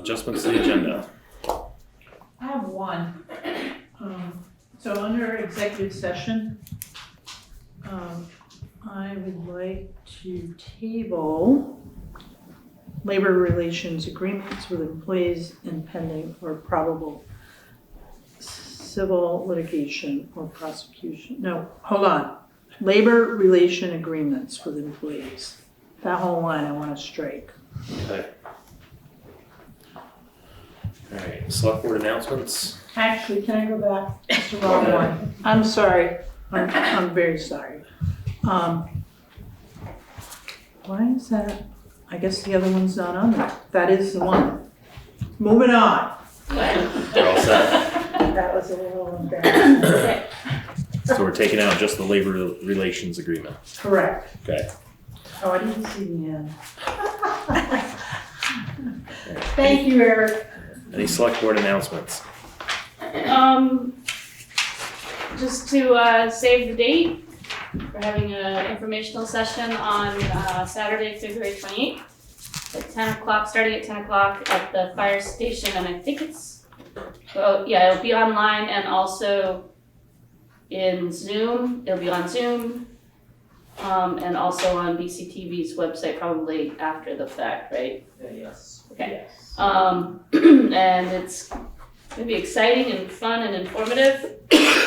adjustments to the agenda. I have one. So under executive session, I would like to table labor relations agreements with employees and pending or probable civil litigation or prosecution. No, hold on. Labor relation agreements with employees. That whole line I want to strike. Okay. All right, select board announcements. Actually, can I go back? It's the wrong one. I'm sorry. I'm very sorry. Why is that? I guess the other one's not on there. That is the one. Moving on. We're all set. That was a little embarrassing. So we're taking out just the labor relations agreement. Correct. Okay. Oh, I didn't see the end. Thank you, Eric. Any select board announcements? Just to save the date, we're having an informational session on Saturday, February 28th at 10 o'clock, starting at 10 o'clock at the fire station, and I think it's, well, yeah, it'll be online and also in Zoom. It'll be on Zoom, and also on BCTV's website, probably after the fact, right? Yes. Okay. Yes. And it's gonna be exciting and fun and informative.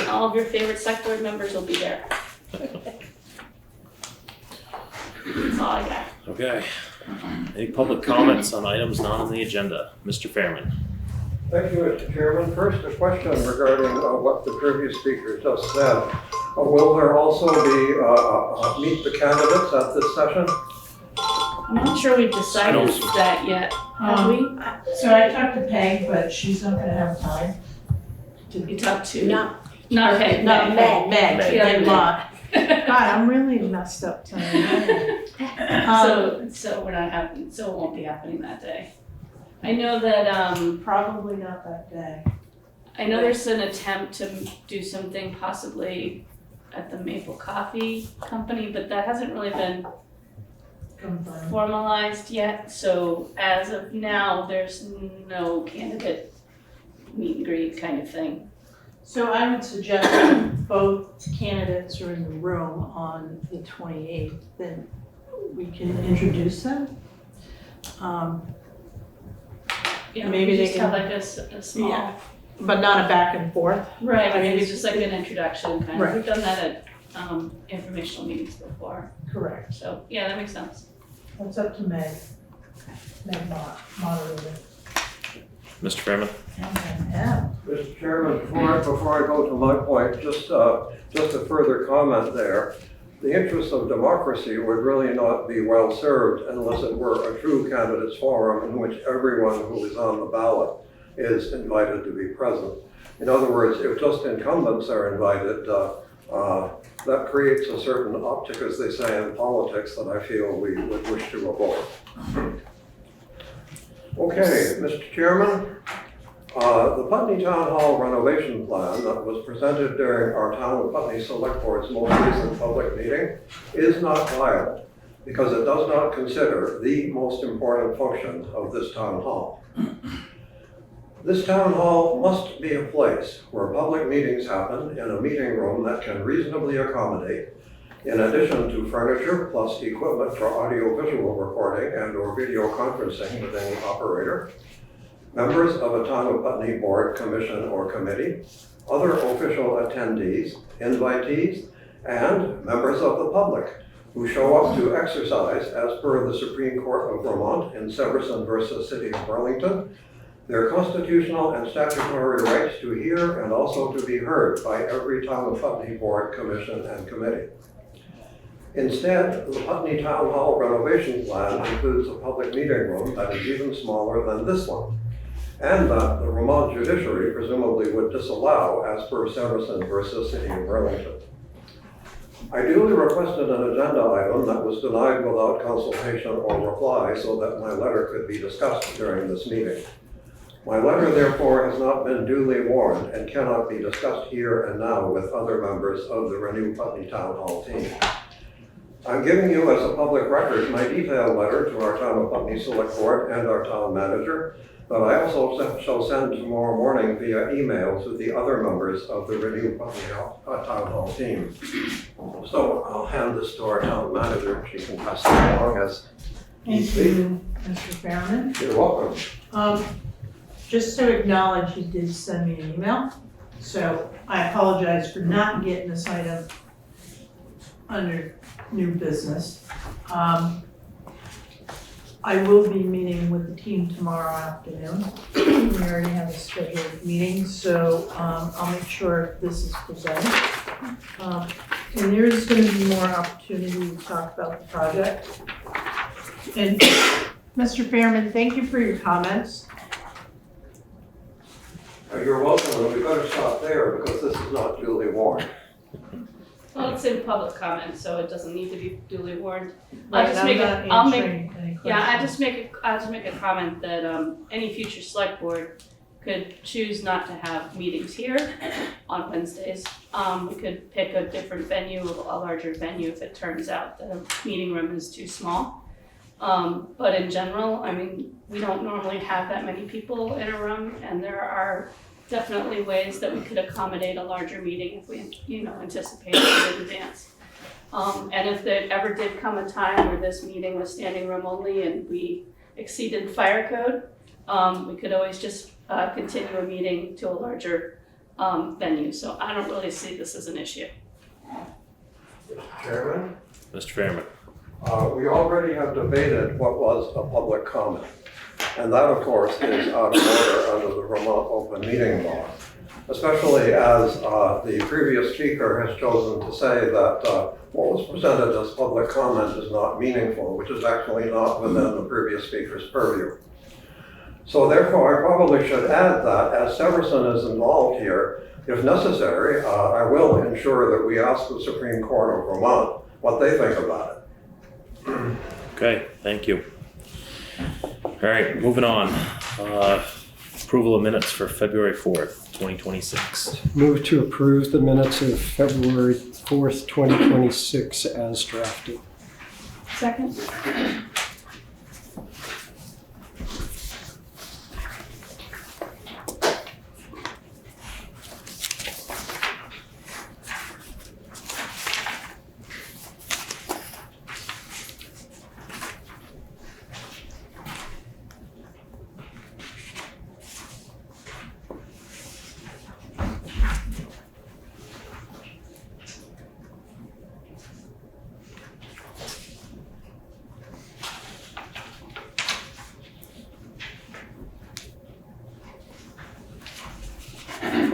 All of your favorite select board members will be there. That's all I got. Okay. Any public comments on items not on the agenda? Mr. Fairman. Thank you, Mr. Chairman. First, a question regarding what the previous speaker just said. Will there also be meet the candidates at this session? I'm not sure we've decided that yet, have we? So I talked to Peg, but she's not gonna have time. You talked to? Not Meg. Meg. Yeah, Meg Meg. Mott. God, I'm really messed up tonight. So we're not happening, so it won't be happening that day. I know that, Probably not that day. I know there's an attempt to do something possibly at the Maple Coffee Company, but that hasn't really been Confirmed. formalized yet, so as of now, there's no candidate meet and greet kind of thing. So I would suggest that both candidates are in the room on the 28th, then we can introduce them. Yeah, Maybe they just can- have like a small, Yeah. But not a back and forth. right, maybe just like an introduction kind of, Right. we've done that at informational meetings before, Correct. so yeah, that makes sense. That's up to Meg. Meg Mott, moderator. Mr. Fairman. Yeah. Mr. Chairman, before I go to my point, just a further comment there. The interests of democracy would really not be well served unless it were a true candidates forum in which everyone who is on the ballot is invited to be present. In other words, if just incumbents are invited, that creates a certain optic, as they say in politics, that I feel we would wish to avoid. Okay, Mr. Chairman, the Putney Town Hall renovation plan that was presented during our Town of Putney Selectboard's most recent public meeting is not viable because it does not consider the most important function of this town hall. This town hall must be a place where public meetings happen in a meeting room that can reasonably accommodate, in addition to furniture plus equipment for audio-visual recording and or video conferencing with any operator, members of a Town of Putney board, commission, or committee, other official attendees, invitees, and members of the public who show up to exercise, as per the Supreme Court of Vermont in Severson versus City of Burlington, their constitutional and statutory rights to hear and also to be heard by every Town of Putney board, commission, and committee. Instead, the Putney Town Hall renovation plan includes a public meeting room that is even smaller than this one, and that the Vermont judiciary presumably would disallow as per Severson versus City of Burlington. I duly requested an agenda item that was denied without consultation or reply so that my letter could be discussed during this meeting. My letter, therefore, has not been duly warned and cannot be discussed here and now with other members of the Renew Putney Town Hall team. I'm giving you as a public record my detailed letter to our Town of Putney Select Board and our town manager, that I also shall send tomorrow morning via email to the other members of the renewed Putney Town Hall team. So I'll hand this to our town manager. She can pass it along as Thank you, Mr. Fairman. you're welcome. Just to acknowledge, you did send me an email, so I apologize for not getting this item under new business. I will be meeting with the team tomorrow afternoon. We already have a scheduled meeting, so I'll make sure this is presented. And there is going to be more opportunity to talk about the project. And Mr. Fairman, thank you for your comments. You're welcome, and we better stop there because this is not duly warned. Well, it's in public comment, so it doesn't need to be duly warned. Right, just I'm make not I'll make, answering any yeah, questions. I'll just make a comment that, any future select board could choose not to have meetings here on Wednesdays. We could pick a different venue, a larger venue, if it turns out that a meeting room is too small. But in general, I mean, we don't normally have that many people in a room, and there are definitely ways that we could accommodate a larger meeting if we, anticipated it in advance. And if there ever did come a time where this meeting was standing room only and we exceeded fire code, we could always just continue a meeting to a larger venue. So I don't really see this as an issue. Mr. Chairman? Mr. Fairman. We already have debated what was a public comment. And that, of course, is out of order under the Vermont Open Meeting Law, especially as the previous speaker has chosen to say that what was presented as public comment is not meaningful, which is actually not within the previous speaker's purview. So therefore, I probably should add that as Severson is involved here, if necessary, I will ensure that we ask the Supreme Court of Vermont what they think about it. Okay, thank you. All right, moving on. Approval of minutes for February 4th, 2026. Move to approve the minutes of February 4th, 2026 as drafted. Second?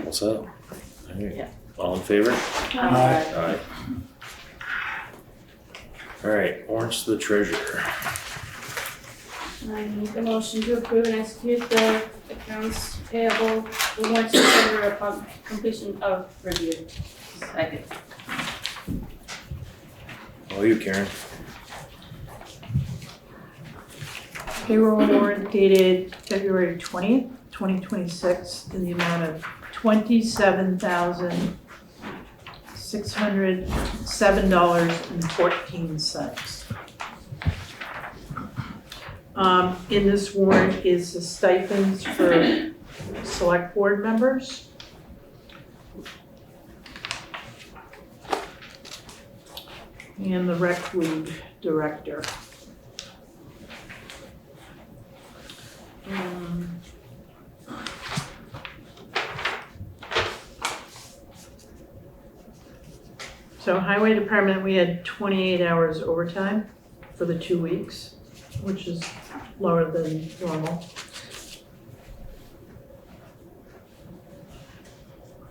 What's up? All right. Yeah. All in favor? Aye. All right, warrants to the treasurer. I make a motion to approve and execute the accounts payable warrants to treasurer upon completion of review. Second. Oh, you, Karen. Payroll warrant dated February 20th, 2026 in the amount of $27,607.14. In this warrant is the stipends for select board members. And the rec league director. So highway department, we had 28 hours overtime for the 2 weeks, which is lower than normal.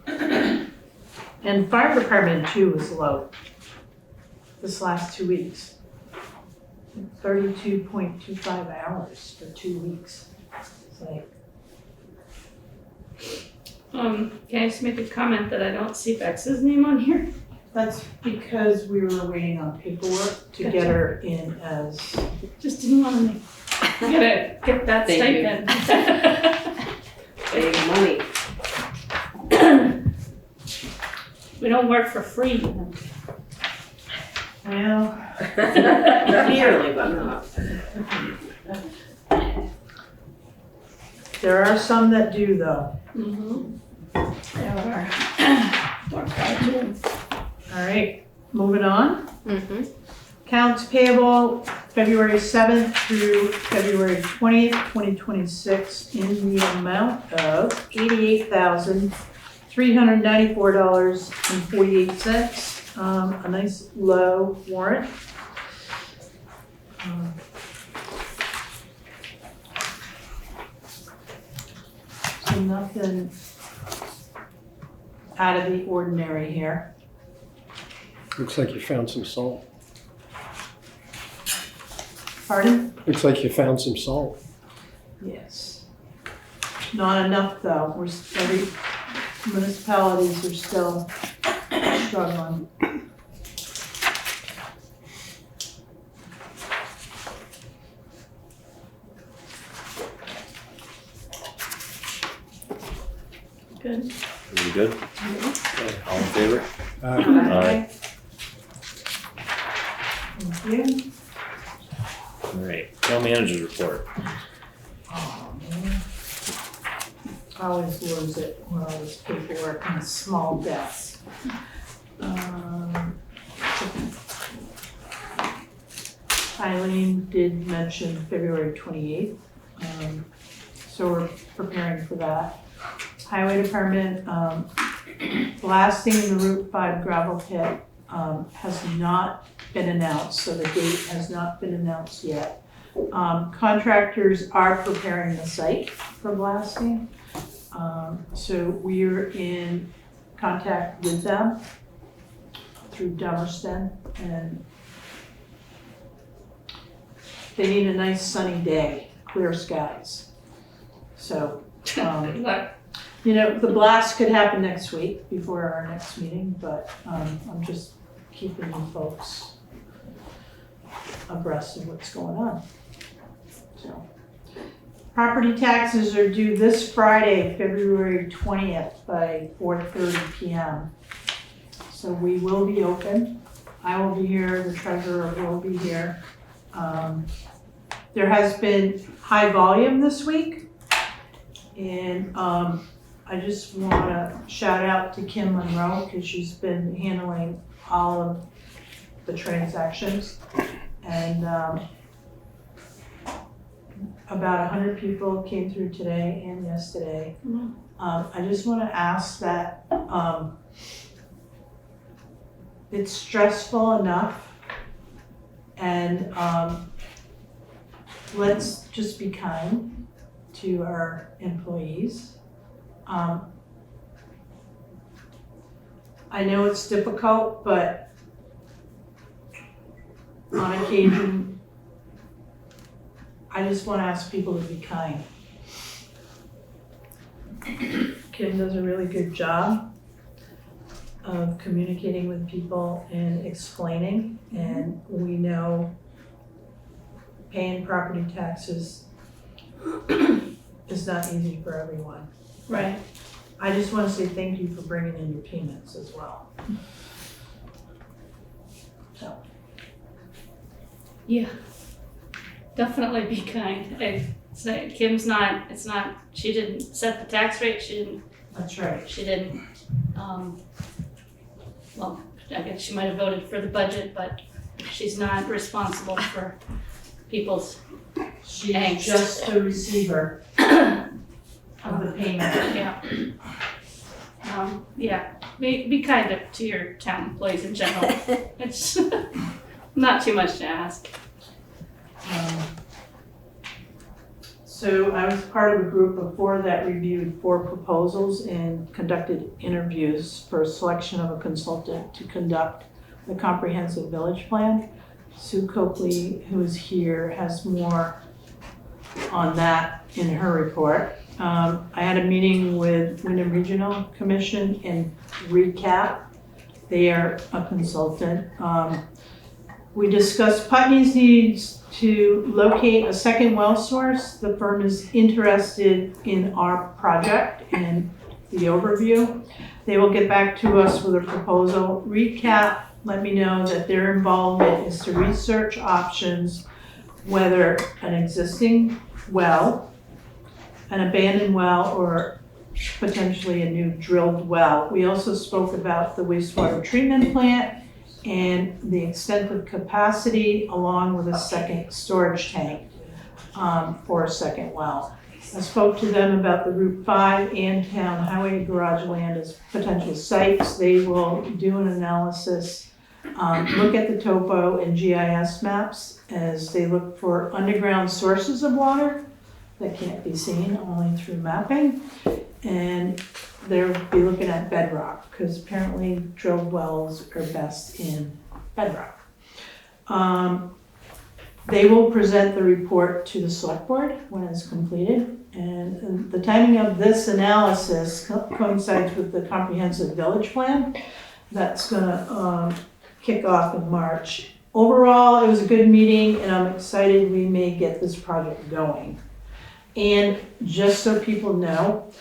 And fire department too was low this last 2 weeks. 32.25 hours for 2 weeks. It's like, Can I just make a comment that I don't see Bex's name on here? that's because we were waiting on paperwork to get her in as, Just didn't want to make, you gotta get that Thank stipend. Big money. We don't work for free, you know. well, Nearly, but not. There are some that do though. Mm-hmm. There are. Don't cry too. All right, moving on. Mm-hmm. Accounts payable February 7th through February 20th, 2026 in the amount of $88,394.48. A nice low warrant. So nothing out of the ordinary here. Looks like you found some salt. Pardon? Looks like you found some salt. Yes. Not enough though. Every municipalities are still struggling. Good. Are we good? Okay, all in favor? Aye. Thank you. All right, town manager's report. Oh, man. I always lose it when all this paperwork and small desk. Eileen did mention February 28th, so we're preparing for that. Highway Department, blasting in the Route 5 gravel pit has not been announced, so the date has not been announced yet. Contractors are preparing the site for blasting. So we're in contact with them through Dummerston, and they need a nice sunny day, clear skies. So, Good luck. you know, the blast could happen next week before our next meeting, but I'm just keeping you folks abreast of what's going on. So, property taxes are due this Friday, February 20th by 4:30 p.m. So we will be open. I will be here, the treasurer will be here. There has been high volume this week, and I just want to shout out to Kim Monroe because she's been handling all of the transactions. And about 100 people came through today and yesterday. I just want to ask that it's stressful enough, and let's just be kind to our employees. I know it's difficult, but on occasion, I just want to ask people to be kind. Kim does a really good job of communicating with people and explaining, and we know paying property taxes is not easy for everyone. Right. I just want to say thank you for bringing in your payments as well. So, Yeah. Definitely be kind. Kim's not, she didn't set the tax rate, that's right. she didn't, well, I guess she might have voted for the budget, but she's not responsible for people's She's Thanks. just a receiver of the payment. Yeah. Yeah, be kind to your town employees in general. It's not too much to ask. So I was part of a group of 4 that reviewed 4 proposals and conducted interviews for a selection of a consultant to conduct the comprehensive village plan. Sue Copley, who is here, has more on that in her report. I had a meeting with Windham Regional Commission and Recap. They are a consultant. We discussed Putney's needs to locate a second well source. The firm is interested in our project and the overview. They will get back to us with a proposal. Recap let me know that their involvement is to research options, whether an existing well an abandoned well or potentially a new drilled well. We also spoke about the wastewater treatment plant and the extent of capacity along with a second storage tank for a second well. I spoke to them about the Route 5 and Town Highway garage land as potential sites. They will do an analysis, look at the topo and GIS maps as they look for underground sources of water that can't be seen only through mapping. And they'll be looking at bedrock, because apparently drilled wells are best in bedrock. They will present the report to the select board when it's completed. And the timing of this analysis coincides with the comprehensive village plan that's gonna kick off in March. Overall, it was a good meeting, and I'm excited we may get this project going. And just so people know,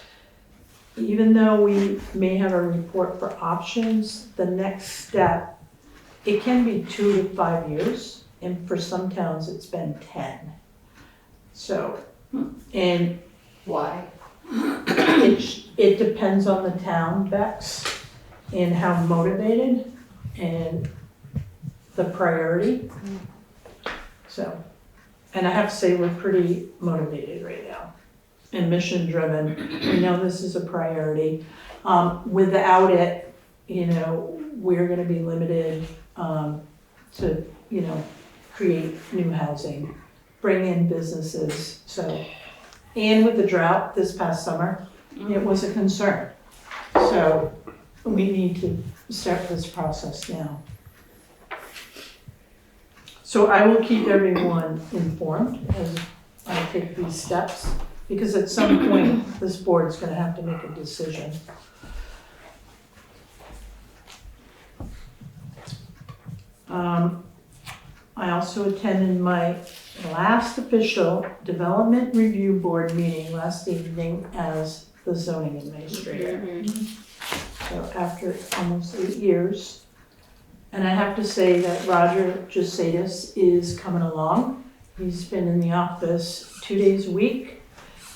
even though we may have a report for options, the next step, it can be 2 to 5 years, and for some towns, it's been 10. So, and Why? it depends on the town, Bex, and how motivated and the priority. So, and I have to say, we're pretty motivated right now and mission driven. We know this is a priority. Without it, we're gonna be limited to, create new housing, bring in businesses, so. And with the drought this past summer, it was a concern. So we need to start this process now. So I will keep everyone informed as I take these steps, because at some point, this board's gonna have to make a decision. I also attended my last official Development Review Board meeting last evening as the zoning administrator. So after almost 8 years. And I have to say that Roger Jasadis is coming along. He's been in the office 2 days a week.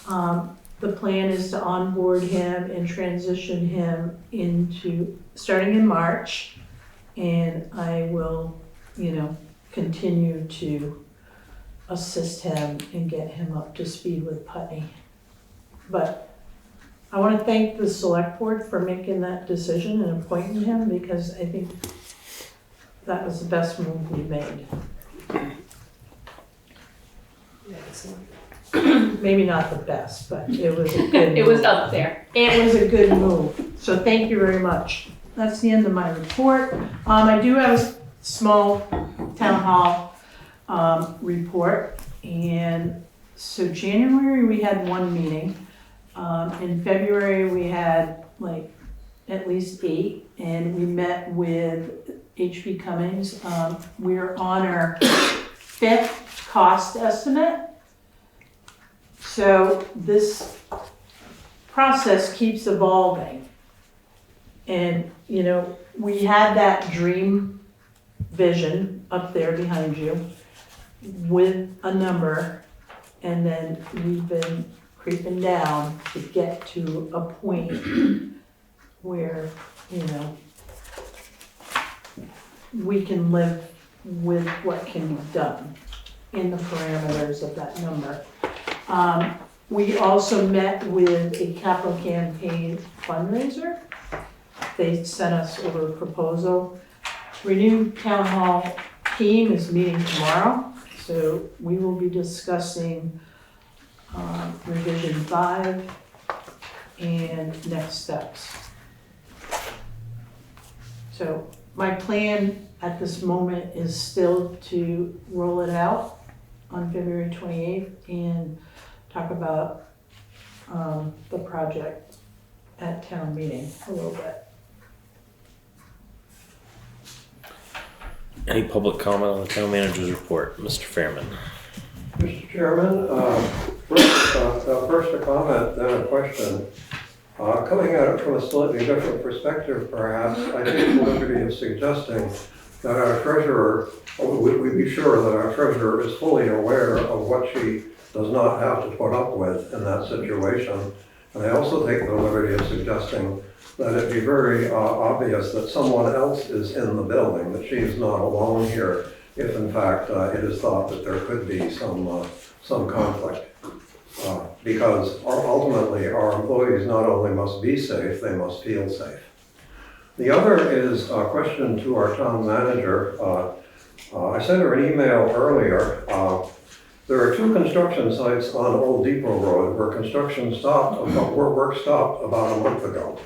The plan is to onboard him and transition him into, starting in March. And I will, continue to assist him and get him up to speed with Putney. But I want to thank the select board for making that decision and appointing him, because I think that was the best move we made. Maybe not the best, but it was a good move. It was up there. It was a good move. So thank you very much. That's the end of my report. I do have a small town hall report. And so January, we had 1 meeting. In February, we had at least 8, and we met with H.B. Cummings. We're on our 5th cost estimate. So this process keeps evolving. And, we had that dream vision up there behind you with a number, and then we've been creeping down to get to a point where, we can live with what can be done in the parameters of that number. We also met with a capital campaign fundraiser. They sent us over a proposal. Renewed Town Hall team is meeting tomorrow, so we will be discussing revision 5 and next steps. So my plan at this moment is still to roll it out on February 28th and talk about the project at town meeting a little bit. Any public comment on the town manager's report? Mr. Fairman. Mr. Chairman, first a comment, then a question. Coming at it from a slightly different perspective, perhaps, I take the liberty of suggesting that our treasurer, we be sure that our treasurer is fully aware of what she does not have to put up with in that situation. And I also take the liberty of suggesting that it be very obvious that someone else is in the building, that she is not alone here, if in fact it is thought that there could be some conflict. Because ultimately our employees not only must be safe, they must feel safe. The other is a question to our town manager. I sent her an email earlier. There are 2 construction sites on Old Depot Road where construction stopped, where work stopped about a month ago.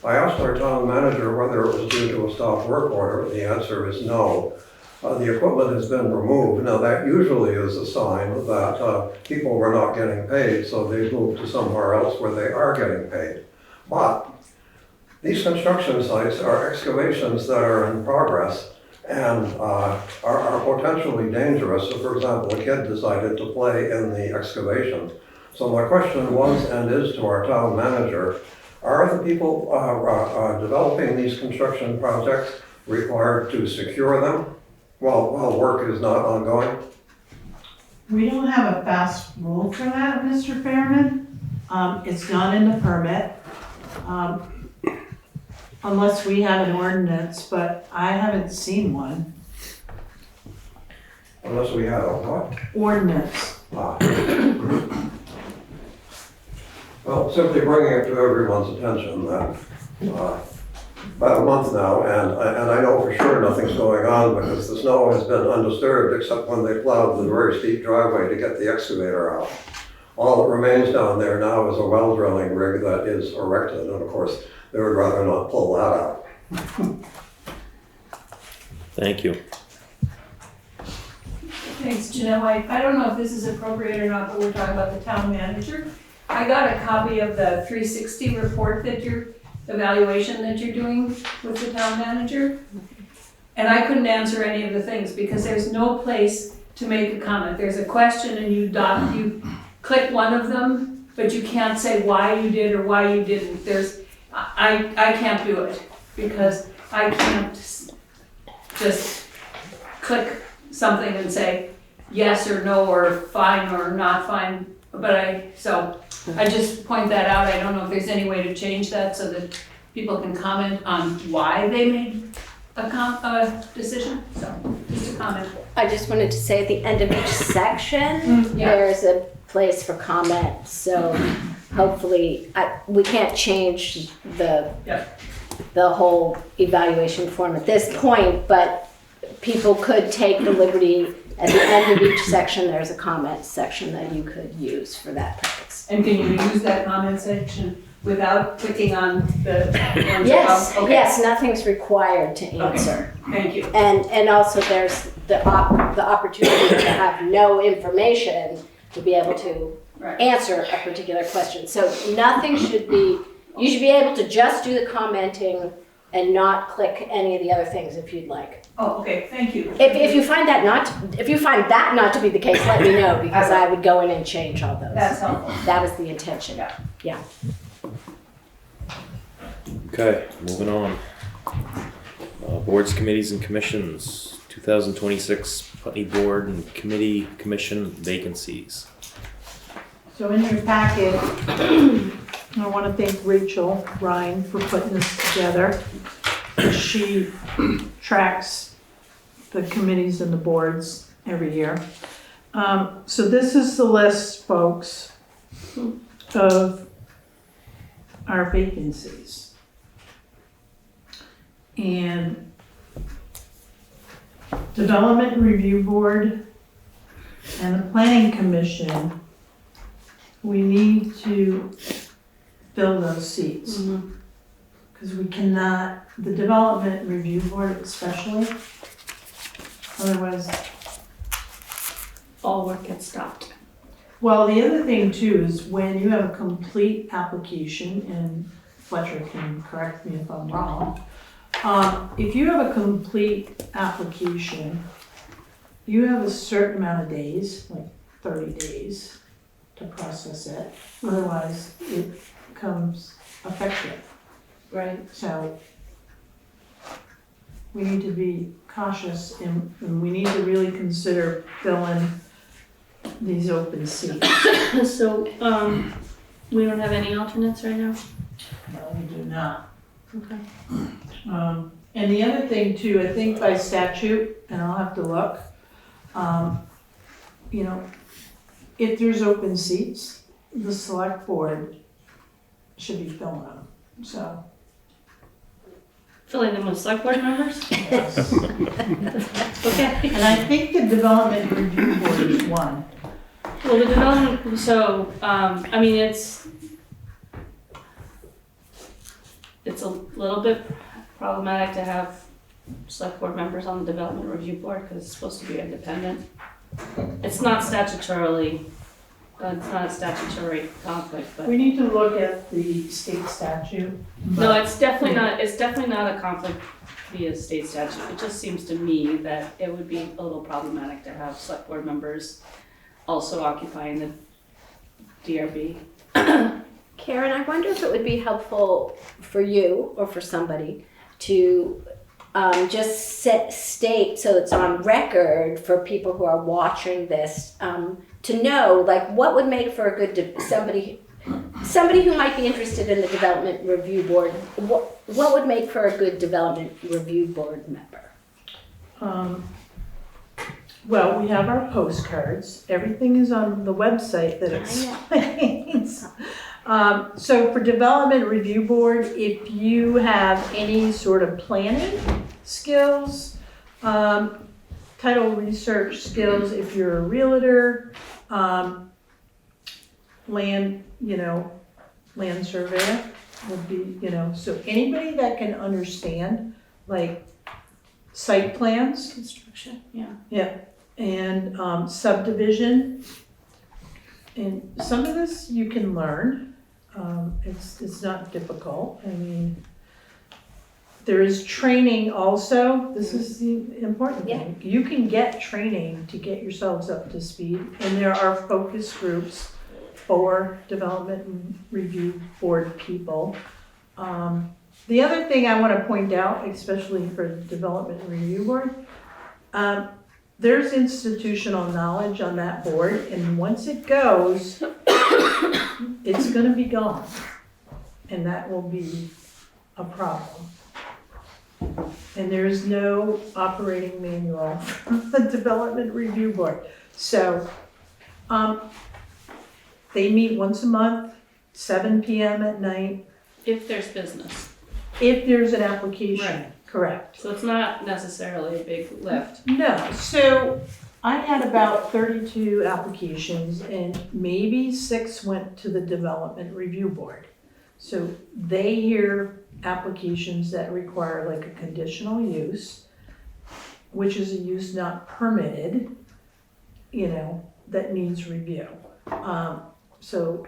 I asked our town manager whether it was due to a stop work order. The answer is no. The equipment has been removed. Now that usually is a sign that people were not getting paid, so they moved to somewhere else where they are getting paid. But these construction sites are excavations that are in progress and are potentially dangerous. So for example, a kid decided to play in the excavation. So my question was and is to our town manager, are the people developing these construction projects required to secure them while work is not ongoing? We don't have a fast rule for that, Mr. Fairman. It's not in the permit, unless we have an ordinance, but I haven't seen one. Unless we have a what? Ordinance. Well, simply bringing it to everyone's attention that about a month now, and I know for sure nothing's going on because the snow has been undisturbed except when they plowed the very steep driveway to get the excavator out. All that remains down there now is a well drilling rig that is erected, and of course, they would rather not pull that out. Thank you. Thanks, Janelle. I don't know if this is appropriate or not, but we're talking about the town manager. I got a copy of the 360 report evaluation that you're doing with the town manager. And I couldn't answer any of the things because there's no place to make a comment. There's a question and you click one of them, but you can't say why you did or why you didn't. I can't do it because I can't just click something and say yes or no or fine or not fine. So I just point that out. I don't know if there's any way to change that so that people can comment on why they made a decision. So just a comment. I just wanted to say at the end of each section, there's a place for comment. So hopefully, we can't change the whole evaluation form at this point, but people could take the liberty. At the end of each section, there's a comment section that you could use for that purpose. And can you use that comment section without clicking on the ones Yes, above? Okay. yes, nothing's required to answer. Okay. Thank you. And also there's the opportunity to have no information to be able to answer a particular question. So nothing should be, you should be able to just do the commenting and not click any of the other things if you'd like. Oh, okay, thank you. If you find that not to be the case, let me know because I would go in and change all those. That's helpful. That was the intention. Yeah. Okay, moving on. Boards, committees, and commissions, 2026 Putney Board and Committee Commission vacancies. So in your packet, I want to thank Rachel Ryan for putting this together. She tracks the committees and the boards every year. So this is the list, folks, of our vacancies. And Development Review Board and the Planning Commission, we need to fill those seats. Because we cannot, the Development Review Board especially, otherwise, All work gets stopped. well, the other thing too is when you have a complete application, and Fletcher can correct me if I'm wrong, if you have a complete application, you have a certain amount of days, like 30 days, to process it. Otherwise, it becomes effective. Right. So we need to be cautious and we need to really consider filling these open seats. So, we don't have any alternates right now? No, we do not. Okay. And the other thing too, I think by statute, and I'll have to look, you know, if there's open seats, the select board should be filling them, so. Filling them with select board members? Yes. Okay. And I think the development review board is one. Well, the development, so, I mean, it's a little bit problematic to have select board members on the development review board because it's supposed to be independent. It's not statutorily, it's not a statutory conflict, but. We need to look at the state statute. No, it's definitely not a conflict via state statute. It just seems to me that it would be a little problematic to have select board members also occupying the DRB. Karen, I wonder if it would be helpful for you or for somebody to just state, so it's on record for people who are watching this, to know, like, what would make for a good, somebody who might be interested in the development review board, what would make for a good development review board member? Well, we have our postcards. Everything is on the website that explains. So for development review board, if you have any sort of planning skills, title research skills, if you're a realtor, land surveyor would be, so anybody that can understand, like, site plans. Construction, yeah. Yeah, and subdivision. And some of this you can learn. It's not difficult. I mean, there is training also. This is the important thing. You can get training to get yourselves up to speed. And there are focus groups for development and review board people. The other thing I want to point out, especially for the development and review board, there's institutional knowledge on that board, and once it goes, it's going to be gone, and that will be a problem. And there's no operating manual for the development review board. So they meet once a month, 7 p.m. at night. If there's business. If there's an application, Right. Correct. So it's not necessarily a big lift. No, so I had about 32 applications and maybe 6 went to the development review board. So they hear applications that require like a conditional use, which is a use not permitted, that needs review. So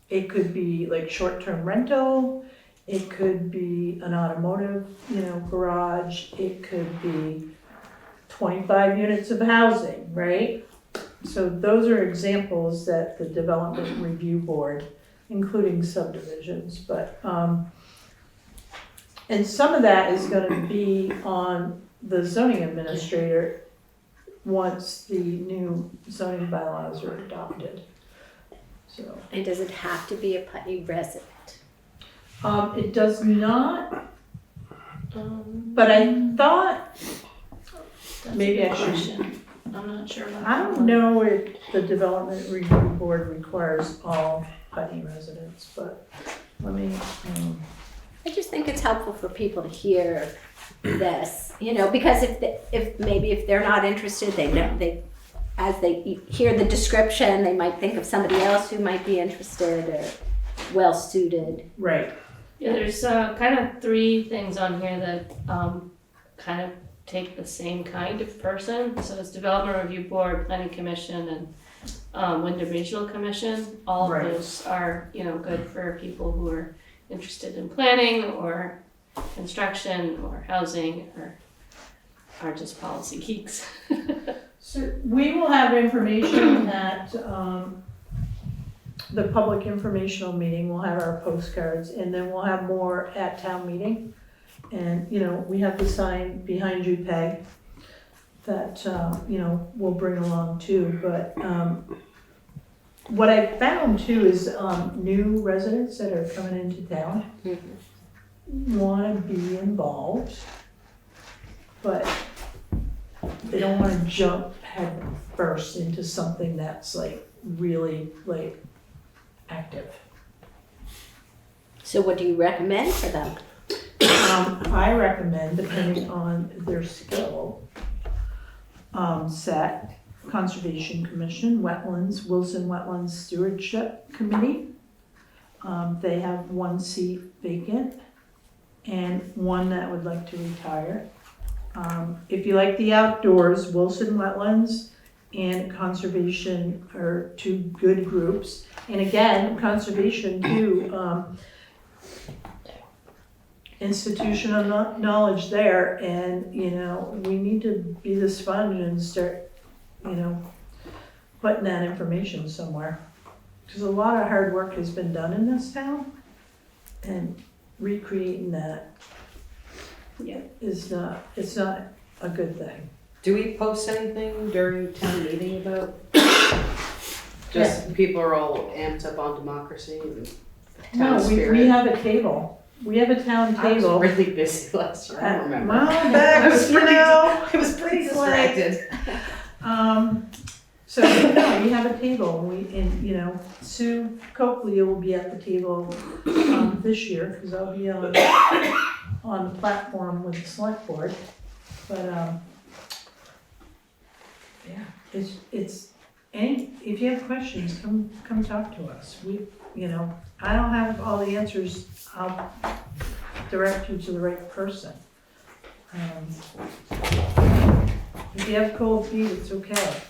it could be like short-term rental, it could be an automotive, garage, it could be 25 units of housing, right? So those are examples that the development review board, including subdivisions, but, and some of that is gonna be on the zoning administrator once the new zoning bylaws are adopted, so. And does it have to be a Putney resident? It does not, but I thought, maybe I should. I'm not sure. I don't know if the development review board requires all Putney residents, but let me, I just think it's helpful for people to hear this, because if they're not interested, as they hear the description, they might think of somebody else who might be interested or well suited. right. Yeah, there's kind of 3 things on here that kind of take the same kind of person. So it's Development Review Board, Planning Commission, and Windham Regional Commission. All Right. of those are, good for people who are interested in planning or construction or housing or are just policy geeks. So we will have information at the public informational meeting. We'll have our postcards, and then we'll have more at town meeting. And, we have the sign behind you, Peg, that, we'll bring along too. But what I found too is, new residents that are coming into town wanna be involved, but they don't wanna jump head first into something that's like really like active. So what do you recommend for them? I recommend, depending on their skill, set, Conservation Commission, Wetlands, Wilson Wetlands Stewardship Committee. They have one seat vacant and one that would like to retire. If you like the outdoors, Wilson Wetlands and Conservation are two good groups. And again, Conservation too, institutional knowledge there, and, you know, we need to be the sponge and start, you know, putting that information somewhere. Because a lot of hard work has been done in this town, and recreating that is not, it's not a good thing. Do we post anything during town meeting about? Just people are all amped up on democracy and town No, we spirit. have a table. We have a town I was table. really busy last year, I don't remember. Well, back, I was you pretty- know. I was pretty it's like- distracted. So, no, we have a table, and, you know, Sue Coakley will be at the table, this year, because I'll be on the platform with the select board. But, yeah, it's, if you have questions, come talk to us. You know, I don't have all the answers, I'll direct you to the right person. If you have cold feet, it's okay.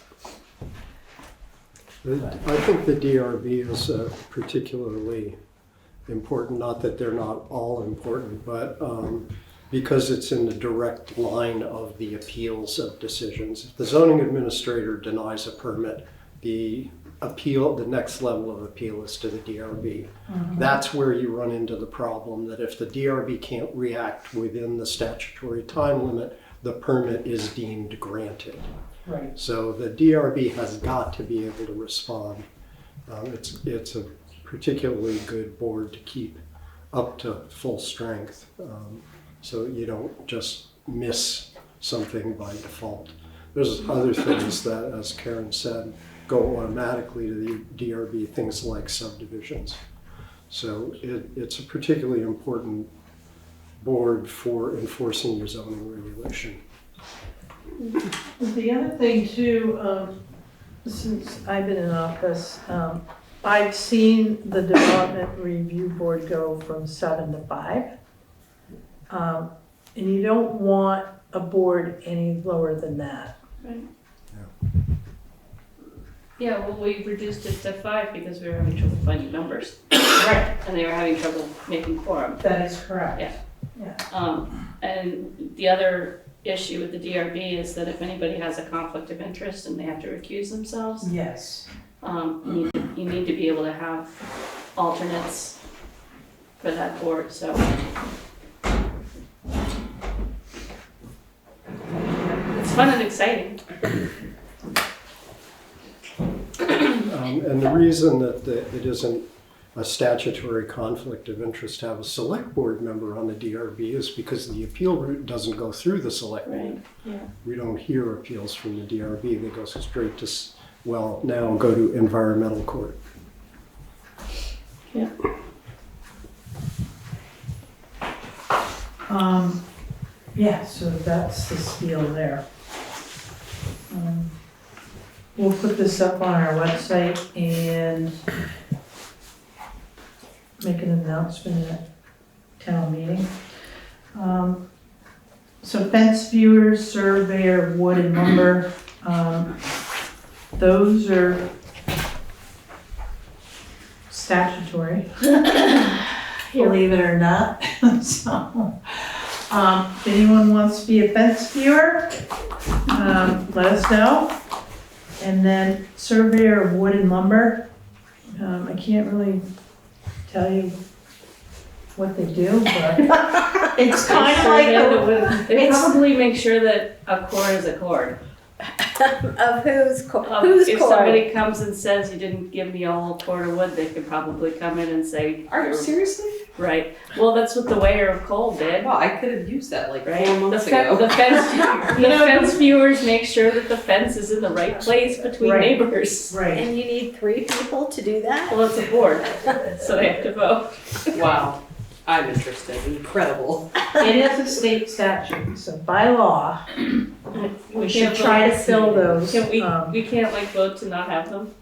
I think the DRB is particularly important, not that they're not all important, but because it's in the direct line of the appeals of decisions. If the zoning administrator denies a permit, the next level of appeal is to the DRB. That's where you run into the problem that if the DRB can't react within the statutory time limit, the permit is deemed granted. Right. So the DRB has got to be able to respond. It's a particularly good board to keep up to full strength, so you don't just miss something by default. There's other things that, as Karen said, go automatically to the DRB, things like subdivisions. So it's a particularly important board for enforcing your zoning regulation. The other thing too, since I've been in office, I've seen the Development Review Board go from 7 to 5. And you don't want a board any lower than that. Right. Yeah, well, we reduced it to 5 because we were having trouble finding numbers. Right. And they were having trouble making quorum. That is correct. Yeah. Yeah. And the other issue with the DRB is that if anybody has a conflict of interest and they have to recuse themselves, Yes. you need to be able to have alternates for that board, so. It's fun and exciting. And the reason that it isn't a statutory conflict of interest to have a select board member on the DRB is because the appeal route doesn't go through the select board. Right, yeah. We don't hear appeals from the DRB, they go straight to, now go to environmental court. Yeah. Yeah, so that's the spiel there. We'll put this up on our website and make an announcement at town meeting. So fence viewers, surveyor, wood and lumber, those are statutory, believe it or not. So, if anyone wants to be a fence viewer, let us know. And then surveyor of wood and lumber, I can't really tell you what they do, but it's kind of like, They probably make sure that a cord is a cord. Of whose If cord? somebody comes and says you didn't give me a whole cord of wood, they could probably come in and say, Are you "You're-" seriously? Right. Well, that's what the weigher of coal did. Wow, I could have used that like Right. 4 months ago. The fence viewers make sure that the fence is in the right place between Right. neighbors. Right. And you need 3 people to do that? Well, it's a board, so they have to vote. Wow, I'm interested. Incredible. It is a state statute, so by law, we should can't try to vote. fill those. Can we can't like vote to not have them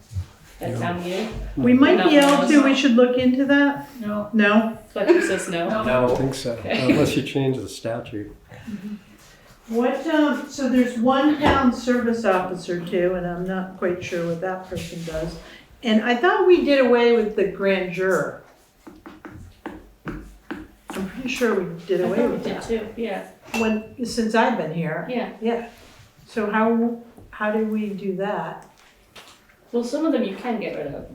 at town meeting? We might be No. able to, we should look into that. No. No? Fletcher says no. I don't think so, unless you change the statute. What, so there's one town service officer too, and I'm not quite sure what that person does. And I thought we did away with the grand juror. I'm pretty sure we did I away thought we with did that. too, yeah, Since I've been here. yeah. So how do we do that? Well, some of them you can get rid of,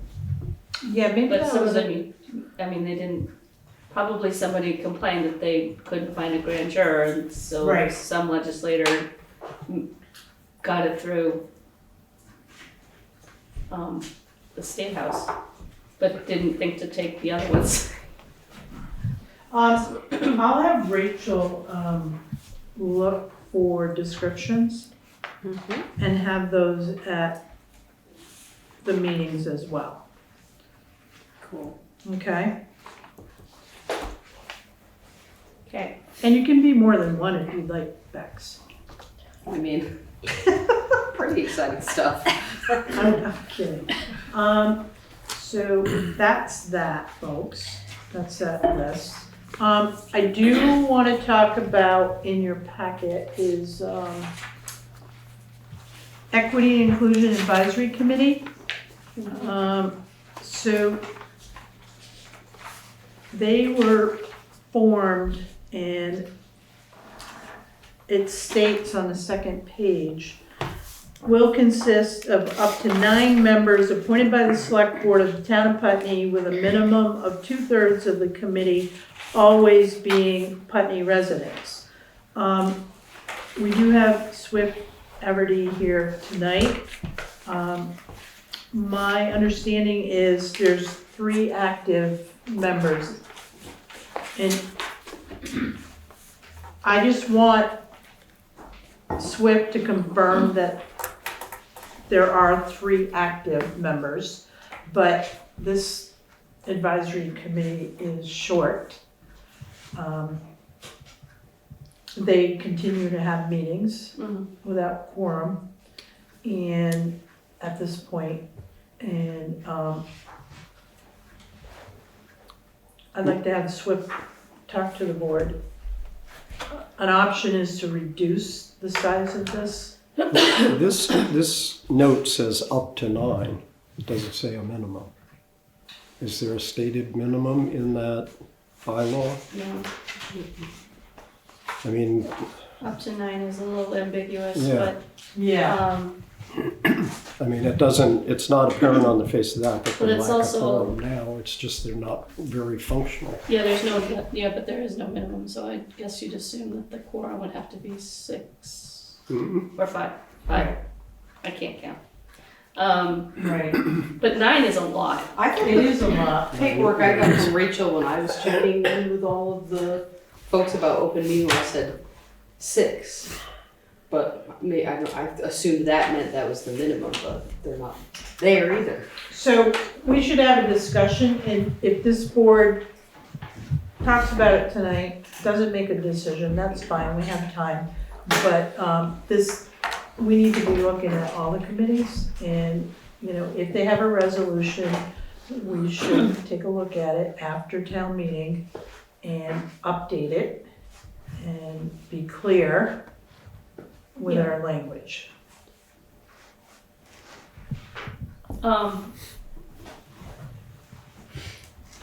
Yeah, maybe but that some was of them they didn't, probably somebody complained that they couldn't find a grand juror, and so Right. some legislator got it through the state house, but didn't think to take the other ones. I'll have Rachel, look for descriptions and have those at the meetings as well, Cool. okay? Okay. And you can be more than one if you'd like, Bex. I mean, pretty exciting stuff. I'm kidding. So that's that, folks. That's that list. I do want to talk about in your packet is Equity and Inclusion Advisory Committee. So they were formed, and it states on the second page, will consist of up to 9 members appointed by the Select Board of the Town of Putney, with a minimum of 2/3 of the committee always being Putney residents. We do have Swift Everty here tonight. My understanding is there's 3 active members. And I just want Swift to confirm that there are 3 active members, but this advisory committee is short. They continue to have meetings without quorum, and at this point, and I'd like to have Swift talk to the board. An option is to reduce the size of this. This note says up to 9, it doesn't say a minimum. Is there a stated minimum in that bylaw? No, I mean, up to 9 is a little ambiguous, Yeah. Yeah. I mean, it's not apparent on the face of that But they it's lack a also- quorum now, it's just they're not very functional. but there is no minimum, so I guess you'd assume that the quorum would have to be 6 or 5. I can't count. Right. But 9 is a lot. I thought It the is a lot. paperwork I got from Rachel when I was checking in with all of the folks about open meeting law said 6. But I assumed that meant that was the minimum, but they're not there either. So we should have a discussion, and if this board talks about it tonight, doesn't make a decision, that's fine, we have time. But we need to be looking at all the committees, and, if they have a resolution, we should take a look at it after town meeting and update it and be clear with our language.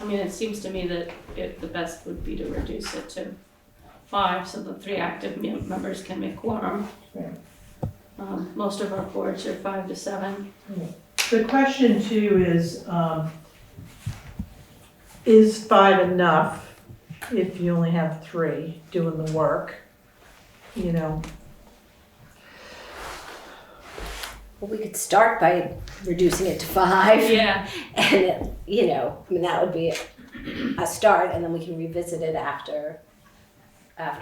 It seems to me that the best would be to reduce it to 5, so the 3 active members can make quorum. Right. Most of our boards are 5 to 7. The question too is 5 enough if you only have 3 doing the work? Well, we could start by reducing it to 5. Yeah. And, you know, I mean, that would be a start, and then we can revisit it after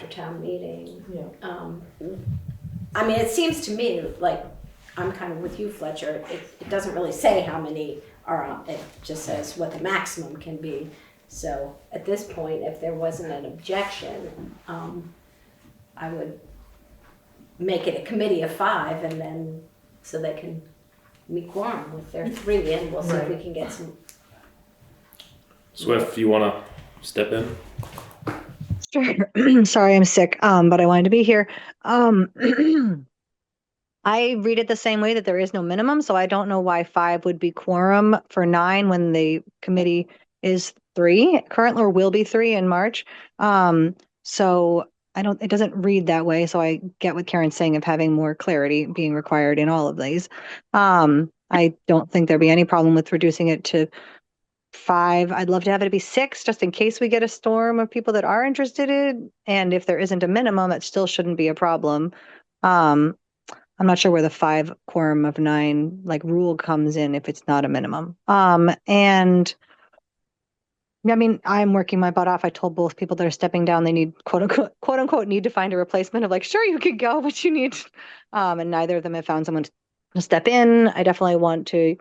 town meeting. Yeah. I mean, it seems to me like, I'm kind of with you, Fletcher, it doesn't really say how many are on, it just says what the maximum can be. So at this point, if there wasn't an objection, I would make it a committee of 5, and then, so they can meet quorum with their 3, and we'll see if we can get some. Swift, you wanna step in? Sure. Sorry, I'm sick, but I wanted to be here. I read it the same way, that there is no minimum, so I don't know why 5 would be quorum for 9 when the committee is 3 currently, or will be 3 in March. So it doesn't read that way, so I get what Karen's saying of having more clarity being required in all of these. I don't think there'd be any problem with reducing it to 5. I'd love to have it be 6, just in case we get a storm of people that are interested in. And if there isn't a minimum, it still shouldn't be a problem. I'm not sure where the 5 quorum of 9 like rule comes in if it's not a minimum. And I mean, I'm working my butt off. I told both people that are stepping down, they need quote unquote need to find a replacement of like, sure, you could go, but you need, and neither of them have found someone to step in. I definitely want to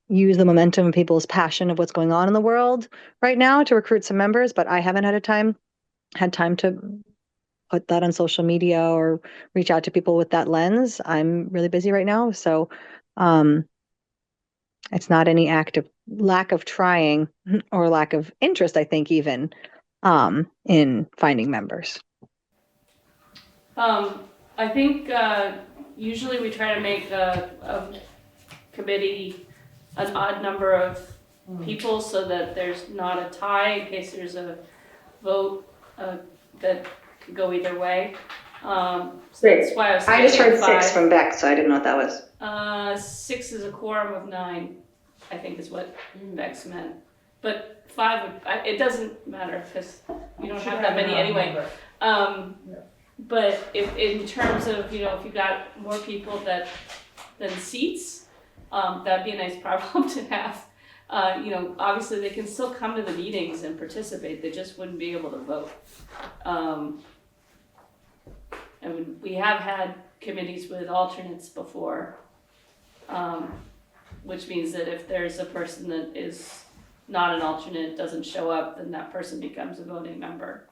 use the momentum of people's passion of what's going on in the world right now to recruit some members, but I haven't had time to put that on social media or reach out to people with that lens. I'm really busy right now. So, it's not any act of lack of trying or lack of interest, I think, even in finding members. I think usually we try to make a committee an odd number of people so that there's not a tie in case there's a vote that could go either way. So that's why I was I just heard 5. 6 from Beck, so I didn't know what that was. 6 is a quorum of 9, I think is what Bex meant. But 5 it doesn't matter because you don't have that many anyway. But if in terms of, you know, if you got more people than seats, that'd be a nice problem to have. You know, obviously they can still come to the meetings and participate, they just wouldn't be able to vote. I mean, we have had committees with alternates before, which means that if there's a person that is not an alternate, doesn't show up, then that person becomes a voting member.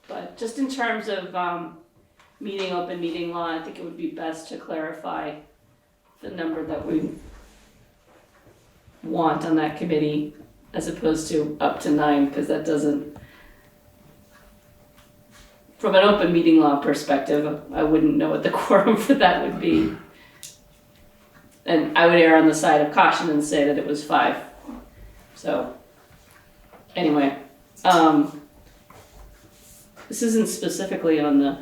But just in terms of meeting open meeting law, I think it would be best to clarify the number that we want on that committee as opposed to up to 9, because that doesn't, from an open meeting law perspective, I wouldn't know what the quorum for that would be. And I would err on the side of caution and say that it was 5. So, anyway, this isn't specifically on the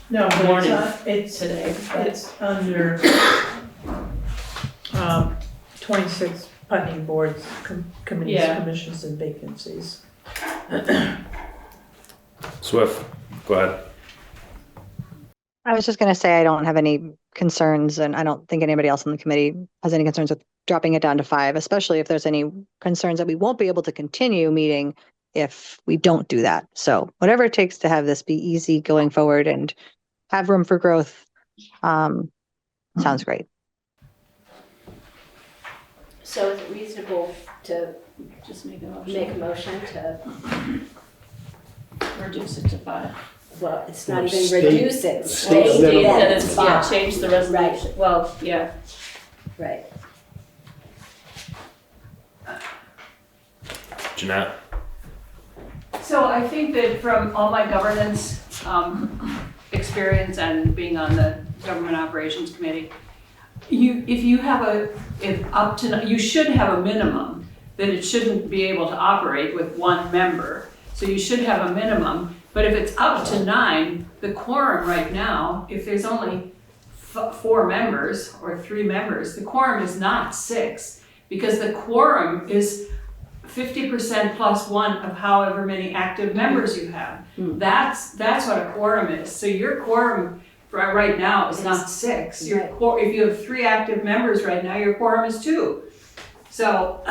No, but Morning. it's today, but it's under 26 Putney boards, committees, Yeah. commissions, and vacancies. Swift, go ahead. I was just going to say I don't have any concerns, and I don't think anybody else on the committee has any concerns with dropping it down to 5, especially if there's any concerns that we won't be able to continue meeting if we don't do that. So whatever it takes to have this be easy going forward and have room for growth, sounds great. So is it reasonable to just make a motion. make a motion to, Reduce it to 5. well, it's not Or even state- reduce it, state state minimum. that That it's it's, yeah, 5. change the resolution. Well, yeah. Right. Jeanette? So I think that from all my governance experience and being on the Government Operations Committee, if you have you should have a minimum, that it shouldn't be able to operate with 1 member. So you should have a minimum, but if it's up to 9, the quorum right now, if there's only 4 members or 3 members, the quorum is not 6, because the quorum is 50% plus one of however many active members you have. That's what a quorum is. So your quorum right now is not 6. If you have 3 active members right now, your quorum is 2. So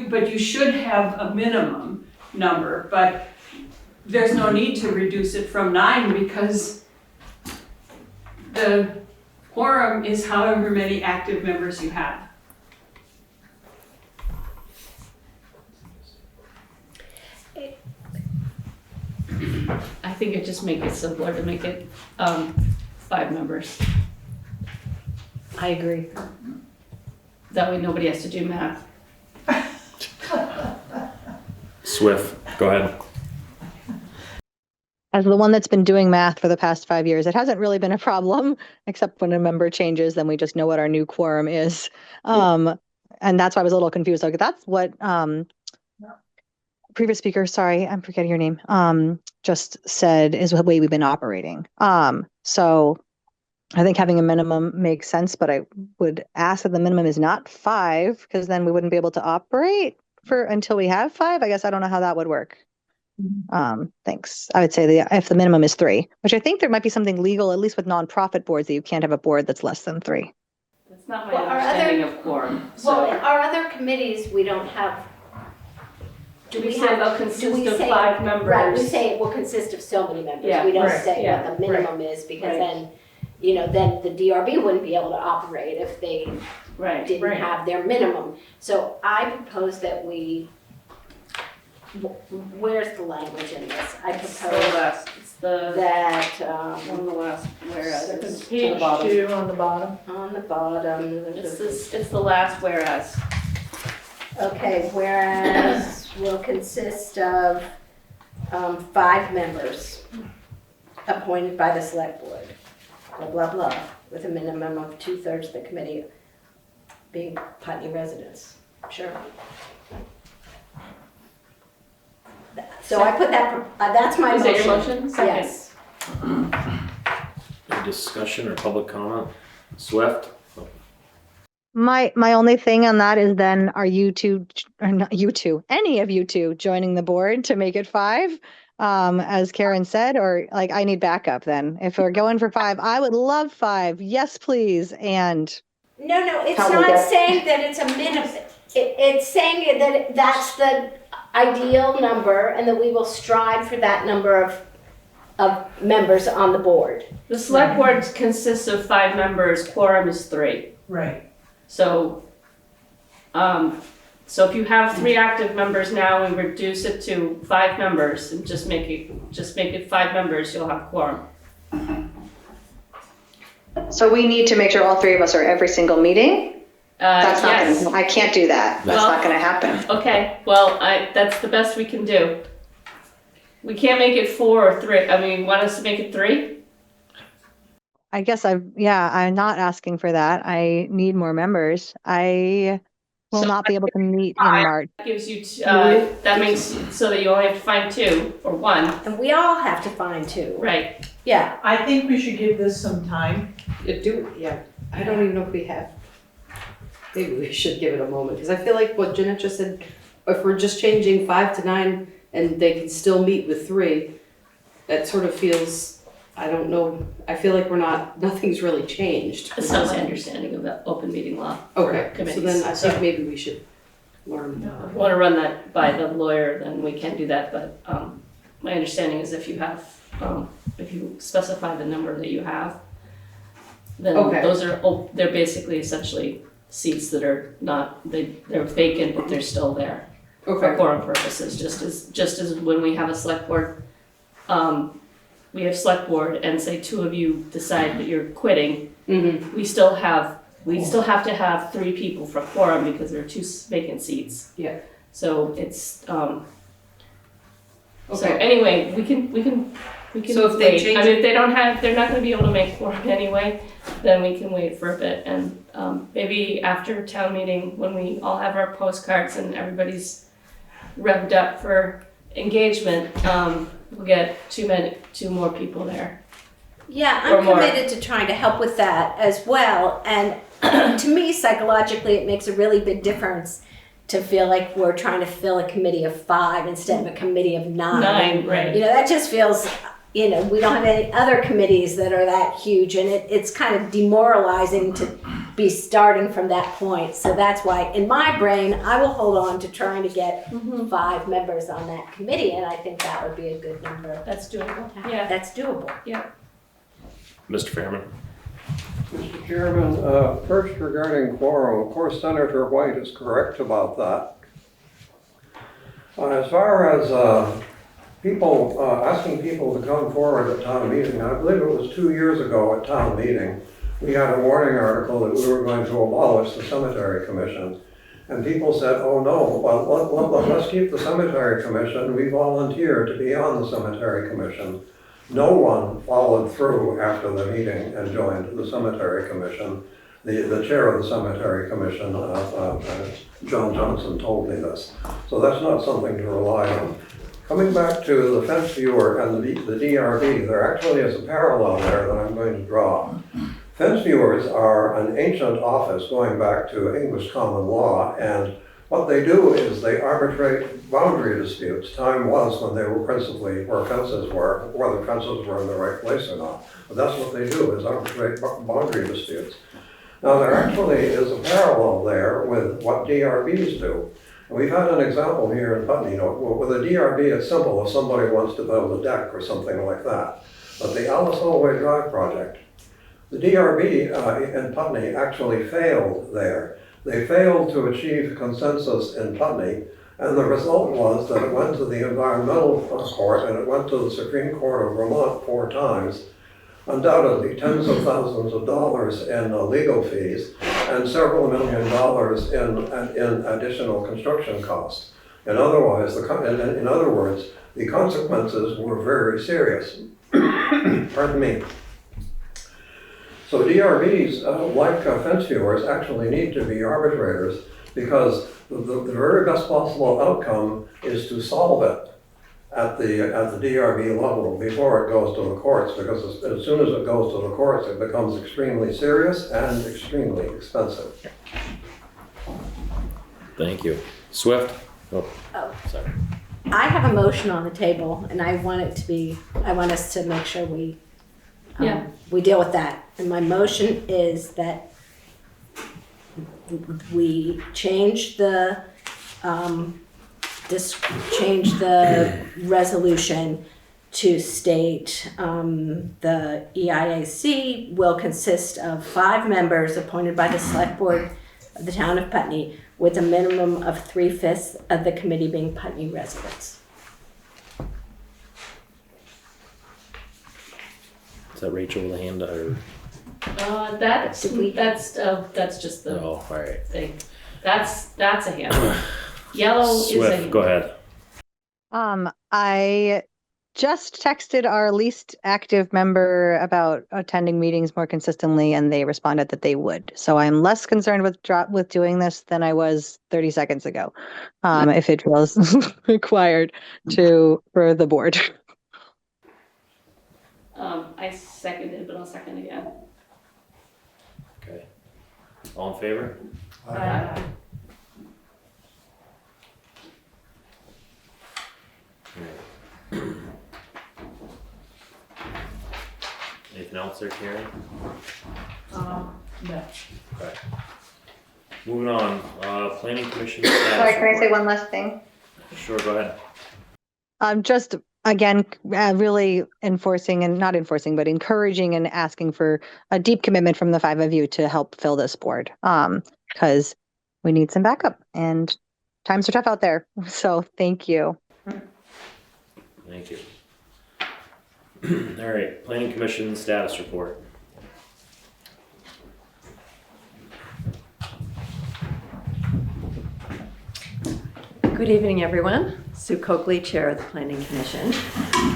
but you should have a minimum number, but there's no need to reduce it from 9 because the quorum is however many active members you have. I think it just make it simpler to make it 5 members. I agree. That way nobody has to do math. Swift, go ahead. As the one that's been doing math for the past 5 years, it hasn't really been a problem, except when a member changes, then we just know what our new quorum is. And that's why I was a little confused. Like, that's what previous speaker, sorry, I'm forgetting your name, just said is the way we've been operating. So I think having a minimum makes sense, but I would ask that the minimum is not 5, because then we wouldn't be able to operate until we have 5. I guess I don't know how that would work. Thanks. I would say if the minimum is 3, which I think there might be something legal, at least with nonprofit boards, that you can't have a board that's less than 3. That's not my understanding of quorum. So Well, our other committees, we don't have. do we say they'll consist of 5 members? Right, we say it will consist of so many members. Yeah, We don't right, say yeah, what the minimum is, because right. then, then the DRB wouldn't be able to operate if they Right. didn't have their minimum. So I propose that where's the language in this? I It's the propose last, it's the, that, one of the last, whereas. Second To the bottom. 2 on the bottom. on the bottom. It's the last whereas. Okay, whereas will consist of 5 members appointed by the select board, blah, blah, blah, with a minimum of 2/3 of the committee being Putney residents. Sure. So I put that, that's my Is motion. that your motion? Second. Yes. Any discussion or public comment? Swift? My only thing on that is then are you two, or not you two, any of you two joining the board to make it 5? As Karen said, or like I need backup then. If we're going for 5, I would love 5. Yes, please. And No, it's not saying that it's a minimum. It's saying that that's the ideal number and that we will strive for that number of members on the board. The select board consists of 5 members, quorum is 3. Right. So, so if you have 3 active members now, we reduce it to 5 members and just make it 5 members, you'll have quorum. so we need to make sure all 3 of us are every single meeting. That's not Yes. gonna, I can't do that. That's Well- not going to happen. Okay, well, that's the best we can do. We can't make it 4 or 3. I mean, want us to make it 3? I guess I'm not asking for that. I need more members. I will not be able to meet in March. That gives you, that makes so that you only have to find 2 or 1. And we all have to find 2. Right. Yeah. I think we should give this some time. I don't even know if we have. Maybe we should give it a moment, because I feel like what Jeanette just said, if we're just changing 5 to 9 and they can still meet with 3, that sort of feels, I don't know, I feel like nothing's really changed. That's not my understanding of the open meeting law. Okay, so committees. then I think maybe we should learn If more. you want to run that by the lawyer, then we can do that, but my understanding is if you have, if you specify the number that you have, then Okay. those are, they're basically essentially seats that are not, they're vacant, but they're still there for Okay, quorum purposes, just as when we have a select board, we have select board and say 2 of you decide that you're quitting, mm-hmm, we still have to have 3 people for quorum because there are 2 vacant seats. Yeah. So it's, so okay, anyway, we can So if they wait. change I mean, if they're not gonna be able to make quorum anyway, then we can wait for a bit and, maybe after town meeting, when we all have our postcards and everybody's revved up for engagement, we'll get 2 more people there. Yeah, Or I'm more. committed to trying to help with that as well. And to me, psychologically, it makes a really big difference to feel like we're trying to fill a committee of 5 instead of a committee of 9. 9, right. You know, that just feels, you know, we don't have any other committees that are that huge, and it's kind of demoralizing to be starting from that point. So that's why, in my brain, I will hold on to trying to get 5 members on that committee, and I think that would be a good number. That's doable. Yeah. That's doable. Mr. Fairman? Mr. Chairman, first regarding quorum, of course Senator White is correct about that. As far as people, asking people to come forward at town meeting, I believe it was 2 years ago at town meeting, we had a warning article that we were going to abolish the cemetery commission. And people said, oh no, well, let's keep the cemetery commission. We volunteered to be on the cemetery commission. No one followed through after the meeting and joined the cemetery commission. The chair of the cemetery commission, John Johnson, told me this. So that's not something to rely on. Coming back to the fence viewer and the DRB, there actually is a parallel there that I'm going to draw. Fence viewers are an ancient office going back to English common law, and what they do is they arbitrate boundary disputes. Time was when they were principally where fences were, whether fences were in the right place or not. But that's what they do, is arbitrate boundary disputes. Now there actually is a parallel there with what DRBs do. And we've had an example here in Putney. You know, with a DRB, it's simple if somebody wants to build a deck or something like that. But the Alice Holloway Drive project, the DRB in Putney actually failed there. They failed to achieve consensus in Putney, and the result was that it went to the environmental court and it went to the Supreme Court of Vermont 4 times, undoubtedly tens of thousands of dollars in legal fees and several $1 million in additional construction costs. In other words, the consequences were very serious. Pardon me. So DRBs, like fence viewers, actually need to be arbitrators because the very best possible outcome is to solve it at the DRB level before it goes to the courts, because as soon as it goes to the courts, it becomes extremely serious and extremely expensive. Thank you. Swift? Oh, sorry. I have a motion on the table, and I want us to make sure we deal with that. And my motion is that we change the resolution to state the EIAC will consist of 5 members appointed by the Select Board of the Town of Putney, with a minimum of 3/5 of the committee being Putney residents. Is that Rachel with a hand or? That's just the Oh, all right. thing. That's a hand. Yellow is a Swift, hand. go ahead. I just texted our least active member about attending meetings more consistently, and they responded that they would. So I'm less concerned with doing this than I was 30 seconds ago, if it feels required for the board. I seconded, but I'll second again. Okay. All in favor? Anything else there, Karen? No. Okay. Moving on, planning commission Sorry, status can I say report. one last thing? Sure, go ahead. Just again, really enforcing and not enforcing, but encouraging and asking for a deep commitment from the 5 of you to help fill this board. Because we need some backup and times are tough out there. So thank you. Thank you. All right, planning commission status report. Good evening, everyone. Sue Coakley, Chair of the Planning Commission.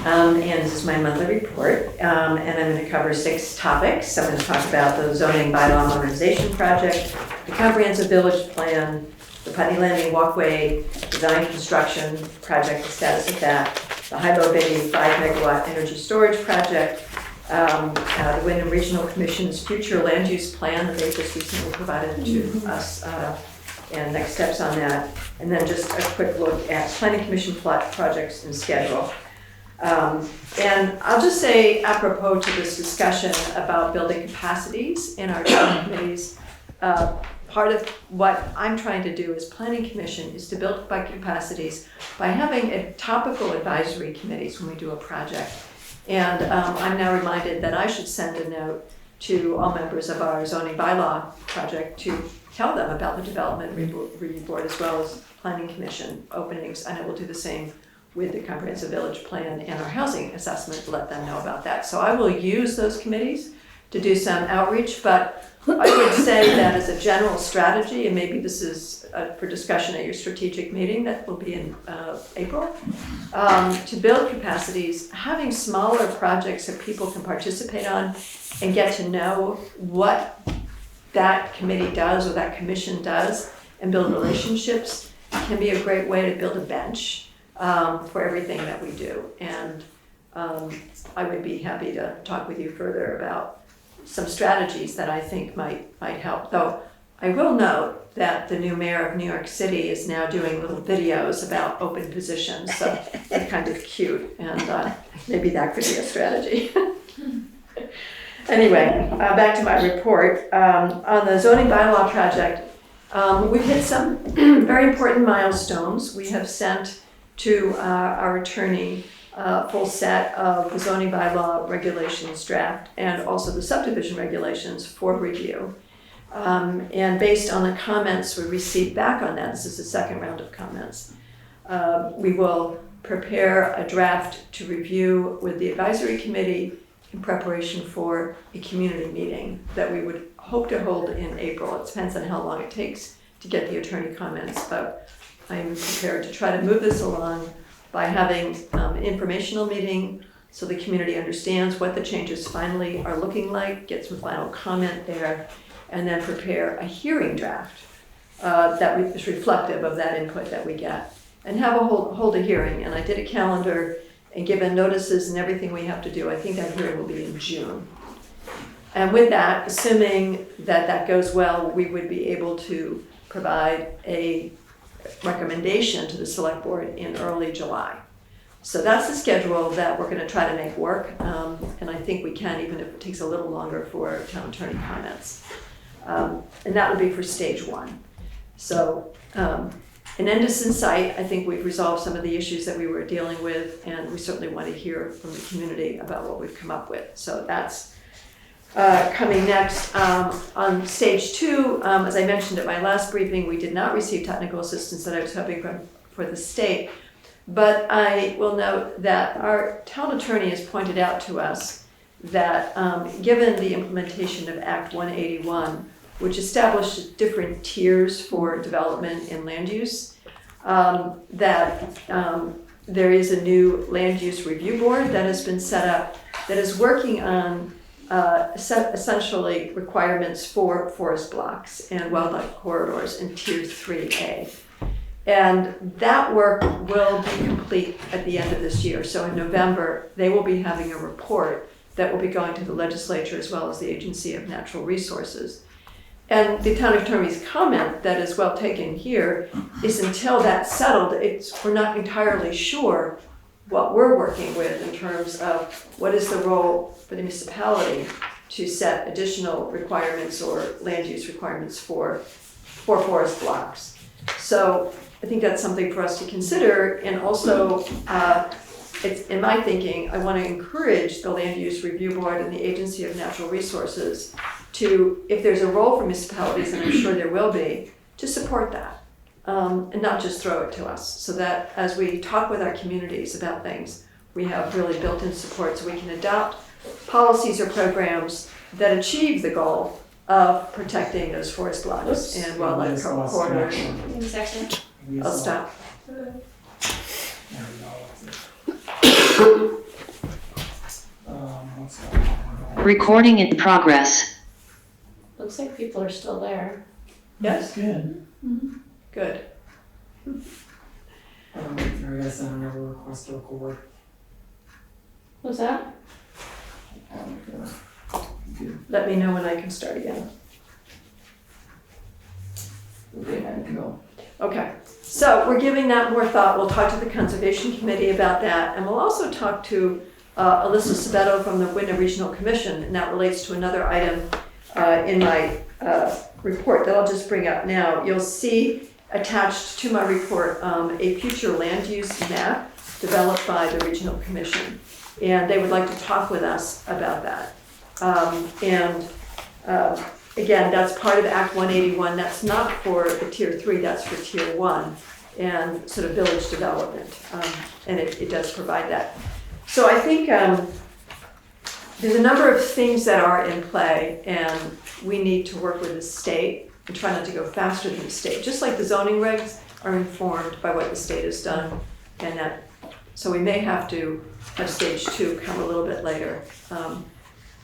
And this is my monthly report. And I'm going to cover 6 topics. I'm going to talk about the zoning bylaw modernization project, the comprehensive village plan, the Putney Landing walkway, design construction project, the status of that, the High-Low Bay 5 megawatt energy storage project, the Windham Regional Commission's future land use plan that they just recently provided to us and next steps on that. And then just a quick look at planning commission projects and schedule. And I'll just say, apropos to this discussion about building capacities in our town committees, part of what I'm trying to do as planning commission is to build by capacities by having a topical advisory committees when we do a project. And I'm now reminded that I should send a note to all members of our zoning bylaw project to tell them about the development review board as well as planning commission openings. And I will do the same with the comprehensive village plan and our housing assessment to let them know about that. So I will use those committees to do some outreach, but I would say that as a general strategy, and maybe this is for discussion at your strategic meeting that will be in April, to build capacities, having smaller projects that people can participate on and get to know what that committee does or that commission does and build relationships can be a great way to build a bench for everything that we do. And I would be happy to talk with you further about some strategies that I think might help. Though I will note that the new mayor of New York City is now doing little videos about open positions, so they're kind of cute, and maybe that could be a strategy. Anyway, back to my report. On the zoning bylaw project, we've hit some very important milestones. We have sent to our attorney full set of the zoning bylaw regulations draft and also the subdivision regulations for review. And based on the comments we received back on that, this is the second round of comments, we will prepare a draft to review with the advisory committee in preparation for a community meeting that we would hope to hold in April. It depends on how long it takes to get the attorney comments, but I'm prepared to try to move this along by having an informational meeting so the community understands what the changes finally are looking like, get some final comment there, and then prepare a hearing draft that is reflective of that input that we get, and have hold a hearing. And I did a calendar, and given notices and everything we have to do, I think that hearing will be in June. And with that, assuming that that goes well, we would be able to provide a recommendation to the select board in early July. So that's the schedule that we're going to try to make work, and I think we can, even if it takes a little longer for town attorney comments. And that will be for stage one. So an end is in sight. I think we've resolved some of the issues that we were dealing with, and we certainly want to hear from the community about what we've come up with. So that's coming next. On stage two, as I mentioned at my last briefing, we did not receive technical assistance that I was hoping for the state. But I will note that our town attorney has pointed out to us that given the implementation of Act 181, which established different tiers for development and land use, that there is a new land use review board that has been set up that is working on essentially requirements for forest blocks and wildlife corridors in Tier 3A. And that work will be complete at the end of this year. So in November, they will be having a report that will be going to the legislature as well as the Agency of Natural Resources. And the town attorney's comment that is well taken here is until that's settled, we're not entirely sure what we're working with in terms of what is the role for the municipality to set additional requirements or land use requirements for forest blocks. So I think that's something for us to consider. And also, it's in my thinking, I want to encourage the Land Use Review Board and the Agency of Natural Resources to, if there's a role for municipalities, and I'm sure there will be, to support that. And not just throw it to us, so that as we talk with our communities about things, we have really built-in support so we can adopt policies or programs that achieve the goal of protecting those forest blocks and wildlife corridors. I'll stop. Recording in progress. Looks like people are still there. Yes? Good. Mm-hmm. Good. I'm waiting for you guys to send another request to record. What's that? Let me know when I can start again. we'll be ready to go. Okay, so we're giving that more thought. We'll talk to the Conservation Committee about that, and we'll also talk to Alyssa Sabetto from the Windham Regional Commission, and that relates to another item in my report that I'll just bring up now. You'll see attached to my report a future land use map developed by the Regional Commission, and they would like to talk with us about that. Again, that's part of Act 181. That's not for the Tier 3, that's for Tier 1 and sort of village development. And it does provide that. So I think there's a number of things that are in play, and we need to work with the state and try not to go faster than the state. Just like the zoning regs are informed by what the state has done, and so we may have to have stage 2 come a little bit later.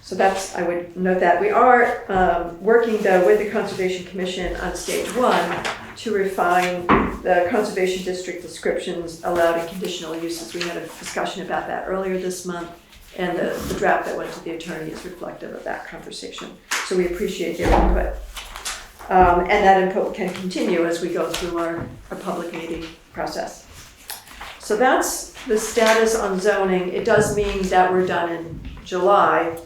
So I would note that. We are working though with the Conservation Commission on stage 1 to refine the conservation district descriptions allowed in conditional uses. We had a discussion about that earlier this month, and the draft that went to the attorney is reflective of that conversation. So we appreciate their input. And that input can continue as we go through our public meeting process. So that's the status on zoning. It does mean that we're done in July.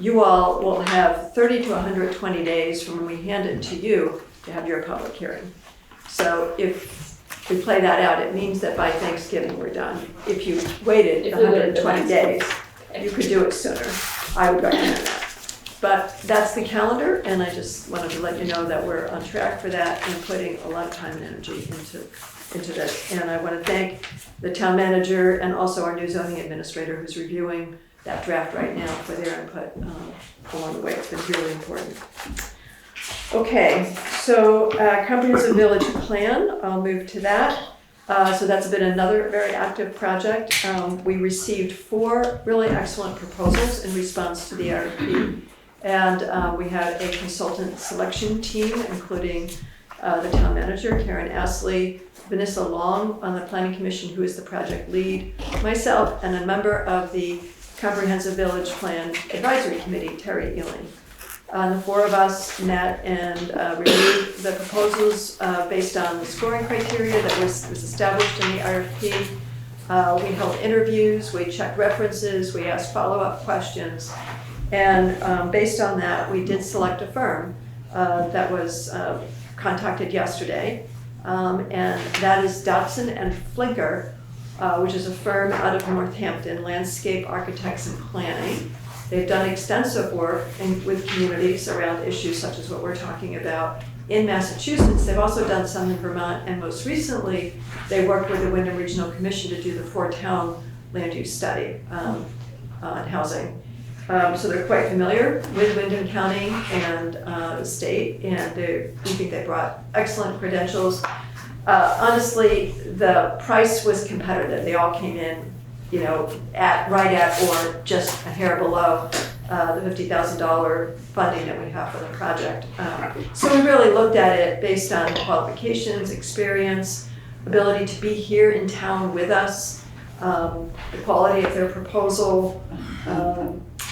You all will have 30 to 120 days from when we hand it to you to have your public hearing. So if we play that out, it means that by Thanksgiving we're done. If you waited 120 days, you could do it sooner. I would recommend that. But that's the calendar, and I just wanted to let you know that we're on track for that and putting a lot of time and energy into this. And I want to thank the town manager and also our new zoning administrator who's reviewing that draft right now for their input along the way. It's been really important. Okay, so comprehensive village plan, I'll move to that. So that's been another very active project. We received 4 really excellent proposals in response to the RFP. And we had a consultant selection team, including the town manager, Karen Astley, Vanessa Long on the Planning Commission, who is the project lead, myself, and a member of the Comprehensive Village Plan Advisory Committee, Terry Ealing. The 4 of us met and reviewed the proposals based on the scoring criteria that was established in the RFP. We held interviews, we checked references, we asked follow-up questions, and based on that, we did select a firm that was contacted yesterday, and that is Dodson and Flinker, which is a firm out of Northampton, landscape architects and planning. They've done extensive work with communities around issues such as what we're talking about in Massachusetts. They've also done some in Vermont, and most recently, they worked with the Windham Regional Commission to do the 4-town land use study on housing. So they're quite familiar with Windham County and the state, and we think they brought excellent credentials. Honestly, the price was competitive. They all came in, right at or just a hair below the $50,000 funding that we have for the project. So we really looked at it based on qualifications, experience, ability to be here in town with us, the quality of their proposal,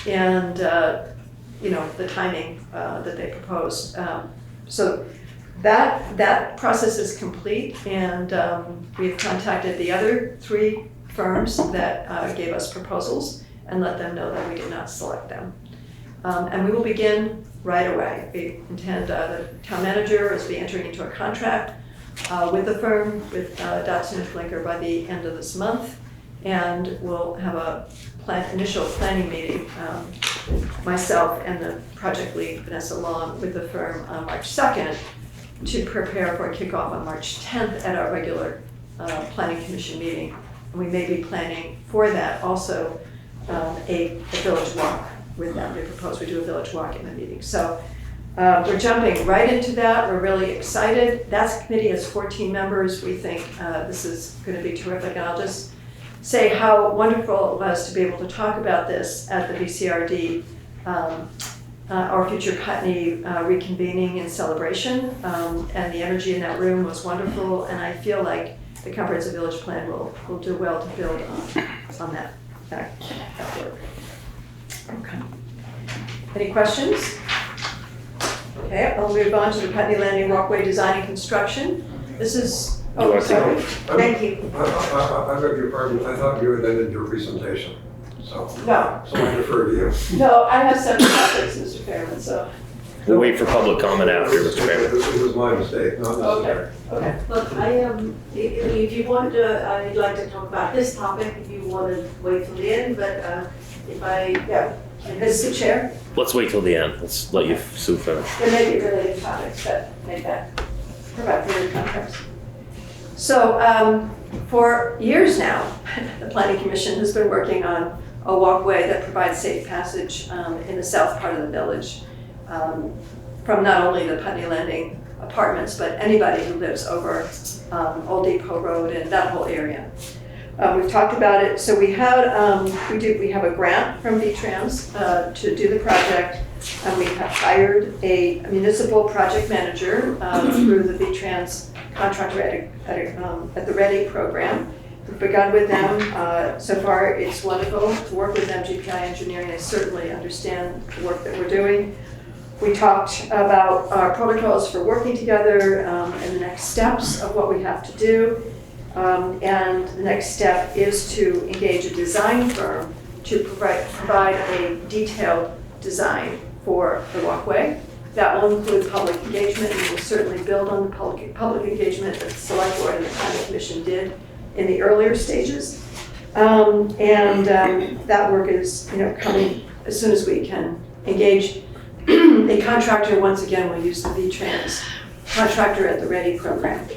and the timing that they proposed. So that process is complete, and we've contacted the other 3 firms that gave us proposals and let them know that we did not select them. And we will begin right away. We intend, the town manager is be entering into a contract with the firm, with Dodson and Flinker by the end of this month, and we'll have a initial planning meeting, myself and the project lead, Vanessa Long, with the firm on March 2nd to prepare for a kickoff on March 10th at our regular planning commission meeting. And we may be planning for that also a village walk with them. They propose we do a village walk in the meeting. So we're jumping right into that. We're really excited. That committee has 14 members. We think this is going to be terrific. And I'll just say how wonderful it was to be able to talk about this at the VCRD, our future Putney reconvening and celebration. And the energy in that room was wonderful. And I feel like the Comprehensive Village Plan will do well to build on that work. Okay. Any questions? Okay, I'll move on to the Putney Landing walkway design and construction. This is, You want to sorry. I'm- Thank you. I beg your pardon, I thought you had ended your presentation, so No, I defer to you. no, I have several topics, Mr. Fairman, so, We'll wait for public comment after, Mr. Chairman. This was my mistake, not necessary. okay. Look, if you want to, I'd like to talk about this topic, if you want to wait till the end, but if I, Yeah, Mr. Chair, Let's wait till the end. Let's let you, Sue, finish. there may be related topics that make that, provide further context. So, for years now, the Planning Commission has been working on a walkway that provides safe passage in the south part of the village from not only the Putney Landing apartments, but anybody who lives over Old Depot Road and that whole area. We've talked about it. So we had, we have a grant from VTrans to do the project, and we have hired a municipal project manager through the VTrans contractor at the Ready program. We've begun with them. So far, it's wonderful to work with them. GPI Engineering, they certainly understand the work that we're doing. We talked about our protocols for working together and the next steps of what we have to do. And the next step is to engage a design firm to provide a detailed design for the walkway. That will include public engagement, and we'll certainly build on the public engagement that the Select Board and the Planning Commission did in the earlier stages. That work is, coming as soon as we can engage a contractor. Once again, we'll use the VTrans contractor at the Ready program.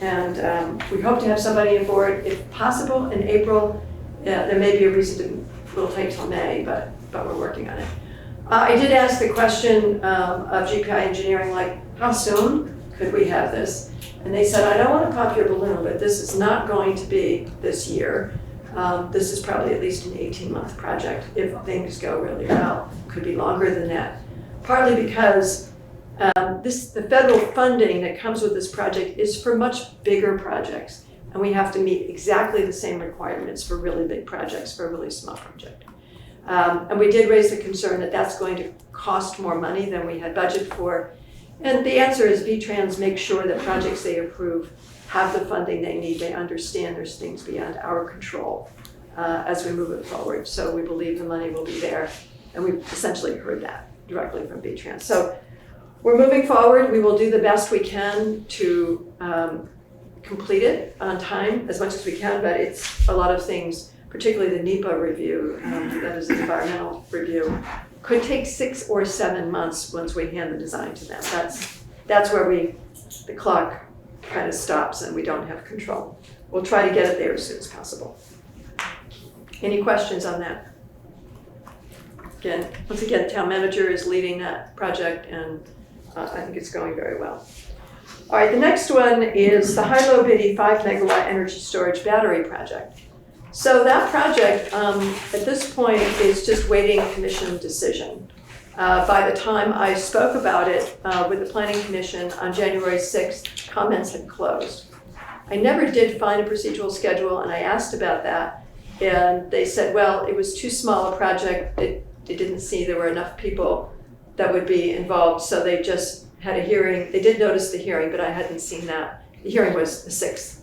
And we hope to have somebody on board, if possible, in April. There may be a reason it'll take till May, but we're working on it. I did ask the question of GPI Engineering, like, how soon could we have this? And they said, I don't want to pop your balloon, but this is not going to be this year. This is probably at least an 18-month project if things go really well. Could be longer than that. Partly because the federal funding that comes with this project is for much bigger projects, and we have to meet exactly the same requirements for really big projects, for a really small project. And we did raise the concern that that's going to cost more money than we had budgeted for. And the answer is VTrans makes sure that projects they approve have the funding they need. They understand there's things beyond our control as we move it forward. So we believe the money will be there, and we've essentially heard that directly from VTrans. So we're moving forward. We will do the best we can to complete it on time as much as we can, but it's a lot of things, particularly the NEPA review, that is the environmental review, could take 6 or 7 months once we hand the design to them. That's where the clock kind of stops and we don't have control. We'll try to get it there as soon as possible. Any questions on that? Once again, the town manager is leading that project, and I think it's going very well. All right, the next one is the high-low biddy 5 megawatt energy storage battery project. So that project, at this point, is just waiting commission decision. By the time I spoke about it with the Planning Commission on January 6th, comments had closed. I never did find a procedural schedule, and I asked about that, and they said, well, it was too small a project. They didn't see there were enough people that would be involved, so they just had a hearing. They did notice the hearing, but I hadn't seen that. The hearing was the 6th.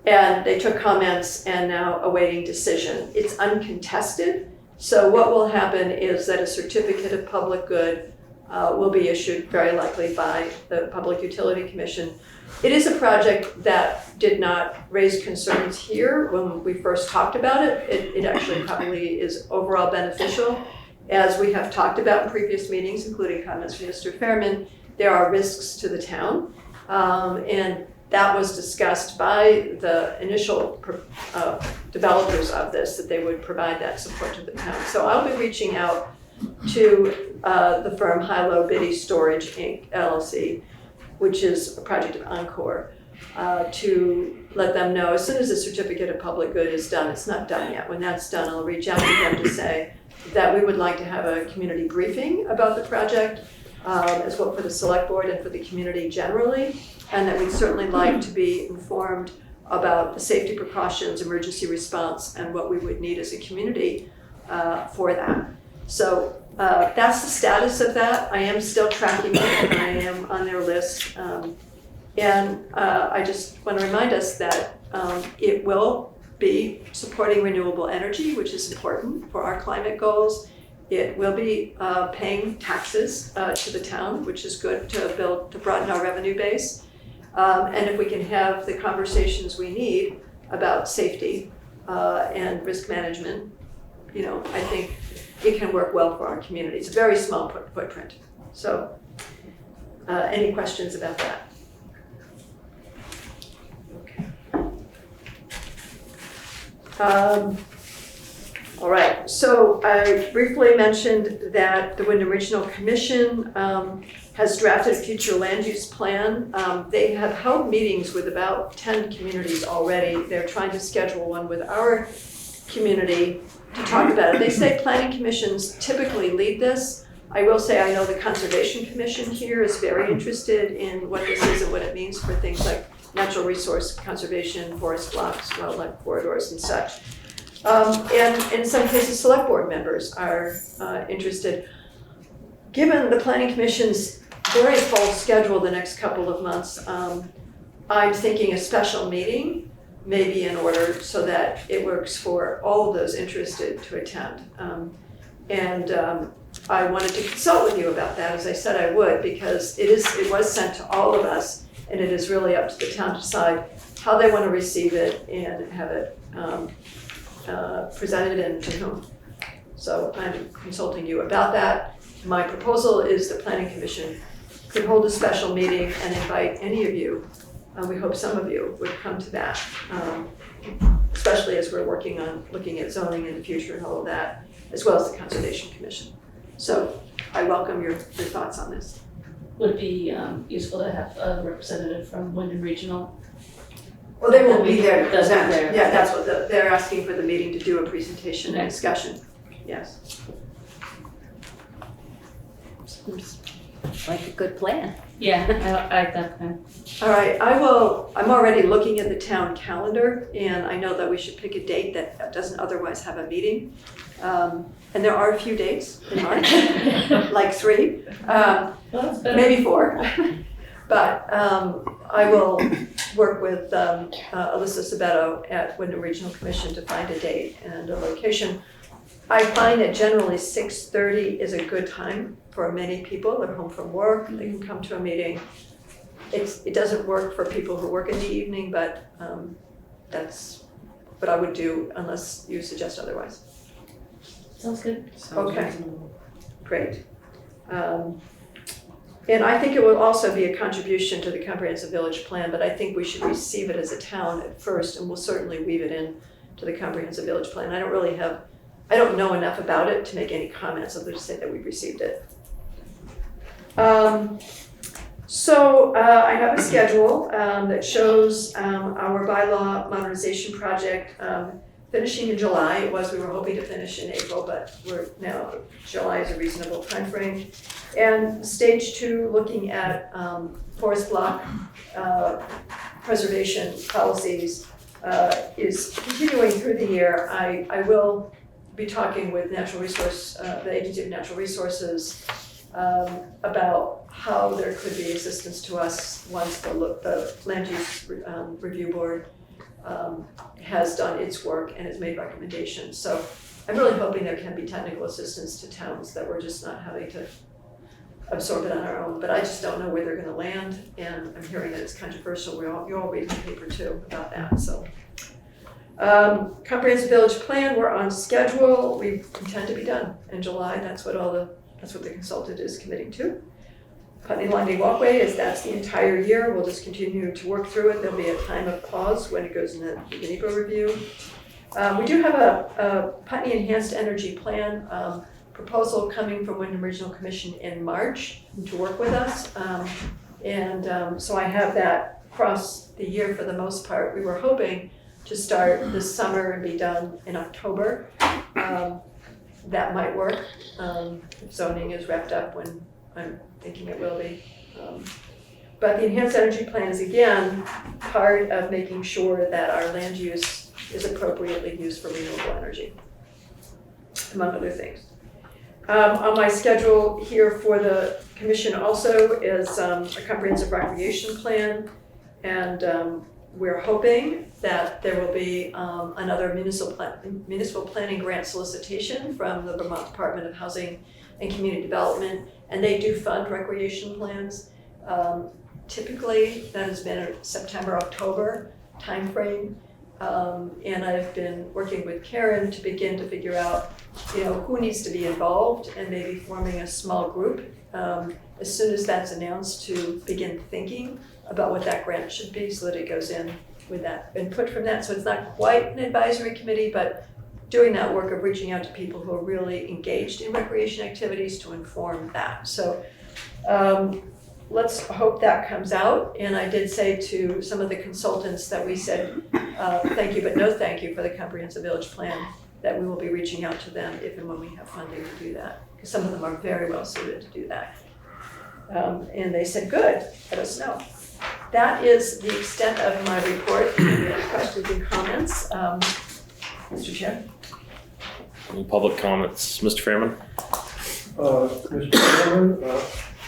And they took comments and now awaiting decision. It's uncontested, so what will happen is that a certificate of public good will be issued very likely by the Public Utility Commission. It is a project that did not raise concerns here when we first talked about it. It actually probably is overall beneficial. As we have talked about in previous meetings, including comments from Mr. Fairman, there are risks to the town. And that was discussed by the initial developers of this, that they would provide that support to the town. So I'll be reaching out to the firm High-Low Biddy Storage Inc., LLC, which is a project of Encore, to let them know as soon as the certificate of public good is done. It's not done yet. When that's done, I'll reach out to them to say that we would like to have a community briefing about the project, as well for the select board and for the community generally, and that we'd certainly like to be informed about the safety precautions, emergency response, and what we would need as a community for that. So that's the status of that. I am still tracking it, and I am on their list. And I just want to remind us that it will be supporting renewable energy, which is important for our climate goals. It will be paying taxes to the town, which is good to broaden our revenue base. And if we can have the conversations we need about safety and risk management, I think it can work well for our community. It's a very small footprint. So any questions about that? Okay. All right, so I briefly mentioned that the Windham Regional Commission has drafted a future land use plan. They have held meetings with about 10 communities already. They're trying to schedule one with our community to talk about it. They say planning commissions typically lead this. I will say I know the Conservation Commission here is very interested in what this is and what it means for things like natural resource conservation, forest blocks, wildlife corridors and such. And in some cases, select board members are interested. Given the Planning Commission's very full schedule the next couple of months, I'm thinking a special meeting may be in order so that it works for all of those interested to attend. I wanted to consult with you about that, as I said I would, because it was sent to all of us, and it is really up to the town to decide how they want to receive it and have it presented and to whom. So I'm consulting you about that. My proposal is the Planning Commission could hold a special meeting and invite any of you. We hope some of you would come to that, especially as we're working on looking at zoning in the future and all of that, as well as the Conservation Commission. So I welcome your thoughts on this. Would it be useful to have a representative from Windham Regional? Well, they won't be there to They'll be present. there. Yeah, that's what they're asking for the meeting to do, a presentation and discussion. Yes. Seems like a good plan. Yeah, I like that plan. All right, I'm already looking at the town calendar, and I know that we should pick a date that doesn't otherwise have a meeting. And there are a few dates in March, like 3, maybe 4. But I will work with Alyssa Sabeto at Windham Regional Commission to find a date and a location. I find that generally 6:30 is a good time for many people. They're home from work, they can come to a meeting. It doesn't work for people who work in the evening, but that's what I would do unless you suggest otherwise. Sounds good. Okay, great. And I think it will also be a contribution to the comprehensive village plan, but I think we should receive it as a town at first, and we'll certainly weave it in to the comprehensive village plan. I don't know enough about it to make any comments other than to say that we've received it. So I have a schedule that shows our bylaw modernization project finishing in July. We were hoping to finish in April, but July is a reasonable timeframe. And stage 2, looking at forest block preservation policies, is continuing through the year. I will be talking with the Agency of Natural Resources about how there could be assistance to us once the Land Use Review Board has done its work and has made recommendations. So I'm really hoping there can be technical assistance to towns that we're just not having to absorb it on our own, but I just don't know where they're gonna land, and I'm hearing that it's controversial. You're all reading the paper too about that, so. Comprehensive Village Plan, we're on schedule. We intend to be done in July. That's what the consultant is committing to. Putney Lundy Walkway that's the entire year. We'll just continue to work through it. There'll be a time of pause when it goes in the NEPA review. We do have a Putney Enhanced Energy Plan proposal coming from Windham Regional Commission in March to work with us. So I have that across the year for the most part. We were hoping to start this summer and be done in October. That might work if zoning is wrapped up when I'm thinking it will be. But the Enhanced Energy Plan is again part of making sure that our land use is appropriately used for renewable energy, among other things. On my schedule here for the commission also is a comprehensive recreation plan. And we're hoping that there will be another municipal planning grant solicitation from the Vermont Department of Housing and Community Development. And they do fund recreation plans. Typically, that has been a September, October timeframe. And I've been working with Karen to begin to figure out, who needs to be involved and maybe forming a small group as soon as that's announced to begin thinking about what that grant should be so that it goes in with that input from that. So it's not quite an advisory committee, but doing that work of reaching out to people who are really engaged in recreation activities to inform that. So let's hope that comes out. And I did say to some of the consultants that we said, thank you, but no thank you for the comprehensive village plan, that we will be reaching out to them if and when we have funding to do that. Because some of them are very well suited to do that. And they said, good, let us know. That is the extent of my report. Any questions and comments? Mr. Chair? Any public comments? Mr. Fairman? Mr. Chairman,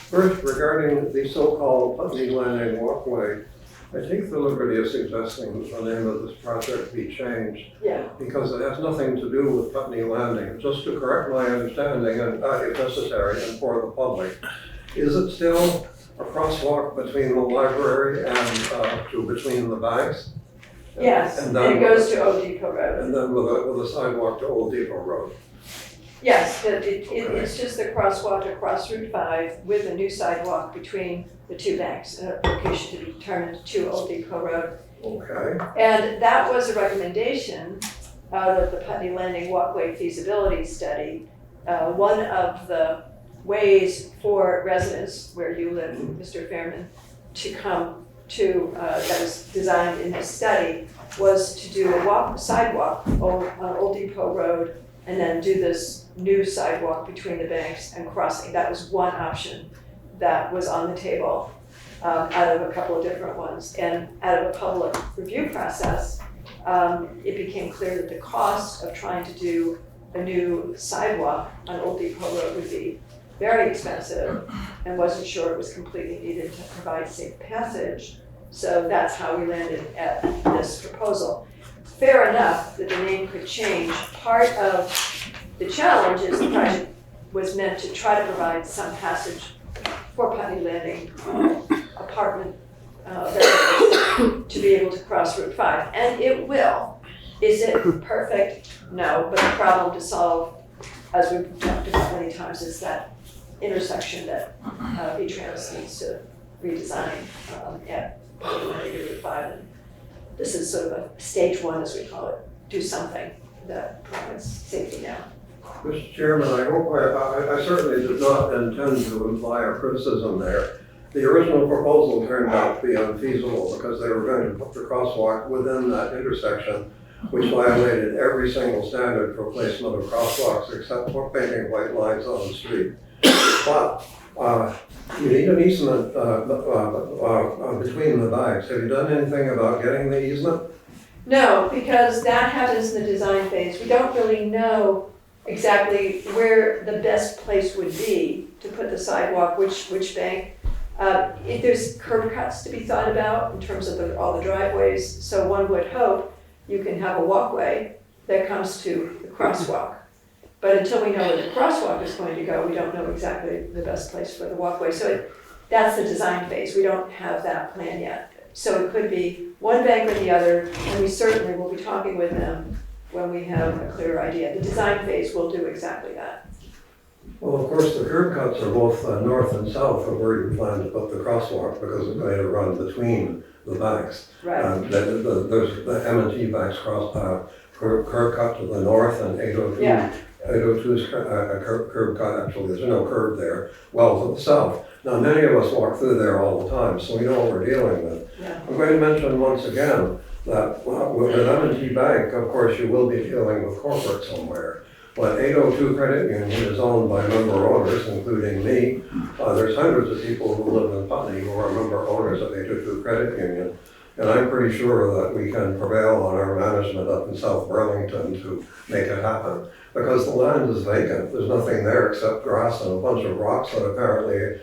first regarding the so-called Putney Landing walkway, I take the liberty of suggesting that the name of this project be changed. Yeah. Because it has nothing to do with Putney Landing. Just to correct my understanding, and if necessary, and for the public, is it still a crosswalk between the library and between the banks? Yes, and it goes to Old Depot Road. And then with a sidewalk to Old Depot Road. Yes, it's just a crosswalk across Route 5 with a new sidewalk between the two banks, a location to be determined to Old Depot Road. Okay. And that was a recommendation out of the Putney Landing Walkway Feasibility Study. One of the ways for residents where you live, Mr. Fairman, to come to, that was designed in this study, was to do a sidewalk on Old Depot Road and then do this new sidewalk between the banks and crossing. That was one option that was on the table out of a couple of different ones. And out of a public review process, it became clear that the cost of trying to do a new sidewalk on Old Depot Road would be very expensive and wasn't sure it was completely needed to provide safe passage. So that's how we landed at this proposal. Fair enough that the name could change. Part of the challenge is the project was meant to try to provide some passage for Putney Landing apartment residents to be able to cross Route 5. And it will. Is it perfect? No, but the problem to solve, as we've talked about many times, is that intersection that VTrans needs to redesign at Route 5. And this is sort of a stage one, as we call it, do something that provides safety now. Mr. Chairman, I hope I certainly did not intend to imply a criticism there. The original proposal turned out to be unfeasible because they were going to put the crosswalk within that intersection, which violated every single standard for placement of crosswalks except for painting white lines on the street. But you need an easement between the banks. Have you done anything about getting the easement? No, because that happens in the design phase. We don't really know exactly where the best place would be to put the sidewalk, which bank. If there's curb cuts to be thought about in terms of all the driveways, so one would hope you can have a walkway that comes to the crosswalk. But until we know where the crosswalk is going to go, we don't know exactly the best place for the walkway. So that's the design phase. We don't have that plan yet. So it could be one bank or the other, and we certainly will be talking with them when we have a clearer idea. The design phase will do exactly that. Well, of course, the curb cuts are both north and south of where you plan to put the crosswalk because it's going to run between the banks. Right. There's the M&T banks curb cut to the north and 802. Yeah. 802 is a curb cut, actually. There's no curb there. Well, to the south. Now, many of us walk through there all the time, so we know what we're dealing with. Yeah. I'm going to mention once again that with M&T Bank, of course, you will be dealing with corporate somewhere. But 802 Credit Union is owned by member owners, including me. There's hundreds of people who live in Putney who are member owners of 802 Credit Union. And I'm pretty sure that we can prevail on our management up in South Burlington to make it happen. Because the land is vacant, there's nothing there except grass and a bunch of rocks that apparently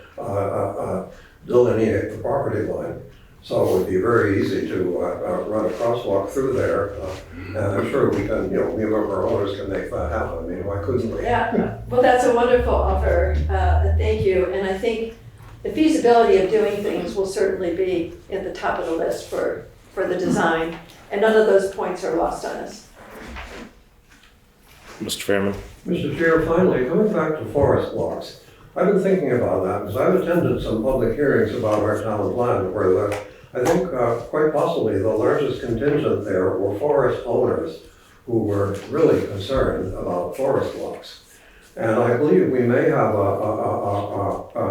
delineate the property line. So it would be very easy to run a crosswalk through there, and I'm sure we can, we of our owners can make that happen. I mean, why couldn't we? Yeah, well, that's a wonderful offer, thank you, and I think the feasibility of doing things will certainly be at the top of the list for the design, and none of those points are lost on us. Mr. Fairman? Mr. Chair, finally, coming back to forest blocks, I've been thinking about that because I've attended some public hearings about our town plan where I think quite possibly the largest contingent there were forest owners who were really concerned about forest blocks. And I believe we may have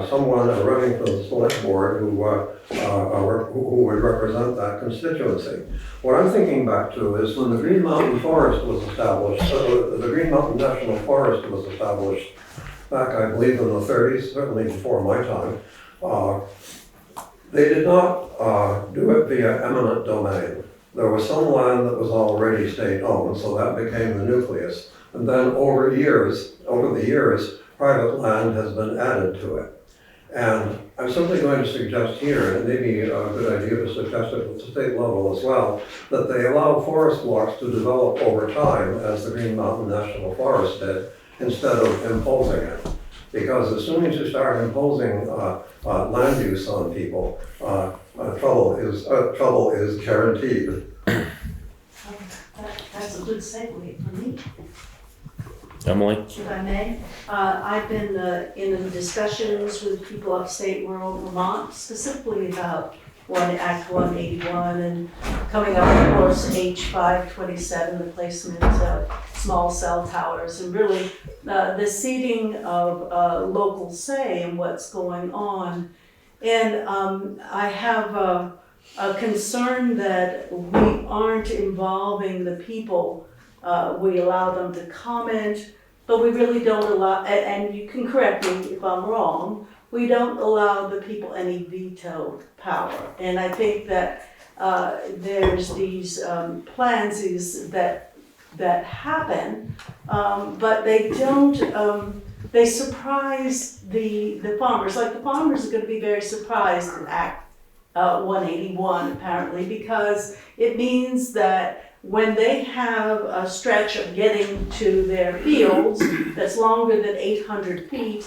someone running for the select board who would represent that constituency. What I'm thinking back to is when the Green Mountain Forest was established, the Green Mountain National Forest was established back, I believe, in the 30s, certainly before my time. They did not do it via eminent domain. There was some land that was already state-owned, so that became the nucleus. And then over the years, private land has been added to it. And I'm simply going to suggest here, and it may be a good idea to suggest it at the state level as well, that they allow forest blocks to develop over time, as the Green Mountain National Forest did, instead of imposing it. Because as soon as you start imposing land use on people, trouble is guaranteed. That's a good segue for me, Emily? if I may. I've been in discussions with people upstate rural Vermont, specifically about Act 181 and coming up, of course, H527, the placement of small cell towers, and really the ceding of local say in what's going on. And I have a concern that we aren't involving the people. We allow them to comment, but we really don't allow, and you can correct me if I'm wrong, we don't allow the people any veto power. And I think that there's these plans that happen, but they don't, they surprise the farmers. Like the farmers are gonna be very surprised at Act 181 apparently, because it means that when they have a stretch of getting to their fields that's longer than 800 feet,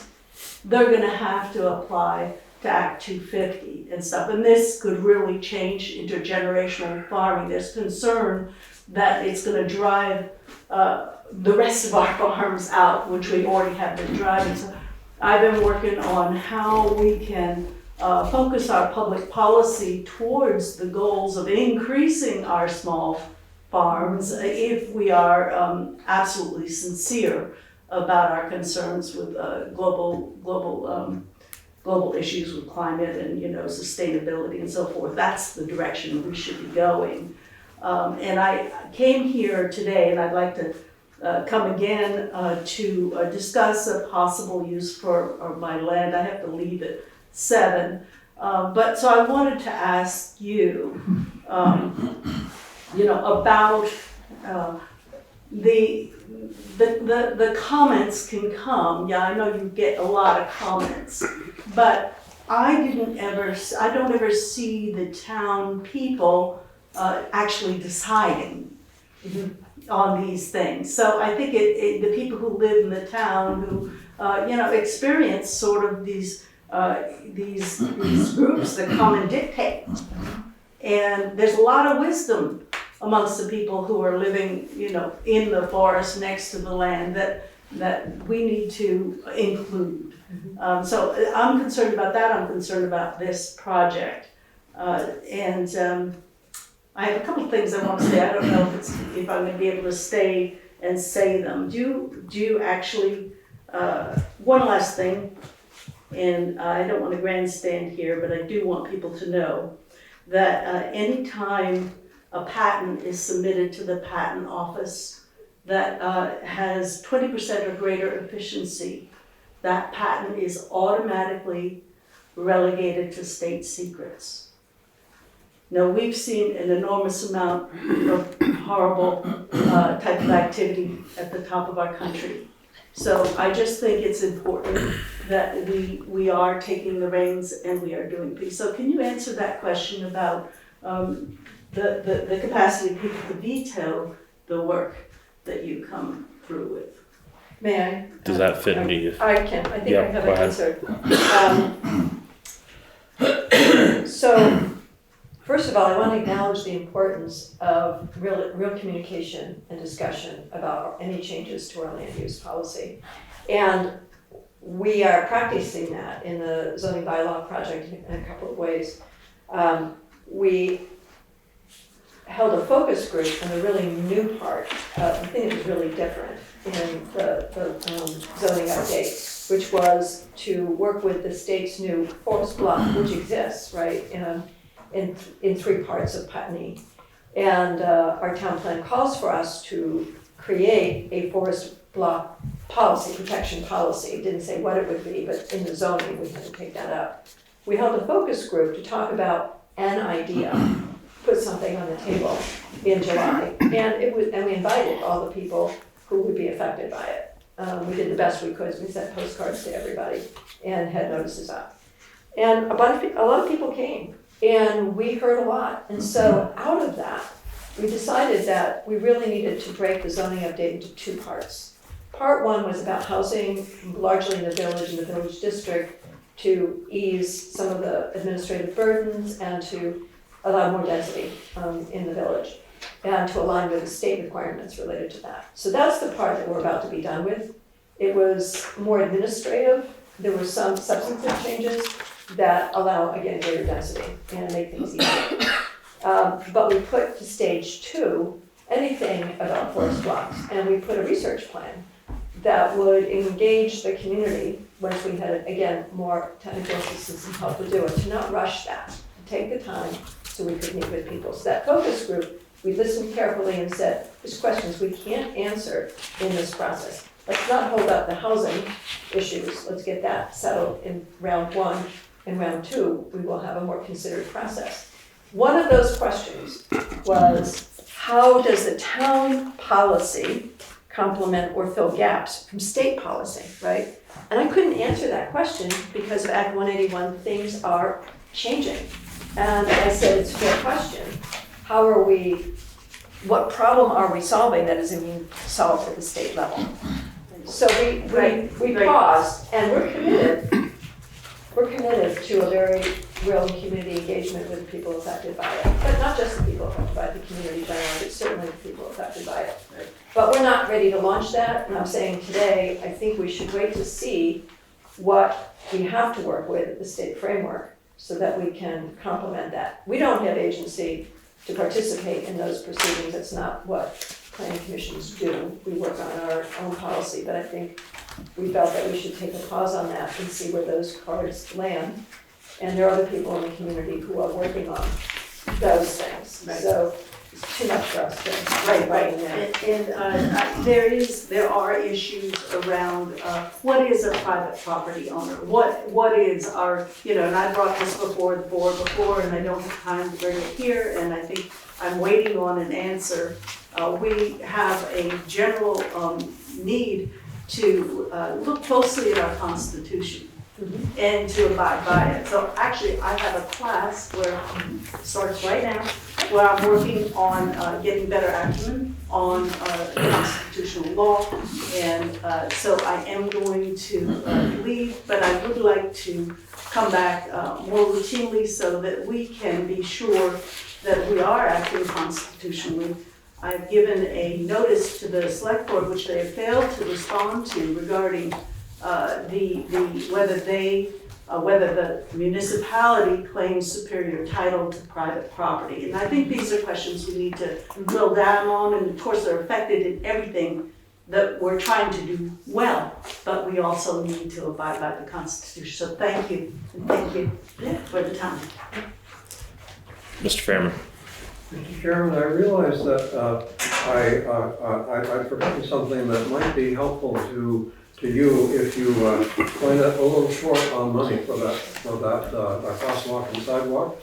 they're gonna have to apply to Act 250 and stuff. And this could really change intergenerational farming. There's concern that it's gonna drive the rest of our farms out, which we already have been driving. So I've been working on how we can focus our public policy towards the goals of increasing our small farms if we are absolutely sincere about our concerns with global issues with climate and sustainability and so forth. That's the direction we should be going. And I came here today, and I'd like to come again to discuss a possible use for my land. I have to leave at 7, but so I wanted to ask you, about the comments can come. Yeah, I know you get a lot of comments, but I don't ever see the town people actually deciding on these things. So I think the people who live in the town who experience sort of these groups that come and dictate. And there's a lot of wisdom amongst the people who are living, in the forest next to the land that we need to include. So I'm concerned about that. I'm concerned about this project. And I have a couple of things I want to say. I don't know if I'm going to be able to stay and say them. Do you actually, one last thing, and I don't want to grandstand here, but I do want people to know that anytime a patent is submitted to the patent office that has 20% or greater efficiency, that patent is automatically relegated to state secrets. Now, we've seen an enormous amount of horrible type of activity at the top of our country. So I just think it's important that we are taking the reins and we are doing things. So can you answer that question about the capacity of people to veto the work that you come through with? May I? Does that fit into you? I can, I think Yeah, I have go an ahead. answer. So, first of all, I want to acknowledge the importance of real communication and discussion about any changes to our land use policy. And we are practicing that in the zoning bylaw project in a couple of ways. We held a focus group on a really new part, I think it was really different in the zoning update, which was to work with the state's new forest block, which exists, right, in 3 parts of Putney. And our town plan calls for us to create a forest block policy, protection policy. It didn't say what it would be, but in the zoning, we had to pick that up. We held a focus group to talk about an idea, put something on the table in July. And we invited all the people who would be affected by it. We did the best we could. We sent postcards to everybody and had notices up. And a lot of people came. And we heard a lot. And so out of that, we decided that we really needed to break the zoning update into 2 parts. Part 1 was about housing, largely in the village and the village district, to ease some of the administrative burdens and to allow more density in the village and to align with the state requirements related to that. So that's the part that we're about to be done with. It was more administrative. There were some substantive changes that allow, again, greater density and make things easier. But we put to stage 2 anything about forest blocks, and we put a research plan that would engage the community once we had, again, more technical assistance and help to do it, to not rush that, to take the time so we could meet with people. So that focus group, we listened carefully and said, there's questions we can't answer in this process. Let's not hold up the housing issues. Let's get that settled in round 1. In round 2, we will have a more considered process. One of those questions was, how does the town policy complement or fill gaps from state policy, right? And I couldn't answer that question because of Act 181, things are changing. And I said, it's a fair question. What problem are we solving that isn't being solved at the state level? So we paused, and we're committed to a very real community engagement with the people affected by it. But not just the people affected by it, the community generally, but certainly the people affected by it. But we're not ready to launch that, and I'm saying today, I think we should wait to see what we have to work with at the state framework so that we can complement that. We don't have agency to participate in those proceedings. That's not what planning commissions do. We work on our own policy, but I think we felt that we should take a pause on that and see where those cards land. And there are other people in the community who are working on those things. Right. So it's too much for us to Right. And there are issues around what is a private property owner? What is our, and I brought this before the board before, and I don't have time to bring it here, and I think I'm waiting on an answer. We have a general need to look closely at our Constitution. Mm-hmm. And to abide by it. So actually, I have a class where it starts right now, where I'm working on getting better acumen on constitutional law. And so I am going to leave, but I would like to come back more routinely so that we can be sure that we are acting constitutionally. I've given a notice to the select board, which they have failed to respond to, regarding whether the municipality claims superior title to private property. And I think these are questions we need to drill down on, and of course they're affected in everything that we're trying to do well, but we also need to abide by the Constitution. So thank you, and thank you for the time. Mr. Fairman. Mr. Chairman, I realize that I've forgotten something that might be helpful to you if you find it a little short on money for that crosswalk and sidewalk.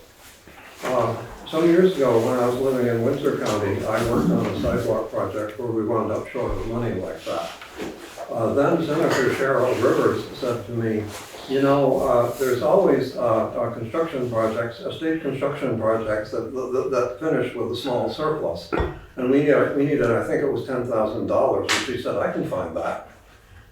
Some years ago, when I was living in Windsor County, I worked on a sidewalk project where we wound up short of money like that. Then Senator Cheryl Rivers said to me, you know, there's always construction projects, state construction projects that finish with a small surplus. And we needed, I think it was $10,000, and she said, I can find that.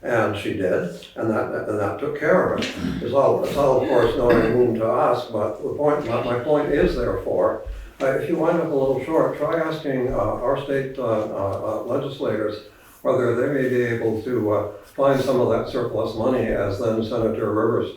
And she did, and that took care of it. It's all of course no room to us, but my point is therefore, if you wind up a little short, try asking our state legislators whether they may be able to find some of that surplus money, as then Senator Rivers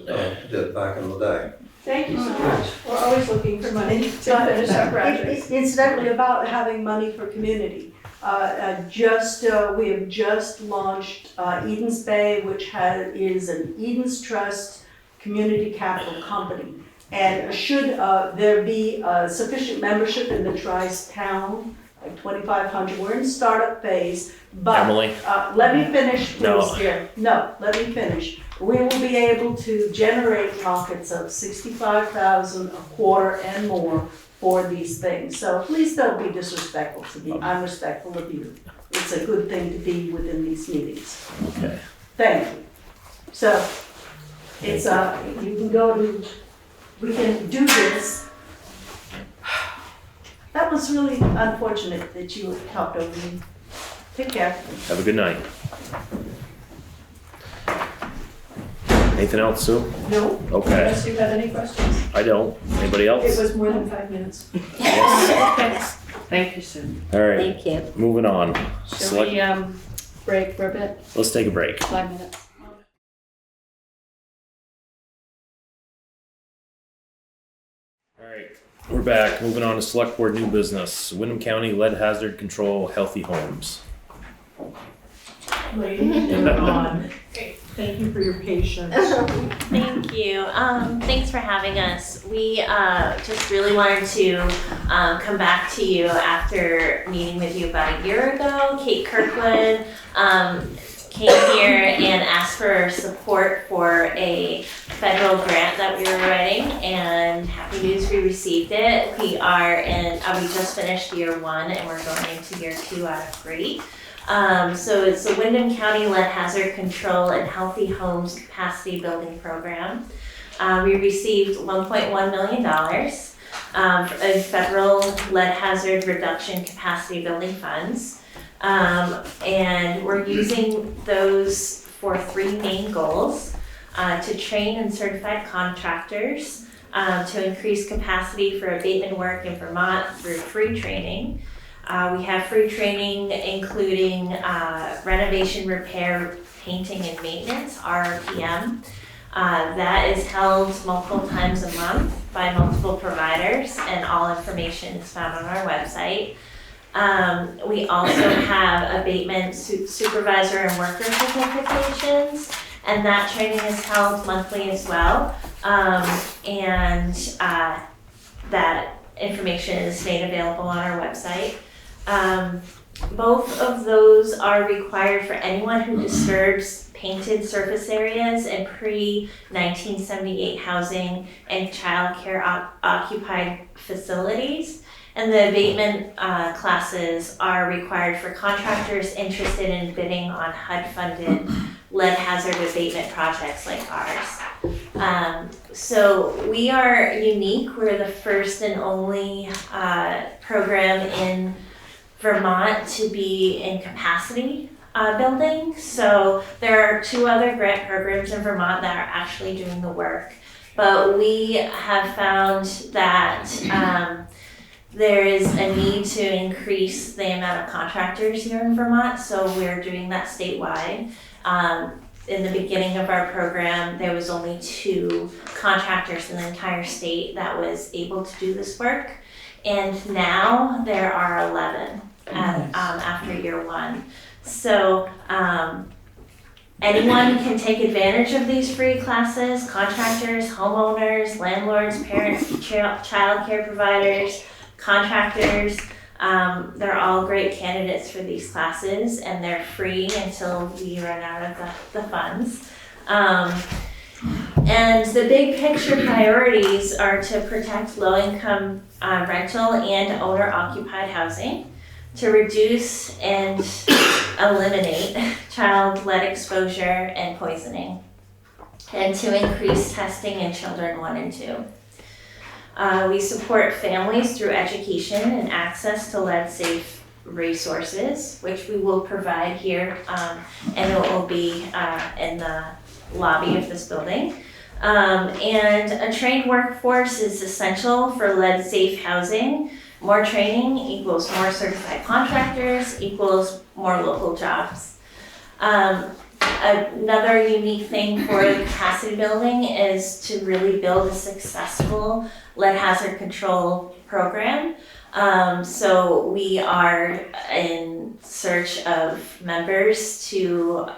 did back in the day. Thank you so much. We're always looking for money to finish our projects. Incidentally, about having money for community, we have just launched Edens Bay, which is an Edens Trust community capital company. And should there be sufficient membership in the Tri-Town, like 2,500, we're in startup phase, but Emily? let me finish, please, No. dear. No, let me finish. We will be able to generate profits of $65,000 a quarter and more for these things. So please don't be disrespectful to me. I'm respectful of you. It's a good thing to be within these meetings. Okay. Thank you. So it's you can go to, we can do this. That was really unfortunate that you talked over me. Take care. Have a good night. Anything else, Sue? No, Okay, unless you have any questions. I don't. Anybody It else? was more than 5 minutes. Yes. Thank you, Sue. All right, Thank you. moving on. Shall we break for a bit? Let's take a break. 5 minutes. All right, we're back. Moving on to Selectboard New Business. Windham County Lead Hazard Control Healthy Homes. Ladies and gentlemen, thank you for your patience. Thank you. Thanks for having us. We just really wanted to come back to you after meeting with you about a year ago. Kate Kirkwood came here and asked for support for a federal grant that we were writing, and happy news, we received it. We just finished year 1 and we're going into year 2 out of 3. So it's the Windham County Lead Hazard Control and Healthy Homes Capacity Building Program. We received $1.1 million of federal lead hazard reduction capacity building funds. And we're using those for 3 main goals: to train and certify contractors, to increase capacity for abatement work in Vermont through free training. We have free training including renovation, repair, painting, and maintenance, RRPM. That is held multiple times a month by multiple providers, and all information is found on our website. We also have abatement supervisor and worker certifications, and that training is held monthly as well. And that information is made available on our website. Both of those are required for anyone who disturbs painted surface areas in pre-1978 housing and childcare occupied facilities. And the abatement classes are required for contractors interested in bidding on HUD-funded lead hazard abatement projects like ours. So we are unique. We're the first and only program in Vermont to be in capacity building. So there are 2 other grant programs in Vermont that are actually doing the work. But we have found that there is a need to increase the amount of contractors here in Vermont, so we're doing that statewide. In the beginning of our program, there was only 2 contractors in the entire state that was able to do this work, and now there are 11 after year 1. So anyone can take advantage of these free classes: contractors, homeowners, landlords, parents, child care providers, contractors. They're all great candidates for these classes, and they're free until we run out of the funds. And the big picture priorities are to protect low-income rental and owner-occupied housing, to reduce and eliminate child lead exposure and poisoning, and to increase testing in children 1 and 2. We support families through education and access to lead-safe resources, which we will provide here, and it will be in the lobby of this building. And a trained workforce is essential for lead-safe housing. More training equals more certified contractors, equals more local jobs. Another unique thing for the capacity building is to really build a successful lead hazard control program. So we are in search of members to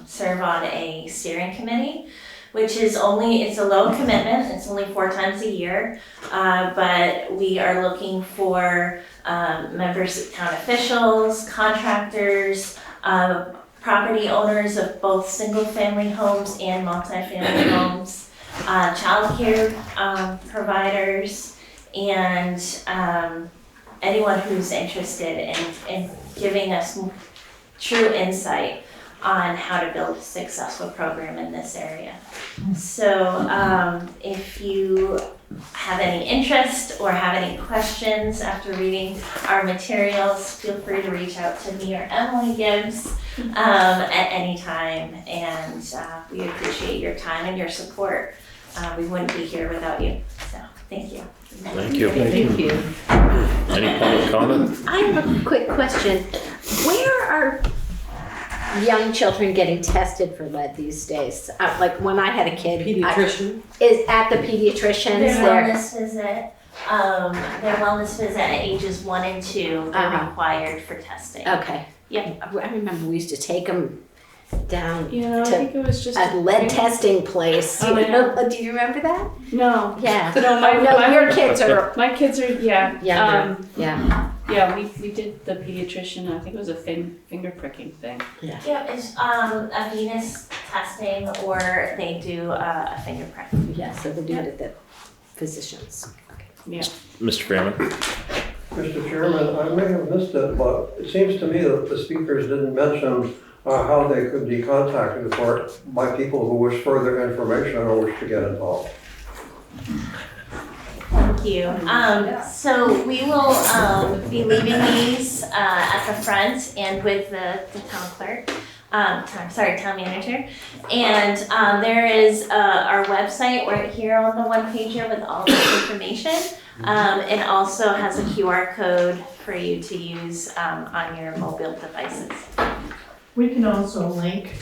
serve on a steering committee, which is it's a low commitment, it's only 4 times a year, but we are looking for members, town officials, contractors, property owners of both single-family homes and multi-family homes, childcare providers, and anyone who's interested in giving us true insight on how to build a successful program in this area. So if you have any interest or have any questions after reading our materials, feel free to reach out to me or Emily Gibbs at any time, and we appreciate your time and your support. We wouldn't be here without you, so thank you. Thank you. Thank you. Any public comment? I have a quick question. Where are young children getting tested for lead these days? Like when I had a kid. Pediatrician. Is at the pediatricians Their there? wellness visit, their wellness visit at ages 1 and 2, they're required for testing. Okay. Yep. I remember we used to take them down Yeah, I to think it was just a lead testing place. Oh, You know? yeah. Do you remember that? No. Yeah. No, Your kids are my kids are younger. Yeah. Yeah, we did the pediatrician. I think it was a finger pricking thing. Yep, it's a venous testing, or they do a finger prick. Yeah, so they do it at the physicians. Yeah. Mr. Freeman? Mr. Chairman, I may have missed it, but it seems to me that the speakers didn't mention how they could be contacted by people who wish further information or wish to get involved. Thank you. So we will be leaving these at the front and with the town clerk. Town manager. And there is our website right here on the one pager with all this information. It also has a QR code for you to use on your mobile devices. We can also link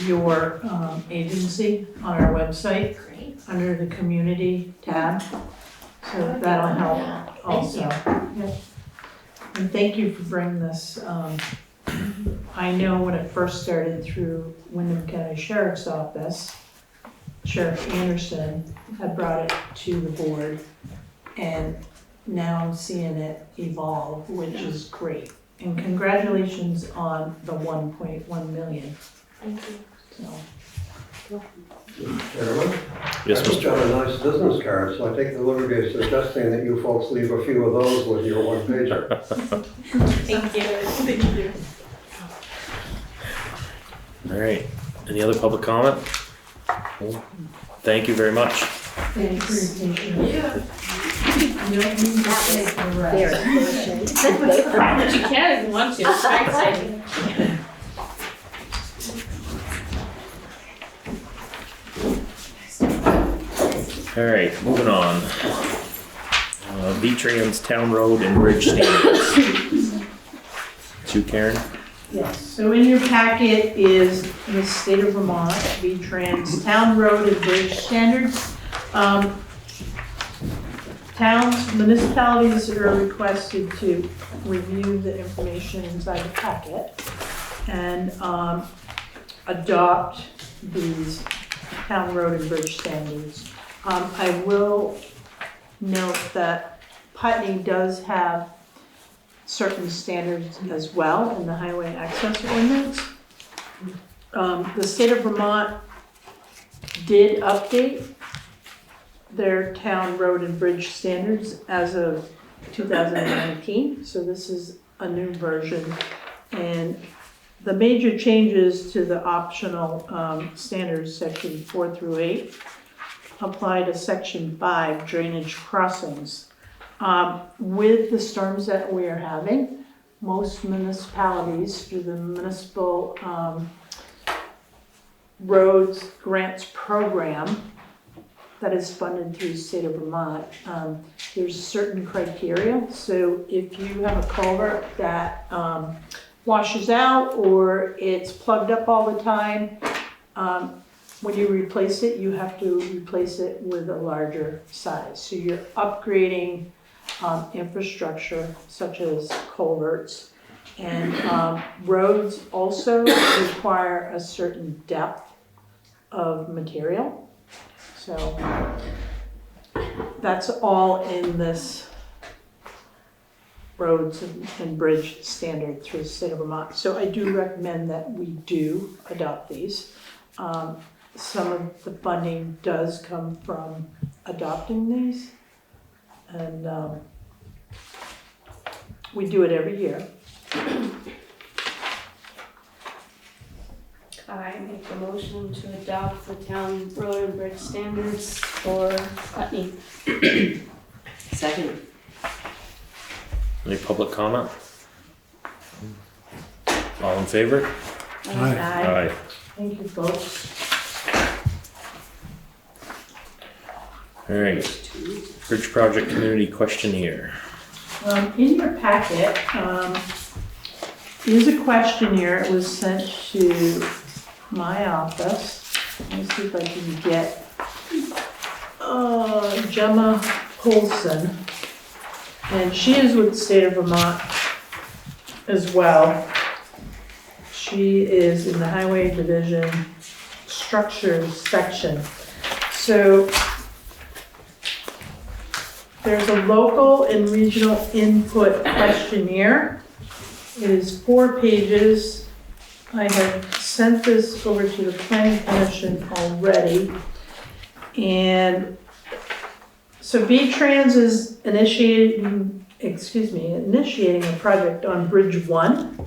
your agency on our website under the community tab. So that'll help also. Yeah. And thank you for bringing this. I know when it first started through Windham County Sheriff's Office, Sheriff Anderson had brought it to the board, and now I'm seeing it evolve, which is great. And congratulations on the 1.1 million. Thank you. So. Chairman? Yes, I took down a nice business card, so I take the liberty of suggesting that you folks leave a few of those with your one pager. Thank you. Thank you. All right. Any other public comment? Thank you very much. Thank you for your patience. Yeah. You don't need to say the Very rest. efficient. But you can if you want to. It's very exciting. All right, moving on. VTrans Town Road and Bridge Standards. To Karen? Yes, so in your packet is the state of Vermont, VTrans Town Road and Bridge Standards. Towns, municipalities are requested to review the information inside the packet and adopt these town road and bridge standards. I will note that Putney does have certain standards as well in the highway access ordinance. The state of Vermont did update their town road and bridge standards as of 2019, so this is a new version. And the major changes to the optional standards, section 4 through 8, apply to section 5, drainage crossings. With the storms that we are having, most municipalities through the municipal roads grants program that is funded through the state of Vermont, there's certain criteria. So if you have a culvert that washes out or it's plugged up all the time, when you replace it, you have to replace it with a larger size. So you're upgrading infrastructure such as culverts. And roads also require a certain depth of material. So that's all in this roads and bridge standard through the state of Vermont. So I do recommend that we do adopt these. Some of the funding does come from adopting these, and we do it every year. I make the motion to adopt the town road and bridge standards for Putney. Second. Any public comment? All in favor? Aye. Thank you, folks. All right, Bridge Project Community Questionnaire. In your packet is a questionnaire. It was sent to my office. Let me see if I can get Gemma Polson. And she is with the state of Vermont as well. She is in the Highway Division Structures section. So there's a local and regional input questionnaire. It is 4 pages. I have sent this over to the Planning Commission already. And so VTrans is initiating a project on Bridge 1,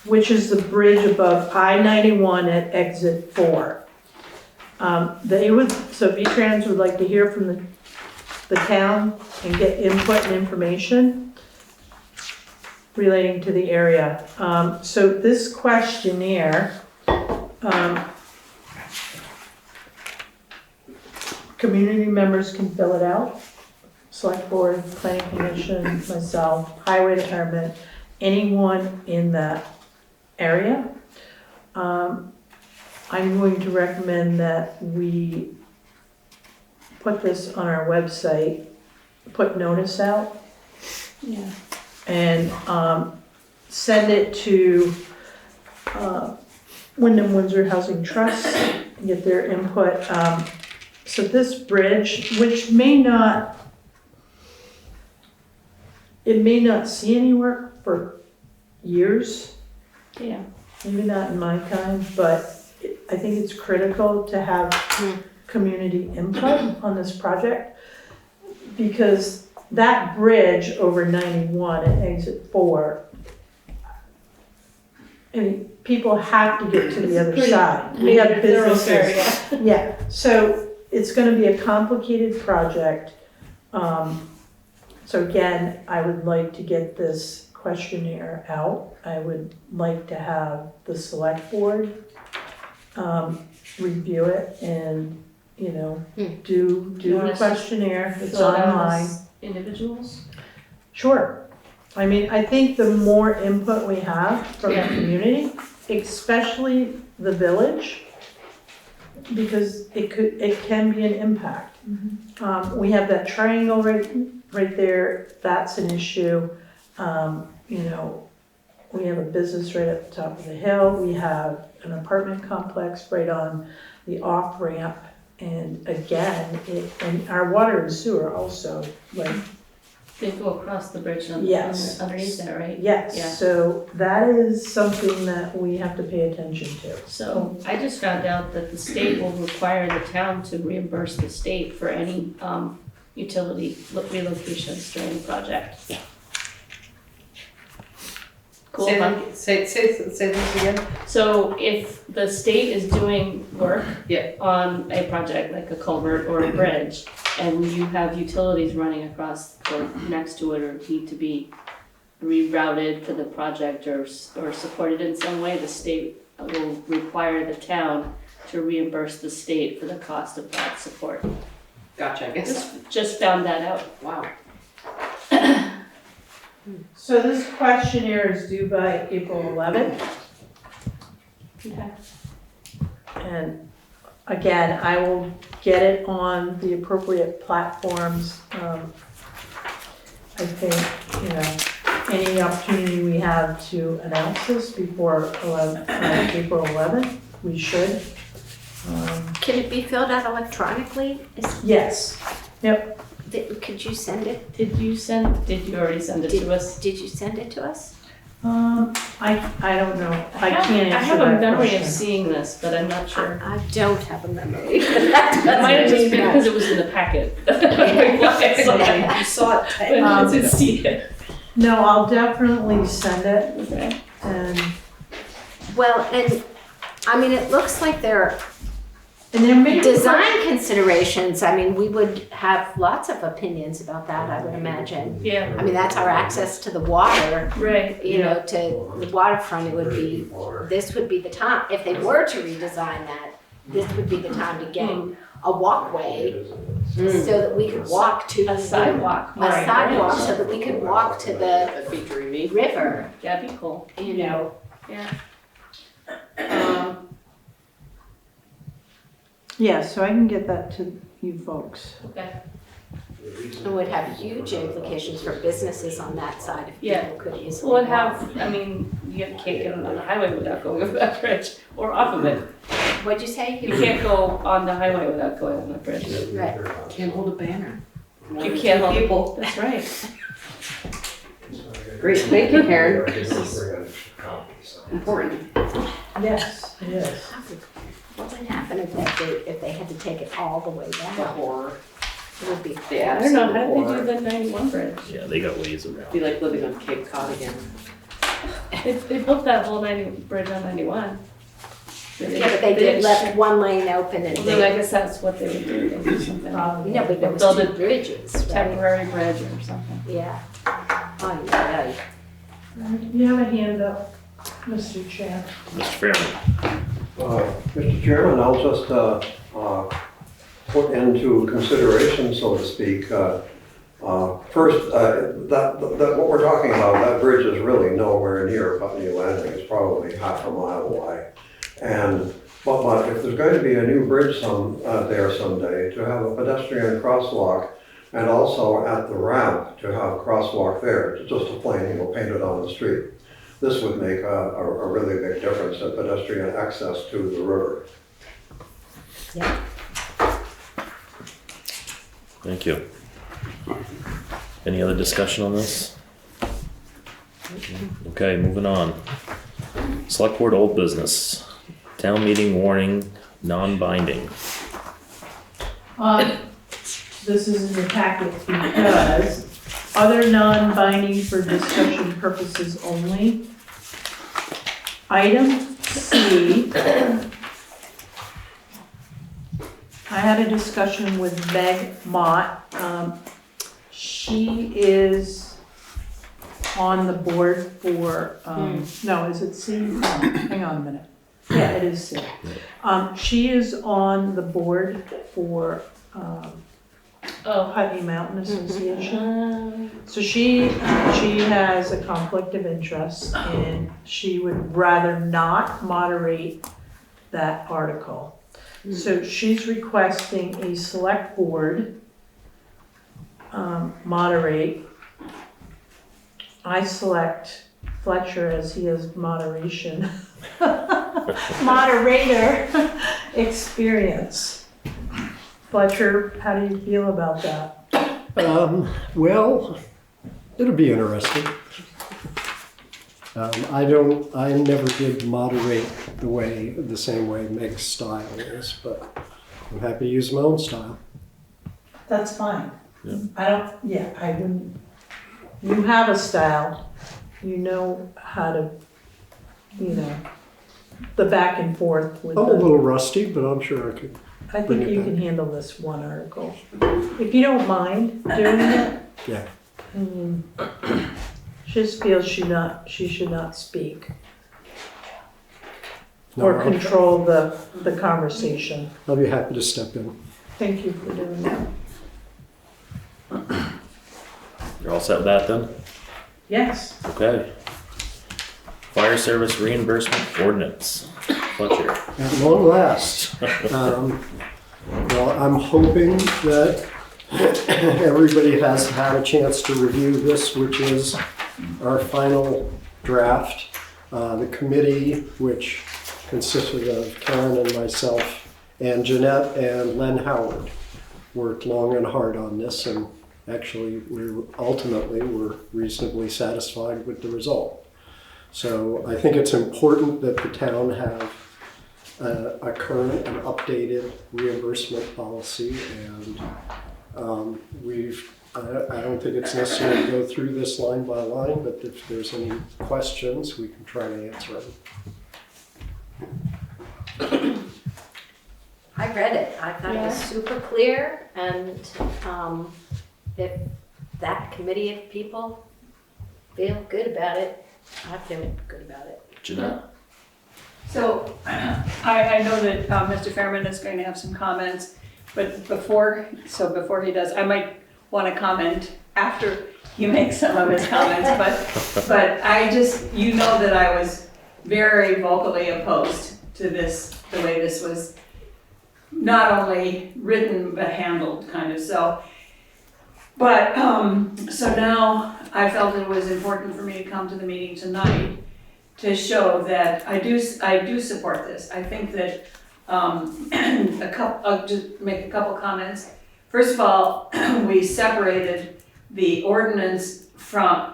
which is the bridge above I-91 at exit 4. So VTrans would like to hear from the town and get input and information relating to the area. So this questionnaire, community members can fill it out. Select Board, Planning Commission, myself, Highway Department, anyone in that area. I'm going to recommend that we put this on our website, put notice out. Yeah. And send it to Windham Windsor Housing Trust, and get their input. So this bridge, which may not see any work for years. Yeah. Maybe not in my time, but I think it's critical to have community input on this project, because that bridge over 91 at exit 4, I mean, people have to get to the other side. We have businesses. Yeah, so it's gonna be a complicated project. So again, I would like to get this questionnaire out. I would like to have the select board review it and, do the questionnaire. It's online. Individuals? Sure. I mean, I think the more input we have from the community, especially the village, because it can be an impact. We have that triangle right there. That's an issue. We have a business right at the top of the hill. We have an apartment complex right on the off ramp. And again, and our water and sewer also, like They go across the bridge on Yes. underneath there, right? Yes, Yeah. so that is something that we have to pay attention to. So I just found out that the state will require the town to reimburse the state for any utility relocations during the project. Cool. huh? Say this again. So if the state is doing work Yeah. on a project like a culvert or a bridge, and you have utilities running across or next to it or need to be rerouted for the project or supported in some way, the state will require the town to reimburse the state for the cost of that support. Gotcha, I guess. Just found that out. Wow. So this questionnaire is due by April 11th. Okay. And again, I will get it on the appropriate platforms. I think, any opportunity we have to announce this before April 11th, we should. Can it be filled out electronically? Yes, yep. Could you send it? Did you already send it to us? Did you send it to us? I don't know. I can't I answer have a that memory question. of seeing this, but I'm not sure. I don't have a memory. That might have just been because it was in the packet. You saw it. I didn't see it. No, I'll definitely send it. Okay. And Well, and I mean, it looks like there there may be design considerations. I mean, we would have lots of opinions about that, I would imagine. Yeah. I mean, that's our access to the water. Right. You know, to the waterfront, it would be, this would be the time, if they were to redesign that, this would be the time to get a walkway so that we could walk to A sidewalk. a sidewalk so that we could walk to the That'd be dreamy. river, That'd be cool. you know. Yeah. yeah, so I can get that to you folks. Okay. It would have huge implications for businesses on that side if Yeah. people could easily Well, walk. you can't get on the highway without going over that bridge or off of it. What'd you say? You can't go on the highway without going on the bridge. Right. Can't hold a banner. You can't hold people. That's right. Great, thank you, Karen. This is important. Yes, it is. What would happen if they had to take it all the way The down? horror. It would be. Yeah. I don't know, how did they do the 91 bridge? Yeah, they got ways It'd around. be like living on Cape Cod again. They built that whole bridge on 91. Yeah, but they did left one lane open and Well, then I they, guess that's what they would do, they do something. no, but there was Build two a bridges, right? temporary bridge or something. Yeah. Oh, yeah. You have a hand up, Mr. Chair. Mr. Fairman. Mr. Chairman, I'll just put into consideration, so to speak, first, that what we're talking about, that bridge is really nowhere near Putney Landing. It's probably half a mile away. But if there's going to be a new bridge there someday, to have a pedestrian crosswalk, and also at the ramp to have a crosswalk there, just a plain, painted on the street. This would make a really big difference in pedestrian access to the river. Yeah. Thank you. Any other discussion on this? Okay, moving on. Selectboard Old Business. Town meeting warning, non-binding. This is in the packet because other non-binding for discussion purposes only. Item C. I had a discussion with Meg Mott. She is on the board for, no, is it C? No, hang on a minute. Yeah, it is C. She is on the board for Putney Mountain Association. So she has a conflict of interest and she would rather not moderate that article. So she's requesting a select board moderate. I select Fletcher as he has moderator experience. Fletcher, how do you feel about that? Well, It'll be interesting. I never did moderate the same way Meg's style is, but I'm happy to use my own style. That's fine. Yeah. I wouldn't, you have a style, you know how to, the back and forth with I'm a the, little rusty, but I'm sure I could. I bring think it you back. can handle this one article. If you don't mind doing it. Yeah. She just feels she should not speak No, or control the conversation. I'll be happy to step in. Thank you for doing that. You're all set with that then? Yes. Okay. Fire service reimbursement ordinance. Fletcher. At long last. Well, I'm hoping that everybody has had a chance to review this, which is our final draft. The committee, which consisted of Karen and myself and Jeanette and Len Howard, worked long and hard on this, and actually we ultimately were reasonably satisfied with the result. So I think it's important that the town have a current and updated reimbursement policy, and I don't think it's necessary to go through this line by line, but if there's any questions, we can try to answer them. I read it. I thought it was super clear, and if that committee of people feel good about it, I feel good about it. Jeanette? So I know that Mr. Fairman is going to have some comments, but before he does, I might want to comment after he makes some of his comments, but I just, that I was very vocally opposed to this, the way this was not only written but handled, kind of. So now I felt it was important for me to come to the meeting tonight to show that I do support this. I think that I'll just make a couple comments. First of all, we separated the ordinance from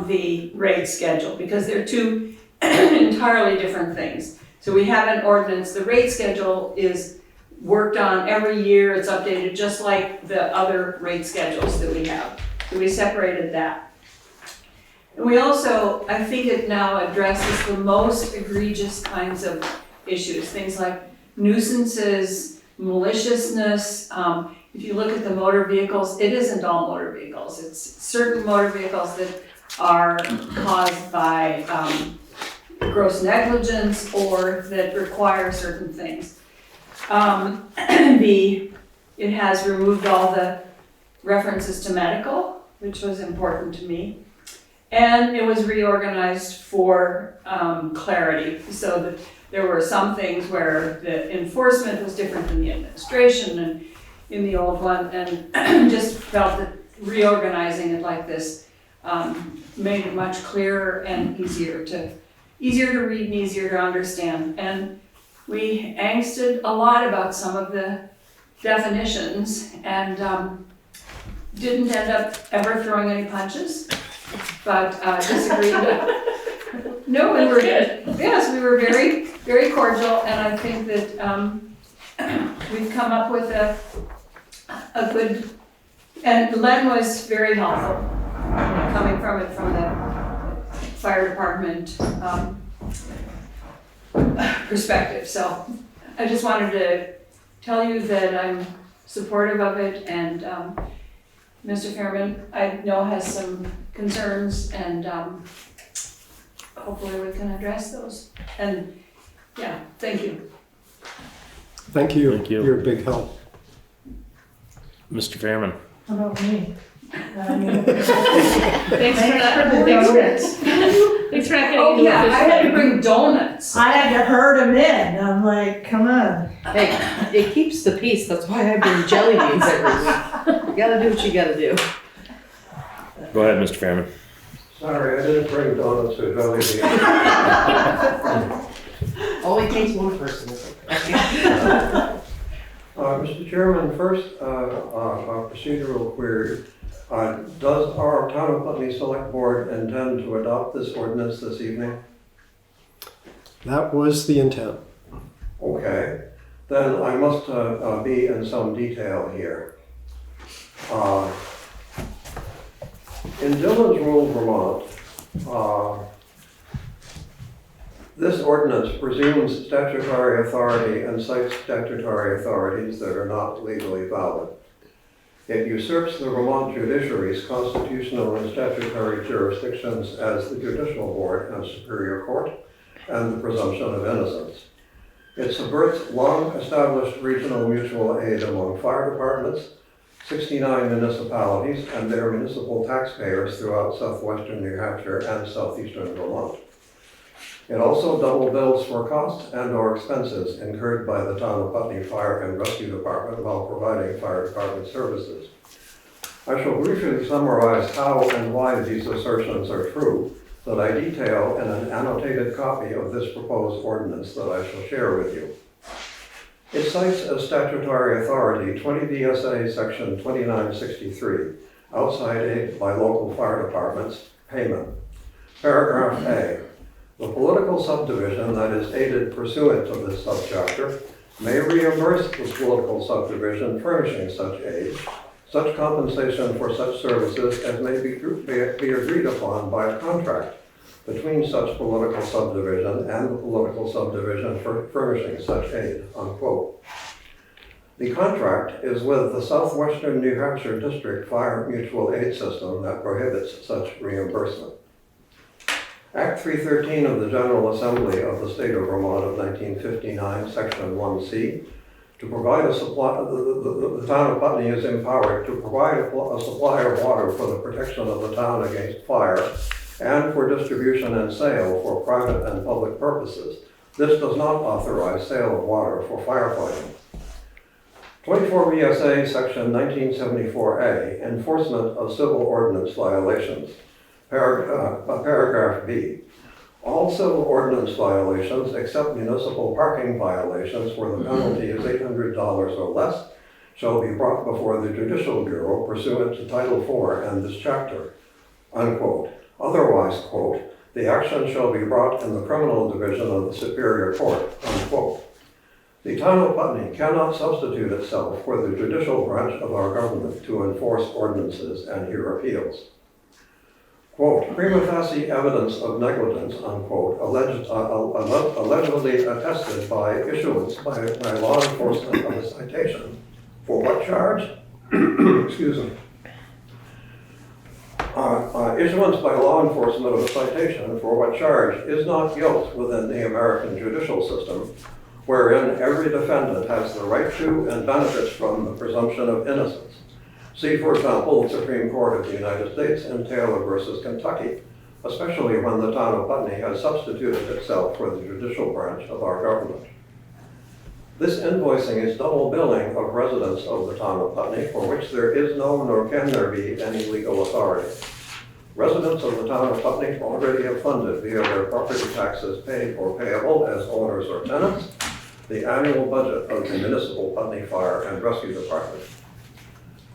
the rate schedule because they're two entirely different things. So we have an ordinance. The rate schedule is worked on every year. It's updated just like the other rate schedules that we have. So we separated that. And we also, I think it now addresses the most egregious kinds of issues, things like nuisances, maliciousness. If you look at the motor vehicles, it isn't all motor vehicles. It's certain motor vehicles that are caused by gross negligence or that require certain things. It has removed all the references to medical, which was important to me. And it was reorganized for clarity, so that there were some things where the enforcement was different than the administration and in the old one, and just felt that reorganizing it like this made it much clearer and easier to read and easier to understand. And we angsted a lot about some of the definitions and didn't end up ever throwing any punches, but disagreed. No, we were good. Yes, we were very, very cordial, and I think that we've come up with a good. And Len was very helpful, coming from the fire department perspective. So I just wanted to tell you that I'm supportive of it, and Mr. Fairman, I know has some concerns, and hopefully we can address those. And yeah, thank you. Thank you. Thank you. You're a big help. Mr. Fairman? How about me? Thanks for not getting Oh into yeah, I it. had to bring donuts. I had to herd them in. I'm like, come on. Hey, it keeps the peace. That's why I bring jelly beans every week. You gotta do what you gotta do. Go ahead, Mr. Fairman. Sorry, I didn't bring donuts or jelly beans. Only takes one person. Mr. Chairman, first, a procedural query. Does our Town of Putney Select Board intend to adopt this ordinance this evening? That was the intent. Okay, then I must be in some detail here. In Dillon's Rule, Vermont, this ordinance presumes statutory authority and cites statutory authorities that are not legally valid. It usurps the Vermont judiciary's constitutional and statutory jurisdictions as the judicial board and superior court and the presumption of innocence. It subverts long-established regional mutual aid among fire departments, 69 municipalities, and their municipal taxpayers throughout southwestern New Hampshire and southeastern Vermont. It also double bills for costs and/or expenses incurred by the Town of Putney Fire and Rescue Department while providing fire department services. I shall briefly summarize how and why these assertions are true that I detail in an annotated copy of this proposed ordinance that I shall share with you. It cites as statutory authority 20 VSA section 2963, outside aid by local fire departments, payment. Paragraph A. The political subdivision that is aided pursuant to this subchapter may reimburse the political subdivision furnishing such aid, such compensation for such services as may be agreed upon by contract between such political subdivision and the political subdivision for furnishing such aid, unquote. The contract is with the Southwestern New Hampshire District Fire Mutual Aid System that prohibits such reimbursement. Act 313 of the General Assembly of the State of Vermont of 1959, Section 1C, to provide a supply, the Town of Putney is empowered to provide a supply of water for the protection of the town against fire and for distribution and sale for private and public purposes. This does not authorize sale of water for firefighting. 24 VSA Section 1974A, Enforcement of Civil Ordinance Violations. Paragraph B. All civil ordinance violations except municipal parking violations where the penalty is $800 or less shall be brought before the Judicial Bureau pursuant to Title IV and this chapter, unquote. Otherwise, quote, the action shall be brought in the criminal division of the Superior Court, unquote. The Town of Putney cannot substitute itself for the judicial branch of our government to enforce ordinances and hear appeals. Quote, prima facie evidence of negligence, unquote, allegedly attested by issuance by law enforcement of a citation. For what charge? Excuse me. Issuance by law enforcement of a citation for what charge is not guilt within the American judicial system, wherein every defendant has the right to and benefits from the presumption of innocence. See, for example, the Supreme Court of the United States in Taylor versus Kentucky, especially when the Town of Putney has substituted itself for the judicial branch of our government. This invoicing is double billing of residents of the Town of Putney for which there is no nor can there be any legal authority. Residents of the Town of Putney already have funded via their property taxes paid or payable as owners or tenants the annual budget of the Municipal Putney Fire and Rescue Department.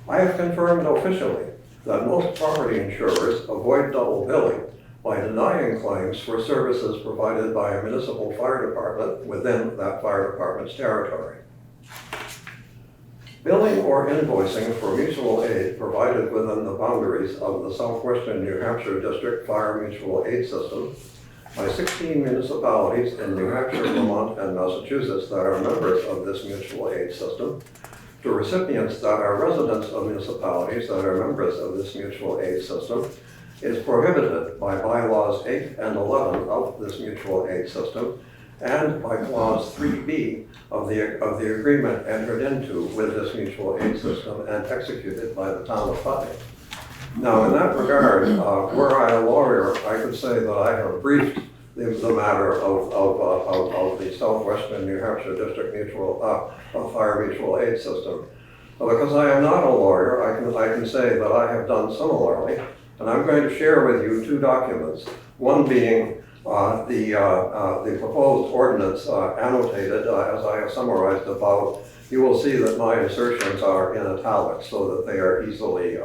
I have confirmed officially that most property insurers avoid double billing by denying claims for services provided by a municipal fire department within that fire department's territory. Billing or invoicing for mutual aid provided within the boundaries of the Southwestern New Hampshire District Fire Mutual Aid System by 16 municipalities in New Hampshire, Vermont, and Massachusetts that are members of this mutual aid system to recipients that are residents of municipalities that are members of this mutual aid system is prohibited by bylaws 8 and 11 of this mutual aid system and by clause 3B of the agreement entered into with this mutual aid system and executed by the Town of Putney. Now, in that regard, were I a lawyer, I could say that I have briefed the matter of the Southwestern New Hampshire District Fire Mutual Aid System. But because I am not a lawyer, I can say that I have done similarly, and I'm going to share with you two documents. One being the proposed ordinance annotated as I have summarized above. You will see that my assertions are in italics so that they are easily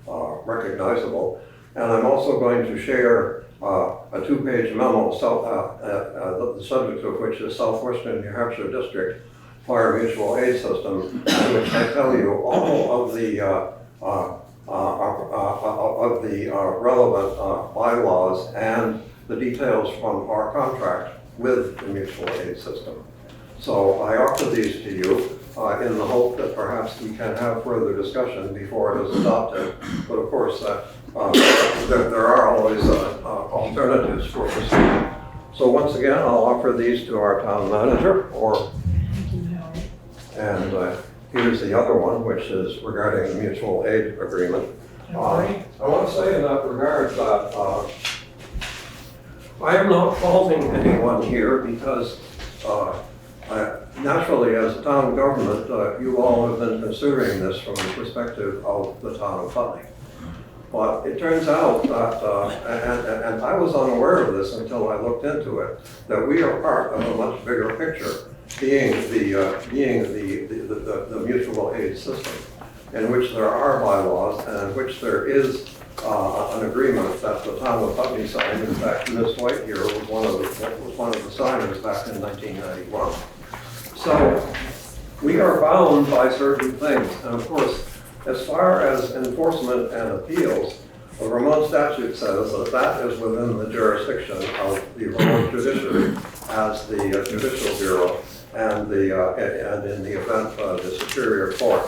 recognizable. And I'm also going to share a 2-page memo, the subject of which is Southwestern New Hampshire District Fire Mutual Aid System, in which I tell you all of the relevant bylaws and the details from our contract with the mutual aid system. So I offer these to you in the hope that perhaps we can have further discussion before it is adopted. But of course, there are always alternatives for proceeding. So once again, I'll offer these to our town manager, and here's the other one, which is regarding the mutual aid agreement. I want to say in that regard that I am not faulting anyone here because naturally, as a town government, you all have been considering this from the perspective of the town of Putney. But it turns out that, and I was unaware of this until I looked into it, that we are part of a much bigger picture, being the mutual aid system, in which there are bylaws and in which there is an agreement that the town of Putney signed. In fact, Ms. White here was one of the signers back in 1991. So we are bound by certain things, and of course, as far as enforcement and appeals, the Vermont statute says that that is within the jurisdiction of the Vermont judiciary as the judicial bureau and in the event the Superior Court.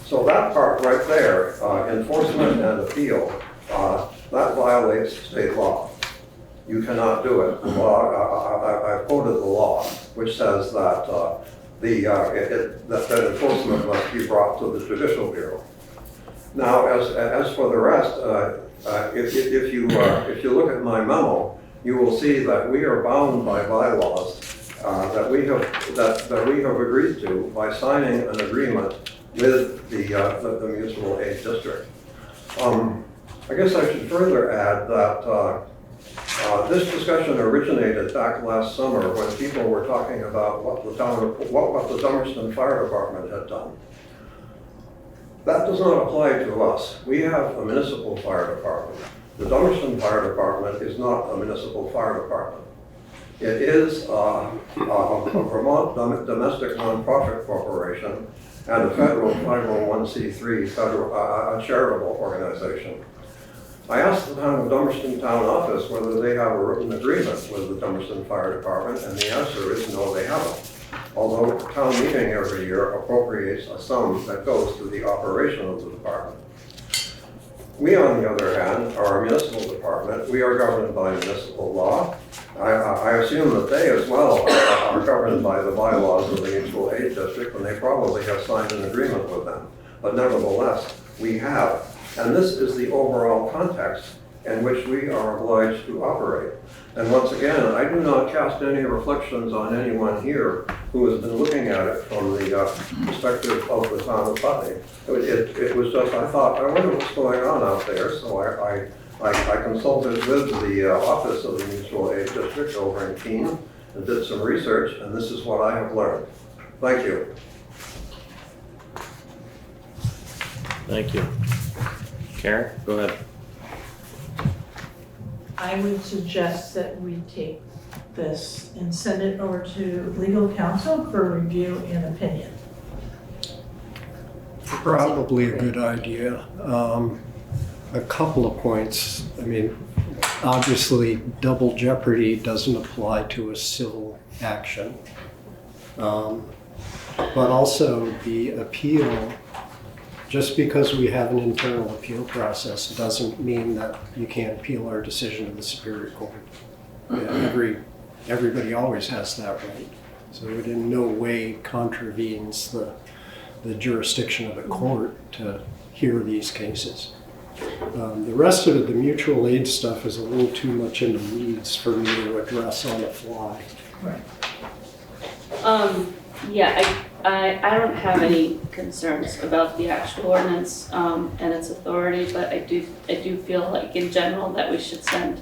So that part right there, enforcement and appeal, that violates state law. You cannot do it. The law, I've quoted the law, which says that that enforcement must be brought to the Judicial Bureau. Now, as for the rest, if you look at my memo, you will see that we are bound by bylaws that we have agreed to by signing an agreement with the mutual aid district. I guess I should further add that this discussion originated back last summer when people were talking about what the Dummerston Fire Department had done. That does not apply to us. We have a municipal fire department. The Dummerston Fire Department is not a municipal fire department. It is a Vermont domestic nonprofit corporation and a federal 501c3 a charitable organization. I asked the town of Dummerston town office whether they have a written agreement with the Dummerston Fire Department, and the answer is no, they haven't. Although town meeting every year appropriates a sum that goes to the operation of the department. We, on the other hand, are a municipal department. We are governed by municipal law. I assume that they as well are governed by the bylaws of the mutual aid district, and they probably have signed an agreement with them. But nevertheless, we have. And this is the overall context in which we are obliged to operate. And once again, I do not cast any reflections on anyone here who has been looking at it from the perspective of the town of Putney. It was just, I thought, I wonder what's going on out there, so I consulted with the office of the mutual aid district over in Keene and did some research, and this is what I have learned. Thank you. Thank you. Karen, go ahead. I would suggest that we take this and send it over to legal counsel for review and opinion. Probably a good idea. A couple of points. I mean, obviously, double jeopardy doesn't apply to a civil action. But also the appeal, just because we have an internal appeal process doesn't mean that you can't appeal our decision to the Superior Court. Everybody always has that right. So it in no way contravenes the jurisdiction of the court to hear these cases. The rest of it, the mutual aid stuff, is a little too much in the weeds for me to address on the fly. Right. Yeah, I don't have any concerns about the actual ordinance and its authority, but I do feel like in general that we should send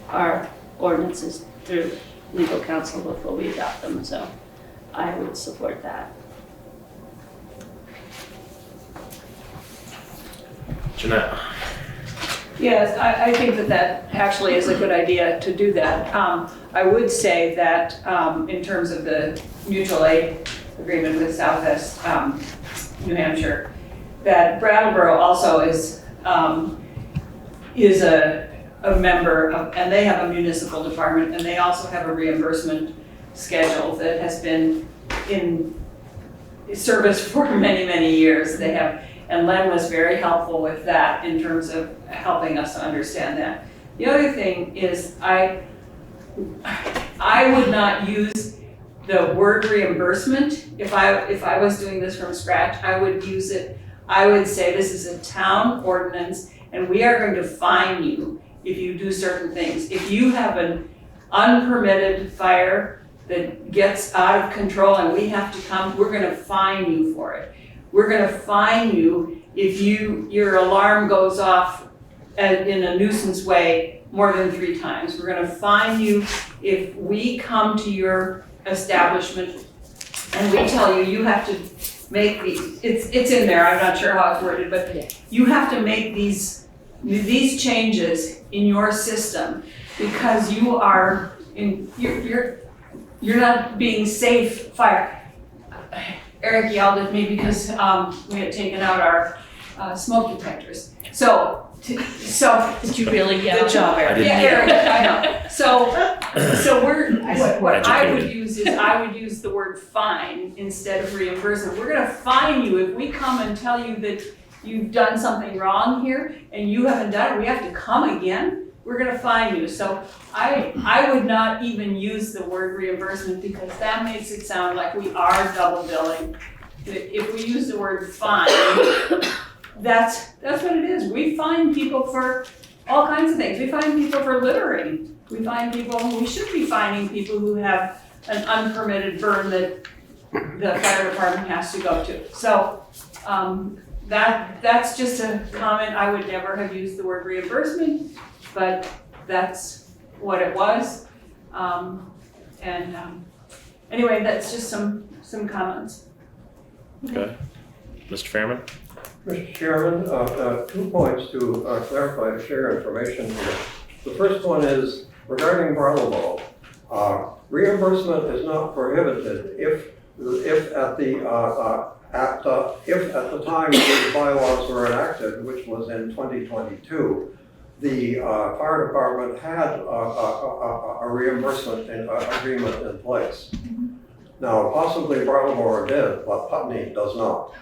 our ordinances through legal counsel before we adopt them, so I would support that. Jeanette? Yes, I think that actually is a good idea to do that. I would say that in terms of the mutual aid agreement with Southwest New Hampshire, that Brattleboro also is a member of, and they have a municipal department, and they also have a reimbursement schedule that has been in service for many, many years. They have, and Len was very helpful with that in terms of helping us to understand that. The other thing is I would not use the word reimbursement. If I was doing this from scratch, I would use it, I would say this is a town ordinance and we are going to fine you if you do certain things. If you have an unpermitted fire that gets out of control and we have to come, we're gonna fine you for it. We're gonna fine you if your alarm goes off in a nuisance way more than 3 times. We're gonna fine you if we come to your establishment and we tell you, you have to make these, it's in there, I'm not sure how it's worded, but you have to make these changes in your system because you are you're not being safe fire. Eric yelled at me because we had taken out our smoke detectors. So did you really yell? Good job, Eric. Yeah, Eric, I know. So what I would use is I would use the word fine instead of reimbursement. We're gonna fine you if we come and tell you that you've done something wrong here and you haven't done it, we have to come again. We're gonna fine you. So I would not even use the word reimbursement because that makes it sound like we are double billing. If we use the word fine, that's what it is. We fine people for all kinds of things. We fine people for littering. We should be fining people who have an unpermitted burn that the fire department has to go to. So that's just a comment. I would never have used the word reimbursement, but that's what it was. Anyway, that's just some comments. Okay. Mr. Fairman? Mr. Chairman, 2 points to clarify to share information here. The first one is regarding Brattleboro. Reimbursement is not prohibited if at the time the bylaws were enacted, which was in 2022, the fire department had a reimbursement agreement in place. Now, possibly Brattleboro did, but Putney does not.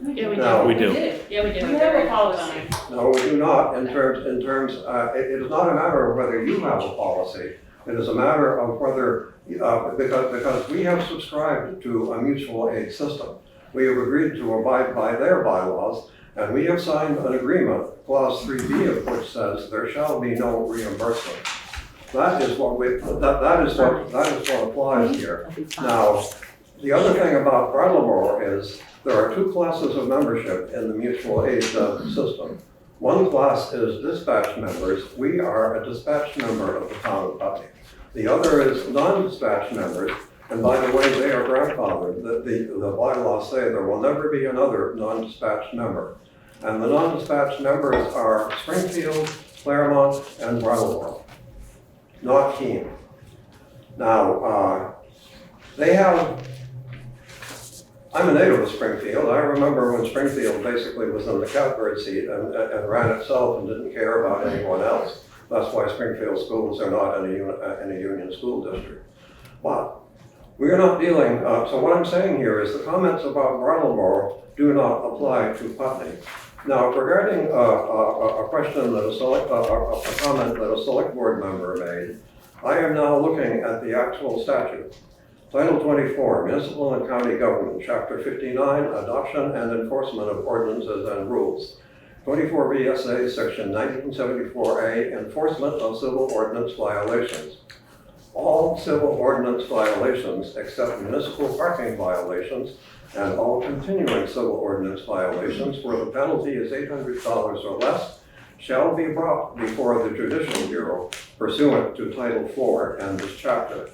Yeah, we Now, do. We do. Yeah, we do. We have a policy. No, we do not. In terms, it is not a matter of whether you have a policy. It is a matter of whether, because we have subscribed to a mutual aid system. We have agreed to abide by their bylaws, and we have signed an agreement, clause 3B of which says there shall be no reimbursement. That is what applies here. Now, the other thing about Brattleboro is there are 2 classes of membership in the mutual aid system. One class is dispatch members. We are a dispatch member of the town of Putney. The other is non-dispatch members. And by the way, they are grandfathered. The bylaws say there will never be another non-dispatch member. And the non-dispatch members are Springfield, Claremont, and Brattleboro, not Keene. Now, I'm a native of Springfield. I remember when Springfield basically was in the catbird seat and ran itself and didn't care about anyone else. That's why Springfield schools are not in a union school district. But we are not dealing, so what I'm saying here is the comments about Brattleboro do not apply to Putney. Now, regarding a question that a comment that a select board member made, I am now looking at the actual statute. Title 24, Municipal and County Government, Chapter 59, Adoption and Enforcement of Ordinances and Rules. 24 VSA, Section 1974A, Enforcement of Civil Ordinance Violations. All civil ordinance violations except municipal parking violations and all continuing civil ordinance violations where the penalty is $800 or less shall be brought before the Judicial Bureau pursuant to Title 4 and this chapter.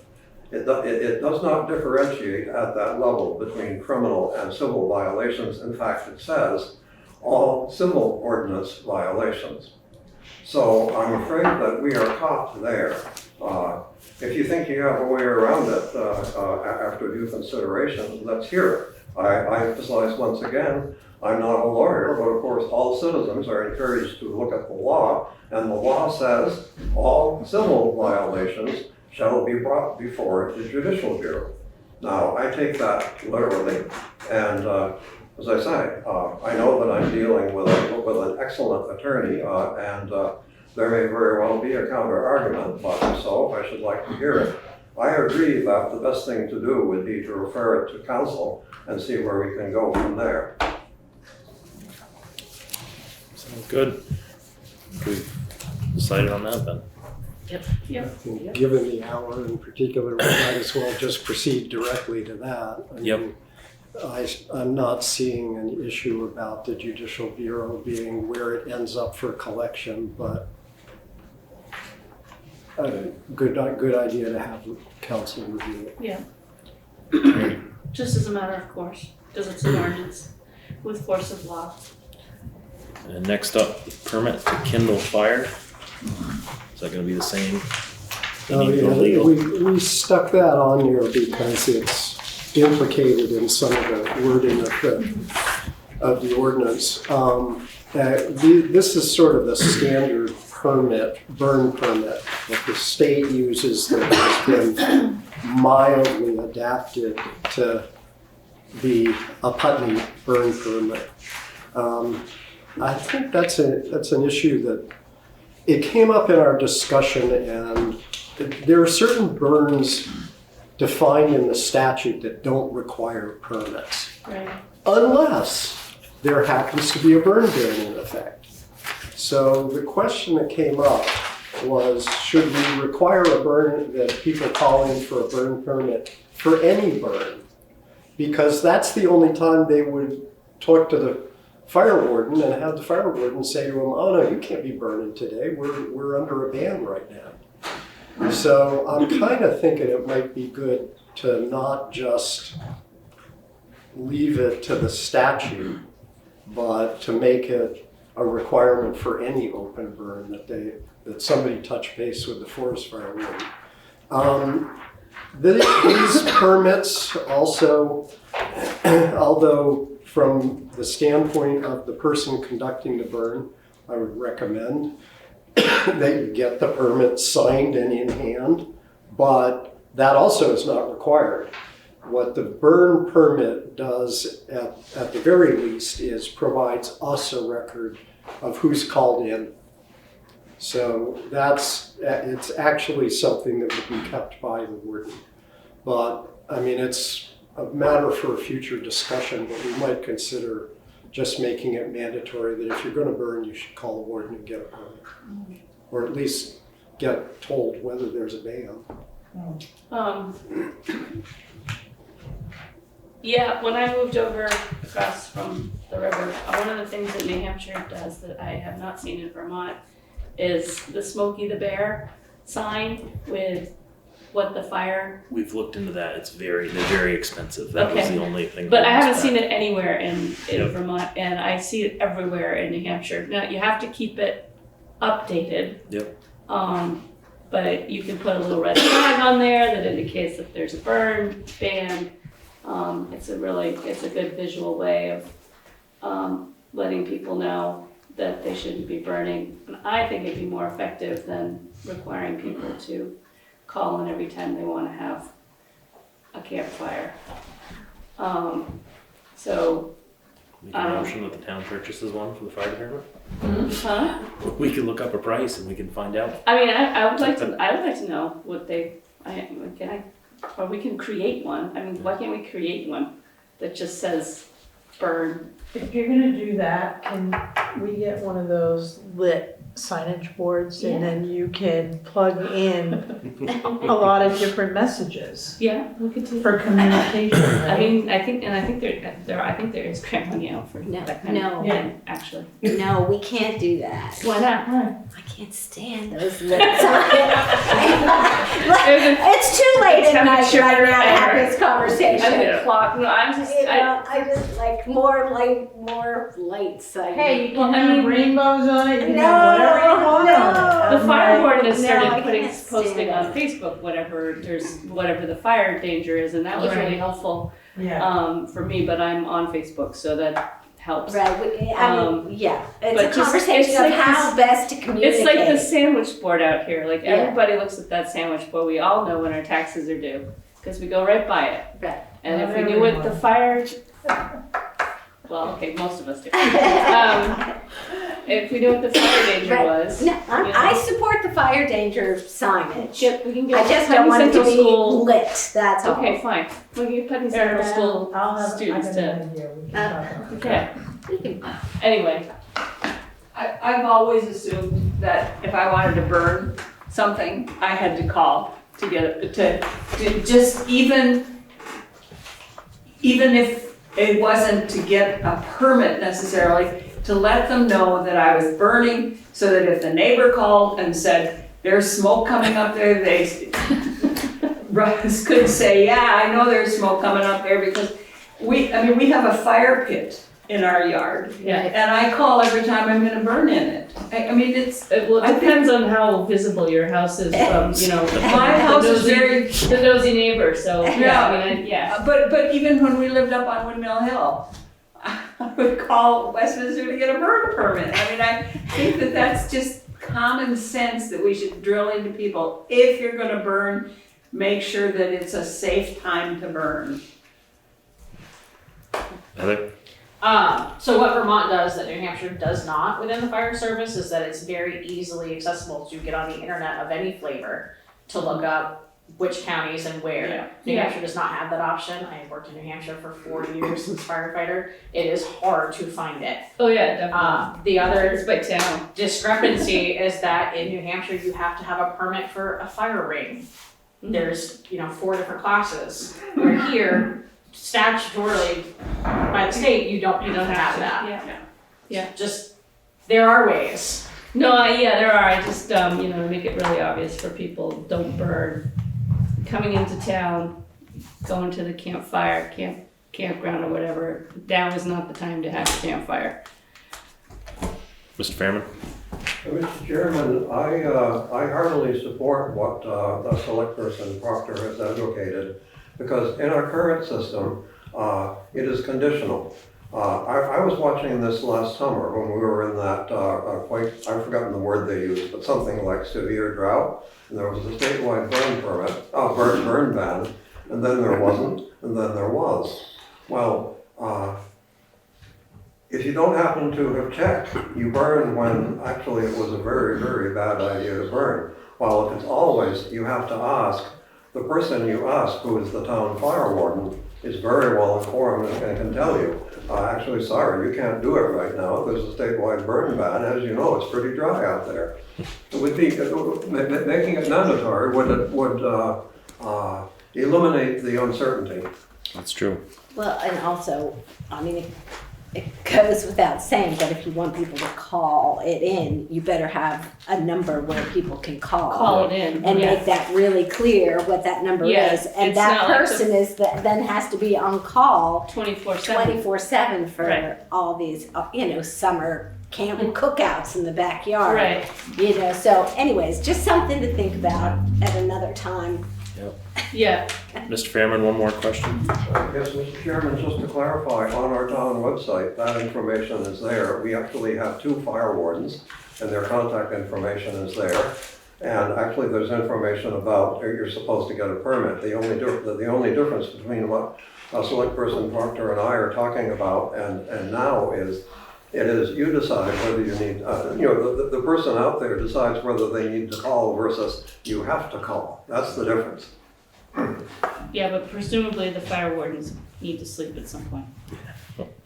It does not differentiate at that level between criminal and civil violations. In fact, it says all civil ordinance violations. So I'm afraid that we are caught there. If you think you have a way around it after due consideration, let's hear it. I emphasize once again, I'm not a lawyer, but of course all citizens are encouraged to look at the law, and the law says all civil violations shall be brought before the Judicial Bureau. Now, I take that literally, and as I say, I know that I'm dealing with an excellent attorney, and there may very well be a counter argument, but if so, I should like to hear it. I agree that the best thing to do would be to refer it to council and see where we can go from there. Sounds good. We've decided on that then. I think given the hour in particular, we might as well just proceed directly to that. I mean, I'm not seeing an issue about the Judicial Bureau being where it ends up for collection, but good idea to have council review it. Yeah. Just as a matter of course, because it's an ordinance with force of law. And next up, the permit to Kindle Fire. Is that going to be the same? We stuck that on here because it's implicated in some of the wording of the ordinance. This is sort of the standard permit, burn permit that the state uses that has been mildly adapted to be a Putney burn permit. I think that's an issue that it came up in our discussion, and there are certain burns defined in the statute that don't require permits. Right. Unless there happens to be a burn ban in effect. So the question that came up was, should we require a burn, that people call in for a burn permit for any burn? Because that's the only time they would talk to the fire warden and have the fire warden say to them, oh no, you can't be burning today, we're under a ban right now. So I'm kind of thinking it might be good to not just leave it to the statute, but to make it a requirement for any open burn that somebody touch base with the forest fire warden. These permits also, although from the standpoint of the person conducting the burn, I would recommend that you get the permit signed and in hand, but that also is not required. What the burn permit does at the very least is provides us a record of who's called in. So it's actually something that would be kept by the warden. But I mean, it's a matter for a future discussion, but we might consider just making it mandatory that if you're going to burn, you should call the warden and get a permit. Or at least get told whether there's a ban. Yeah, when I moved over across from the river, one of the things that New Hampshire does that I have not seen in Vermont is the Smokey the Bear sign with what the fire. We've looked into that. They're very expensive. That was the only thing. But I haven't seen it anywhere in Vermont, and I see it everywhere in New Hampshire. Now you have to keep it updated. Yep. But you can put a little red flag on there that indicates that there's a burn ban. It's a good visual way of letting people know that they shouldn't be burning. And I think it'd be more effective than requiring people to call in every time they want to have a campfire. Make a motion that the town purchases one for the fire department. Huh? We can look up a price and we can find out. I mean, I would like to know what or we can create one. I mean, why can't we create one that just says burn? If you're gonna do that, can we get one of those lit signage boards and then you can plug in a lot of different messages? Yeah, we could do for communication. Right? I mean, I think there is grant money out for that kind of thing, actually. No, we can't do that. Why not? I can't stand those lit signs. It's too late at night right now to have this conversation. conversation. I'm Yeah. the clock, no, I'm just, You know, I just like more lights. Hey, you Well, can I have mean- rainbows on it, you can No, have whatever you want on it. the I'm fire like, warden has no, I started putting, can't stand posting on it. Facebook whatever the fire danger is, and that was really Right. helpful, Yeah. for me, but I'm on Facebook, so that helps. Right, yeah, but it's a just- conversation it's of like how best to communicate. It's like the sandwich board out here, like Yeah. everybody looks at that sandwich board, we all know when our taxes are due, because we go right by it. Right. And Not if we knew what the everyone. fire, well, okay, most of us do. If we knew what the fire danger Right. was. No, Yeah. I support the fire danger signage. Yep, we can get I just Putney don't want it to Central be School. lit, that's all. Okay, fine, we can get Putney Central School I'll have, I students got to, an idea, we can talk about it. okay. Anyway, I've always assumed that if I wanted to burn something, I had to call to get it, to just even if it wasn't to get a permit necessarily, to let them know that I was burning, so that if the neighbor called and said, there's smoke coming up there, they Russ could say, yeah, I know there's smoke coming up there, because we have a fire pit in our yard. yeah, And I call every time I'm gonna burn in it. I mean, it's, well, it depends on how visible your house is from, my house is very, the nosy neighbor, so, Yeah. I mean, yeah. but even when we lived up on Windmill Hill, I would call Westminster to get a burn permit. I mean, I think that that's just common sense that we should drill into people. If you're gonna burn, make sure that it's a safe time to burn. Heather? So what Vermont does that New Hampshire does not within the fire service is that it's very easily accessible to get on the internet of any flavor to look up which counties and where. Yeah. New Yeah. Hampshire does not have that option. I have worked in New Hampshire for 4 years as firefighter. It is hard to find it. Oh, yeah, definitely. The other It's by town. discrepancy is that in New Hampshire, you have to have a permit for a fire ring. Mhm. There's, 4 different classes. Where here, statutorily, by the state, you don't have that. Yeah. Just, there are ways. No, yeah, there are. I just, make it really obvious for people, don't burn. Coming into town, going to the campground or whatever, now is not the time to have a campfire. Mr. Fairman? Mr. Chairman, I heartily support what the select person Proctor has advocated, because in our current system, it is conditional. I was watching this last summer when we were in that I've forgotten the word they used, but something like severe drought, and there was a statewide burn ban, and then there wasn't, and then there was. Well, if you don't happen to have checked, you burn when actually it was a very, very bad idea to burn. While if it's always, you have to ask, the person you ask, who is the town fire warden, is very well informed and can tell you, actually, sorry, you can't do it right now. There's a statewide burn ban. As you know, it's pretty dry out there. It would be, making it mandatory would eliminate the uncertainty. That's true. Well, and also, it goes without saying, but if you want people to call it in, you better have a number where people can Call it in, and yeah. make that really clear what that number Yeah, is. And it's that not like person then has to be on call 24/7. 24/7 for Right. all these, summer camp cookouts in the backyard. Right. So anyways, just something to think about at another time. Yeah. Mr. Fairman, one more question? Yes, Mr. Chairman, just to clarify, on our town website, that information is there. We actually have 2 fire wardens, and their contact information is there. And actually, there's information about you're supposed to get a permit. The only difference between what Select Person Proctor and I are talking about and now is, you decide whether you need, the person out there decides whether they need to call versus you have to call. That's the difference. Yeah, but presumably the fire wardens need to sleep at some point.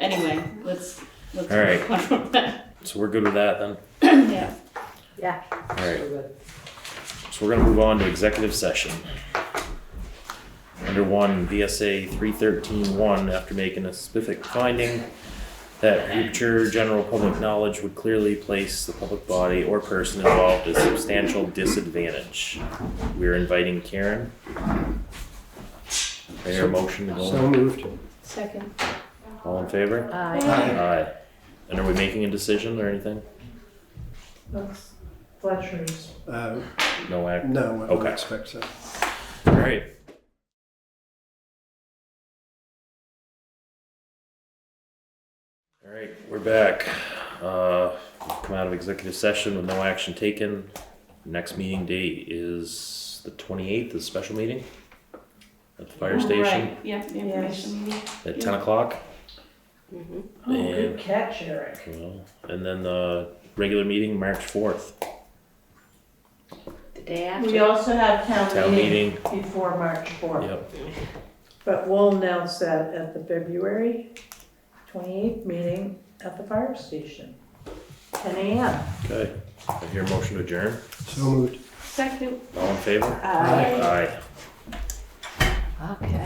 Anyway, let's All right. move on from that. So we're good with that then? Yeah. Yeah. All right. So we're gonna move on to executive session. Under 1, VSA 313-1, after making a specific finding that future general public knowledge would clearly place the public body or person involved at substantial disadvantage. We're inviting Karen. I hear a motion to go. So moved. Second. All in favor? Aye. Aye. And are we making a decision or anything? That's Fletcher's. No act? No, I don't Okay. expect so. All right. All right, we're back. Come out of executive session with no action taken. Next meeting date is the 28th, the special meeting at the fire station Right, yep, the information meeting. at 10 o'clock. Mm-hmm. Oh, good catch, Eric. Well, and then the regular meeting, March 4th. The day We after. also have Town town meeting meeting. before March 4th. Yep. But we'll announce that at the February 28th meeting at the fire station, 10 a.m. Okay. I hear a motion to adjourn. So moved. Second. All in favor? Aye. Aye. Okay.